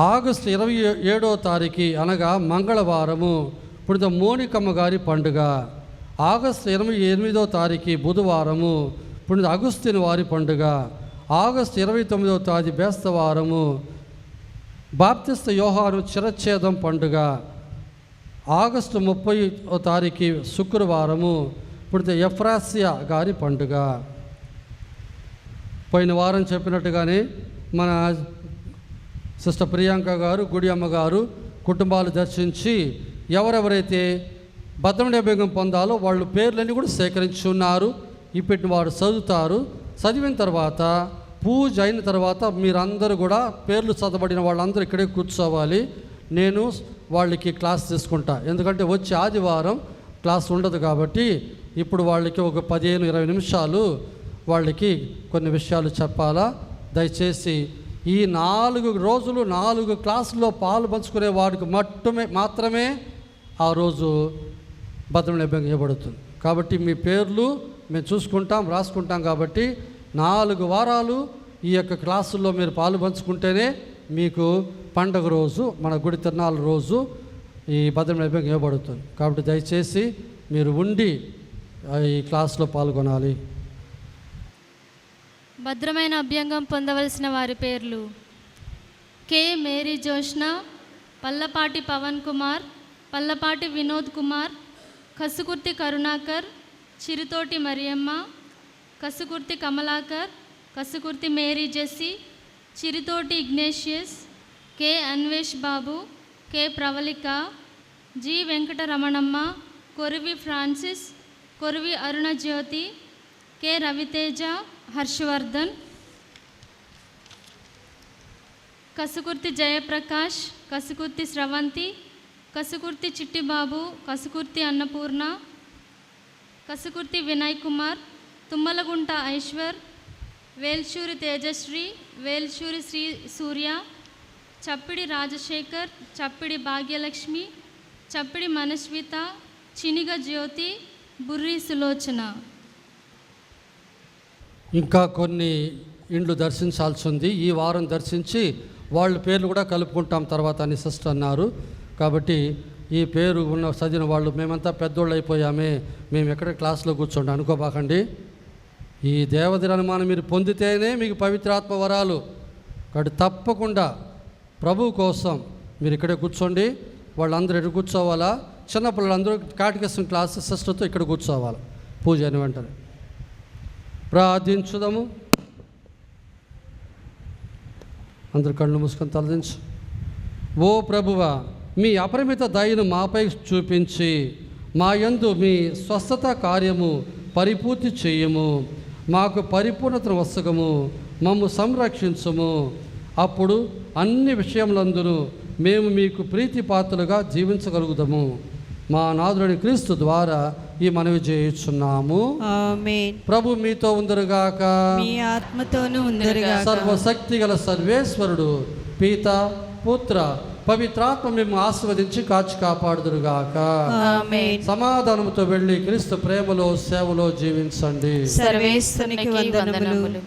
ఆగస్టు 27వ తారీఖు అనగా మంగళవారము పునిత మోనికమ్మ గారి పండుగ. ఆగస్టు 28వ తారీఖు బుధవారము పునిత అగుస్తిన్ వారి పండుగ. ఆగస్టు 29వ తారీఖు బేస్తవారము బాప్తిస్త యోహాను చిరచ్ఛేదం పండుగ. ఆగస్టు 30వ తారీఖు శుక్రవారము పునిత ఎఫ్రాసియా గారి పండుగ. పోయిన వారం చెప్పినట్టుగానే మన సిస్టర్ ప్రియాంక గారు, గుడి అమ్మగారు కుటుంబాలు దర్శించి ఎవరెవరైతే భద్రమణ్యభంగం పొందాలో వాళ్ళు పేర్లన్నీ కూడా సేకరించి ఉన్నారు. ఇప్పటి వారు చదువుతారు. చదివిన తర్వాత పూజ అయిన తర్వాత మీరందరూ కూడా పేర్లు చదవబడిన వాళ్ళందరూ ఇక్కడే కూర్చోవాలి. నేను వాళ్ళకి క్లాస్ తీసుకుంటా, ఎందుకంటే వచ్చే ఆదివారం క్లాస్ ఉండదు కాబట్టి ఇప్పుడు వాళ్ళకి ఒక 15-20 నిమిషాలు వాళ్ళకి కొన్ని విషయాలు చెప్పాలా. దయచేసి ఈ 4 రోజులు 4 క్లాసుల్లో పాలు పంచుకునే వాడికి మాత్రమే ఆ రోజు భద్రమణ్యభంగం ఇవ్వబడుతుంది. కాబట్టి మీ పేర్లు మేము చూసుకుంటాం, రాసుకుంటాం. కాబట్టి 4 వారాలు ఈ యొక్క క్లాసుల్లో మీరు పాలు పంచుకుంటేనే మీకు పండగ రోజు, మన గుడి తిరునాళ్ళ రోజు ఈ భద్రమణ్యభంగం ఇవ్వబడుతుంది. కాబట్టి దయచేసి మీరు ఉండి ఈ క్లాసులో పాల్గొనాలి. భద్రమైన అభ్యంగం పొందవలసిన వారి పేర్లు: K Mary Joshna, Pallapati Pavan Kumar, Pallapati Vinod Kumar, Kasukurthi Karunakar, Chiruthoti Mariyamma, Kasukurthi Kamalakar, Kasukurthi Mary Jessie, Chiruthoti Ignatius, K Anvesh Babu, K Pravallika, G Venkataramanamma, Korivi Francis, Korivi Arunajyothi, K Raviteja, Harshavardhan, Kasukurthi Jayaprakash, Kasukurthi Sravanthi, Kasukurthi Chittibabu, Kasukurthi Annapurna, Kasukurthi Vinay Kumar, Thummalagunta Aishwar, Velchuri Tejasri, Velchuri Sri Surya, Chappidi Rajasekhar, Chappidi Bhagyalakshmi, Chappidi Manasvitha, Chiniga Jyothi, Burri Sulochana. ఇంకా కొన్ని ఇండ్లు దర్శించాల్సి ఉంది. ఈ వారం దర్శించి వాళ్ళ పేర్లు కూడా కలుపుకుంటాం తర్వాత అని సిస్టర్ అన్నారు. కాబట్టి ఈ పేరు ఉన్న చదివిన వాళ్ళు మేమంతా పెద్దోళ్ళు అయిపోయామే, మేము ఎక్కడ క్లాస్లో కూర్చోండి అనుకోబాకండి. ఈ దేవతల అనుమానం మీరు పొందితేనే మీకు పవిత్రాత్మ వరాలు. కాబట్టి తప్పకుండా ప్రభు కోసం మీరు ఇక్కడే కూర్చోండి. వాళ్ళందరూ ఎక్కడ కూర్చోవాలా? చిన్నపిల్లలందరూ కాటికేసిన క్లాస్ సిస్టర్తో ఇక్కడ కూర్చోవాలి పూజ అని వెంటనే. ప్రార్థించుదాము. అందరు కళ్ళు మూసుకొని తలదించు. ఓ ప్రభువా, మీ అపరిమిత దయను మాపై చూపించి మా యందు మీ స్వస్థత కార్యము పరిపూర్తి చేయము. మాకు పరిపూర్ణతను వసగము, మమ్ము సంరక్షించము. అప్పుడు అన్ని విషయములందును మేము మీకు ప్రీతిపాత్రులుగా జీవించగలుగుతాము. మా నాథుని క్రీస్తు ద్వారా ఈ మనవి చేయుచున్నాము. ఆమేన్. ప్రభు మీతో ఉందరుగాక, మీ ఆత్మతోనూ ఉందరుగాక. సర్వశక్తి గల సర్వేశ్వరుడు పిత పుత్ర పవిత్రాత్మ మేము ఆశీర్వదించి కాచి కాపాడుదురుగాక. ఆమేన్. సమాధానంతో వెళ్ళి క్రీస్తు ప్రేమలో సేవలో జీవించండి. సర్వేశ్వరునికి వందనములు.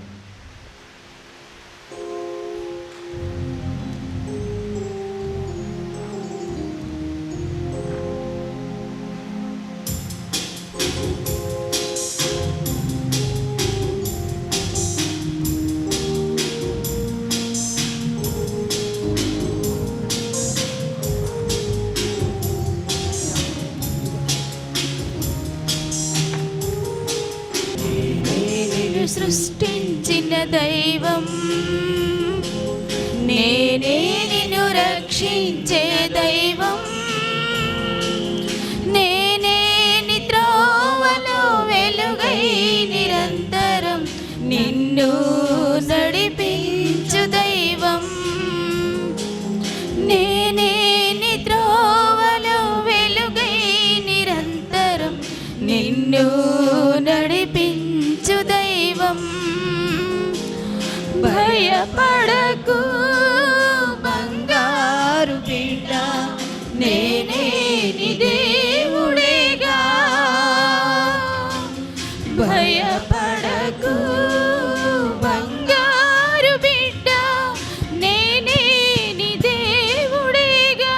సృష్టించిన దైవం నేనే, నిన్ను రక్షించే దైవం నేనే, నీ త్రోవలో వెలుగై నిరంతరం నిన్ను నడిపించు దైవం నేనే, నీ త్రోవలో వెలుగై నిరంతరం నిన్ను నడిపించు దైవం. భయపడకు బంగారు బిడ్డ నేనే నీ దేవుడేగా భయపడకు బంగారు బిడ్డ నేనే నీ దేవుడేగా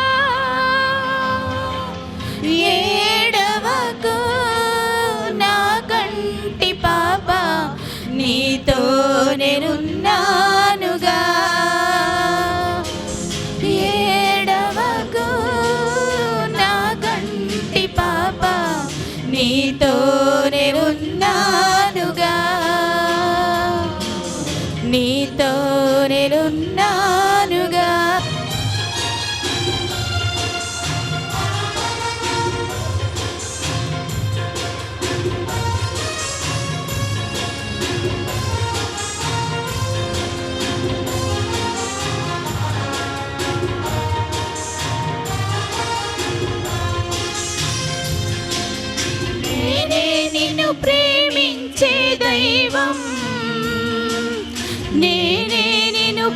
ఏడవకు నా కంటి పాప నీతో నేనున్నానుగా ఏడవకు నా కంటి పాప నీతో నేనున్నానుగా నీతో నేనున్నానుగా నేనే నిన్ను ప్రేమించే దైవం నేనే నిన్ను